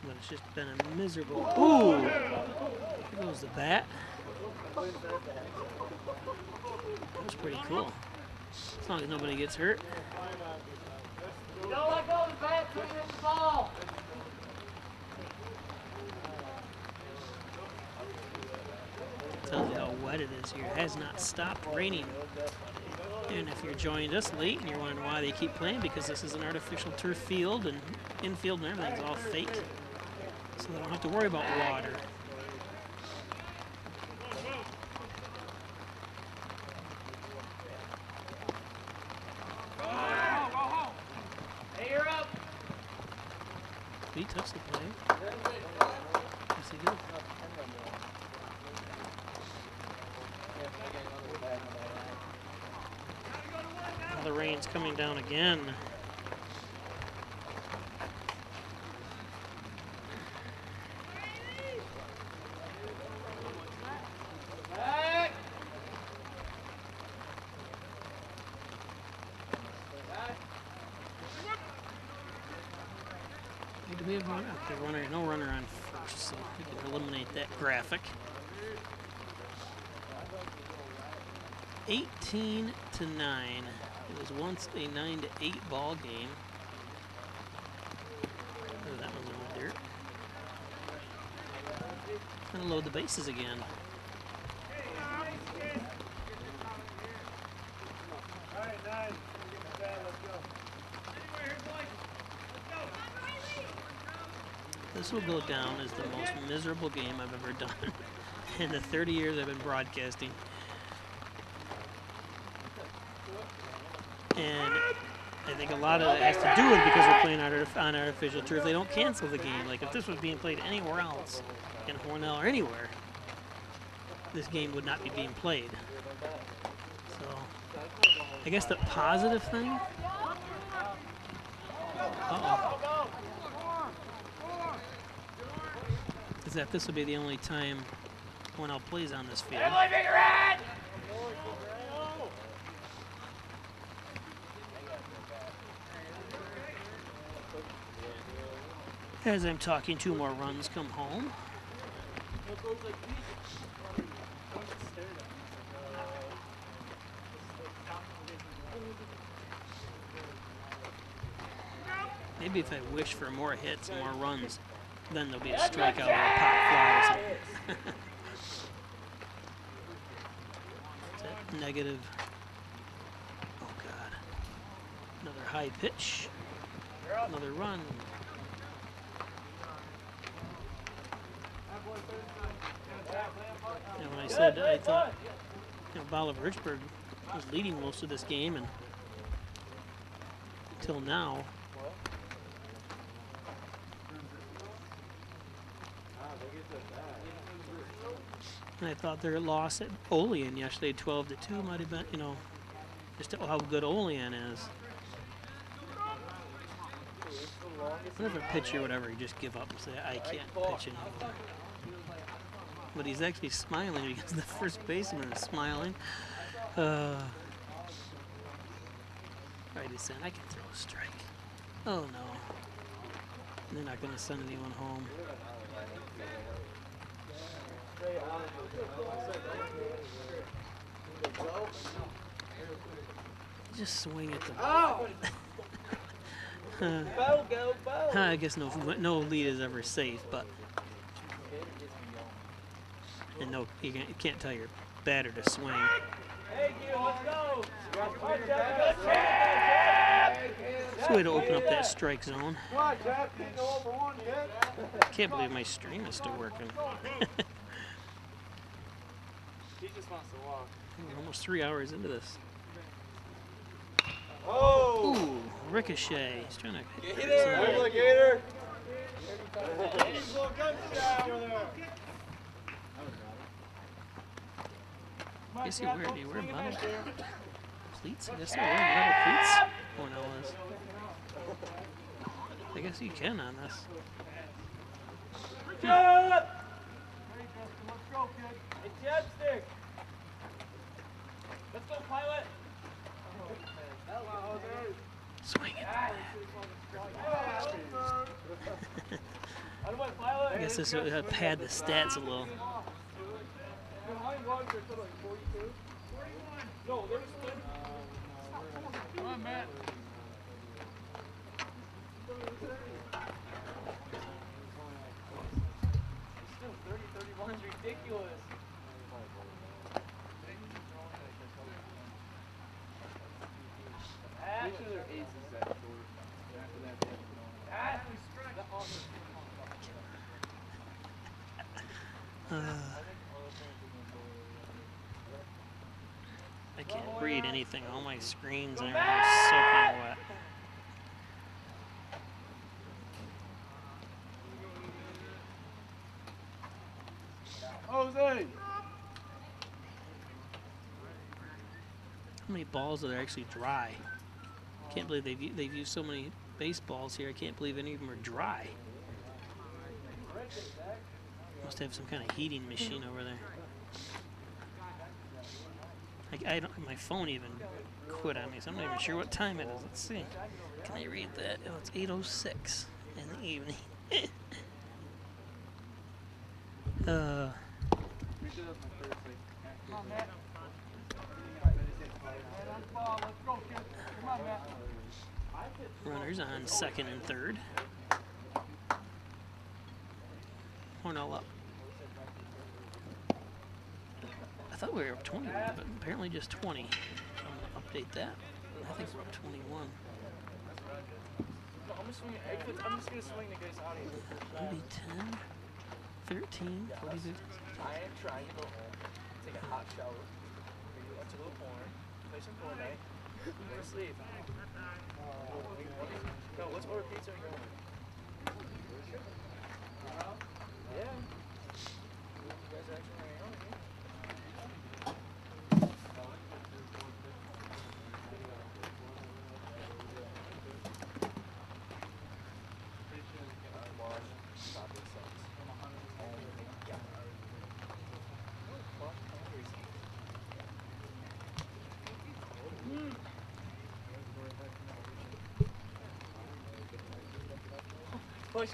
But it's just been a miserable. Ooh! There goes the bat. That was pretty cool. As long as nobody gets hurt. Don't let go of the bat till you hit the ball. Tells you how wet it is here. It has not stopped raining. And if you're joining us late and you're wondering why they keep playing, because this is an artificial turf field and infield and everything's all fake. So they don't have to worry about water. Hey, you're up. He touched the play. Yes, he did. Now the rain's coming down again. Do we have one? Okay, runner, no runner on first, so we can eliminate that graphic. 18-9. It was once a 9-8 ball game. Oh, that one's in the dirt. Gonna load the bases again. This will go down as the most miserable game I've ever done in the 30 years I've been broadcasting. And I think a lot of it has to do with because we're playing on artificial turf. They don't cancel the game. Like if this was being played anywhere else, in Hornell or anywhere, this game would not be being played. So I guess the positive thing. Is that this will be the only time Hornell plays on this field. As I'm talking, 2 more runs come home. Maybe if I wish for more hits and more runs, then there'll be a strikeout or a pop fly or something. Is that negative? Oh, God. Another high pitch. Another run. And when I said I thought Bolivar Richburg was leading most of this game, and until now, And I thought their loss at Olean yesterday, 12-2, might have been, you know, just how good Olean is. Whenever a pitcher or whatever, you just give up and say, I can't pitch anymore. But he's actually smiling because the first baseman is smiling. Right, he's saying, I can throw a strike. Oh no. They're not going to send anyone home. Just swing at them. I guess no lead is ever safe, but and no, you can't tell your batter to swing. It's a way to open up that strike zone. Can't believe my stream is still working. He just wants to walk. We're almost 3 hours into this. Oh! Ooh, ricochet. He's trying to hit it. Gator. Guess he wear metal cleats? I guess they're wearing metal cleats. Hornell is. I guess you can on this. Good job! Let's go, kid. It's Chapstick. Let's go, pilot. Swing it. I guess this will pad the stats a little. Come on, Matt. Still 30-31 is ridiculous. Make sure their ace is that short. I can't read anything. All my screens are soaking wet. Jose! How many balls are there actually dry? Can't believe they've used so many baseballs here. I can't believe any of them are dry. Must have some kind of heating machine over there. I don't. My phone even quit on me, so I'm not even sure what time it is. Let's see. Can I read that? Oh, it's 8:06 in the evening. Runners on second and third. Hornell up. I thought we were up 20, but apparently just 20. I'm going to update that. I think we're up 21. I'm just going to swing the guys out of here. Maybe 10, 13, 40, 50. I am trying to go home, take a hot shower, maybe watch a little porn, play some Fortnite, go to sleep. No, let's order pizza and go home. Yeah. You guys are actually hanging out with me. Well,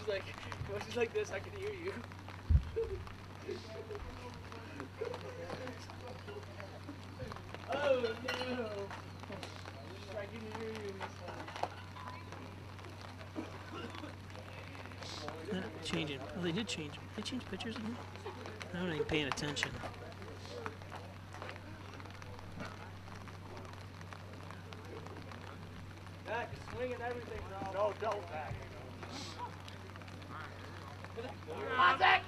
she's like this, I can hear you. Oh no! I can hear you. Changing. Oh, they did change. They changed pictures again? I'm not even paying attention. Zach, swinging everything, bro. No, don't, Zach. Come on, Zach!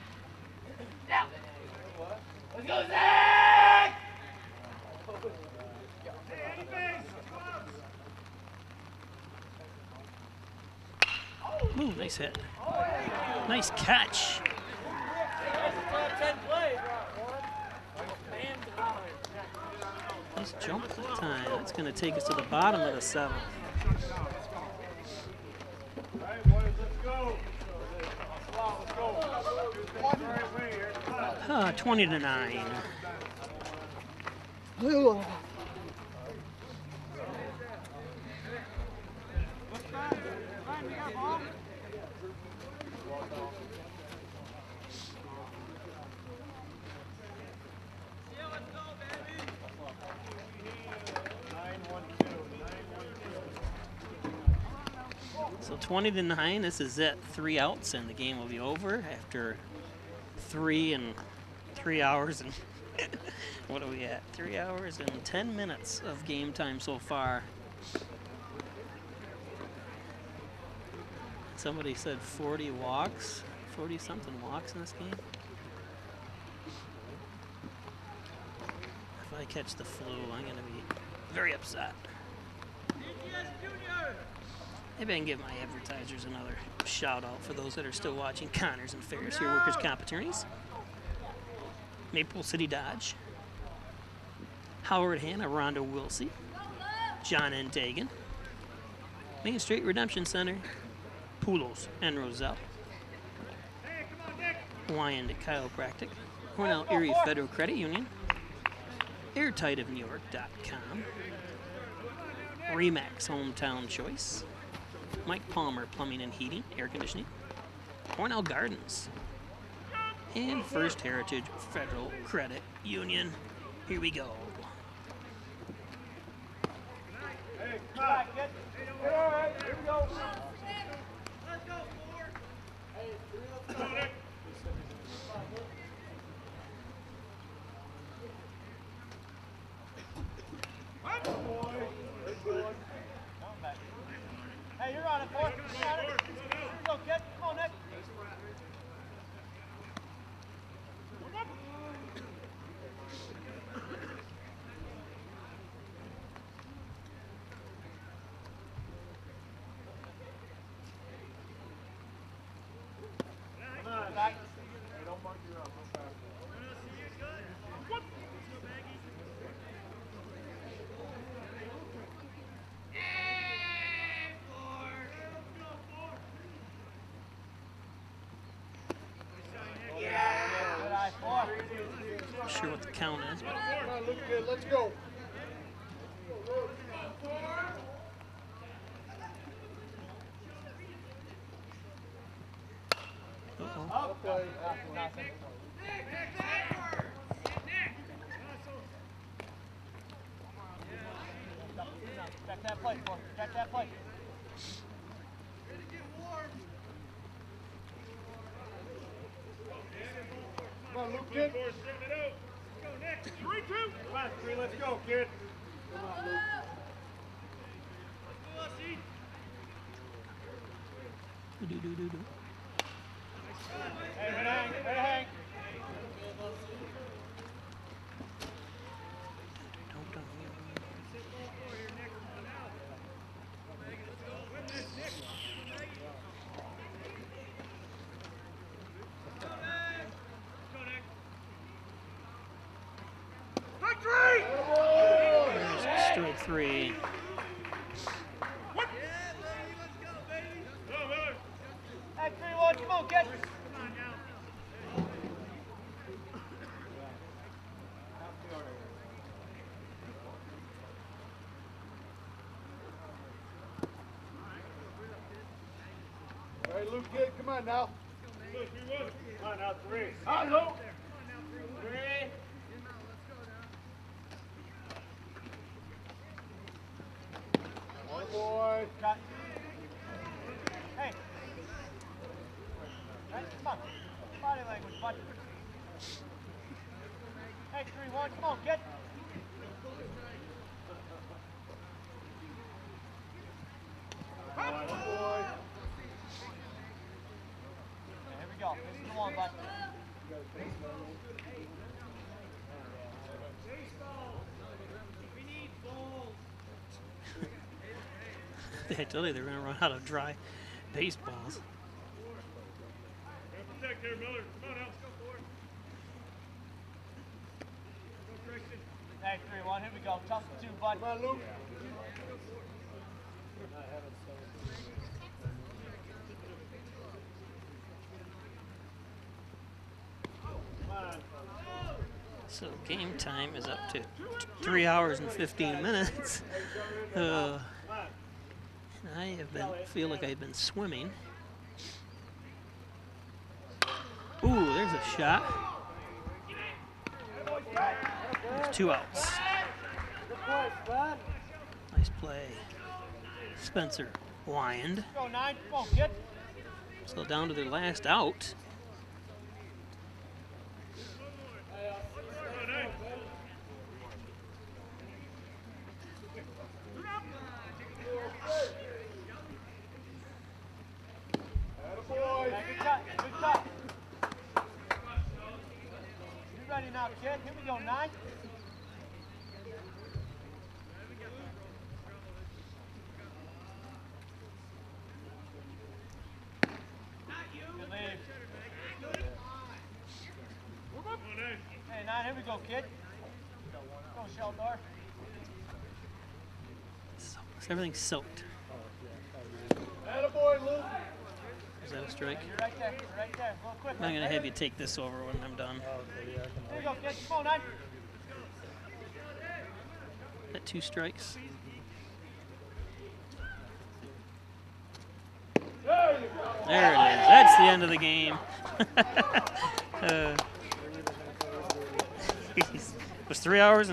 Now! Let's go, Zach! Ooh, nice hit. Nice catch. Nice jump that time. That's going to take us to the bottom of the 7th. All right, boys, let's go. Let's go. 20-9. So 20-9, this is it. 3 outs and the game will be over after 3 hours and what are we at? 3 hours and 10 minutes of game time so far. Somebody said 40 walks, 40 something walks in this game. If I catch the flu, I'm gonna be very upset. Maybe I can give my advertisers another shout out for those that are still watching. Connors and Ferris, your workers' comp attorneys. Maple City Dodge. Howard Hanna, Rhonda Wilsey. John N. Dagan. Mainstreet Redemption Center. Poulos and Roselle. Wyand Chiropractic. Hornell Erie Federal Credit Union. AirtightofNewYork.com. Remax Hometown Choice. Mike Palmer Plumbing and Heating, Air Conditioning. Hornell Gardens. And First Heritage Federal Credit Union. Here we go. Hey, come on, get all right, here we go. Let's go, 4. Hey, 3, let's go, Nick. Hey, you're on it, boy. You're on it. Here we go, kid. Come on, Nick. Come on, back. Hey, don't mark you up. Not sure what the count is, but Come on, look good. Let's go. Up play. Check that play, boy. Check that play. Come on, Luke, kid. Go, Nick. 3-2. Come on, 3, let's go, kid. Come on, Luke. do-do-do-do-do. Hey, hang, hey, hang. Strike 3. Hey, 3-1, come on, get. All right, Luke, kid, come on now. Come on now, 3. On, Luke. 3. One boy. Cut. Hey. Hey, come on. Body language, bud. Hey, 3-1, come on, get. One boy. Here we go. This is the one, bud. We need balls. I told you they were going to run out of dry baseballs. Protect there, Miller. Come on, Al. Go for it. Go, Christian. Hey, 3-1, here we go. Tough 2, bud. Come on, Luke. So game time is up to 3 hours and 15 minutes. And I feel like I've been swimming. Ooh, there's a shot. There's 2 outs. Nice play. Spencer Wyand. Go 9, come on, kid. So down to their last out. Good cut. You ready now, kid? Here we go, 9. Good lead. Hey, 9, here we go, kid. Go, Sheldor. Everything's soaked. Attaboy, Luke. Is that a strike? You're right there, right there. Go quick. I'm going to have you take this over when I'm done. Here you go, kid. Come on, 9. That 2 strikes. There you go. There it is. That's the end of the game. It was 3 hours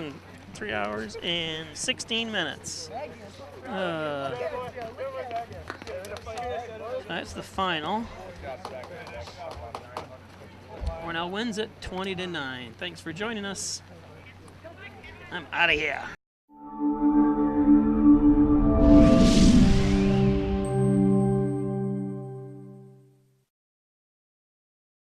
and 16 minutes. That's the final. Hornell wins it 20-9. Thanks for joining us. I'm out of here.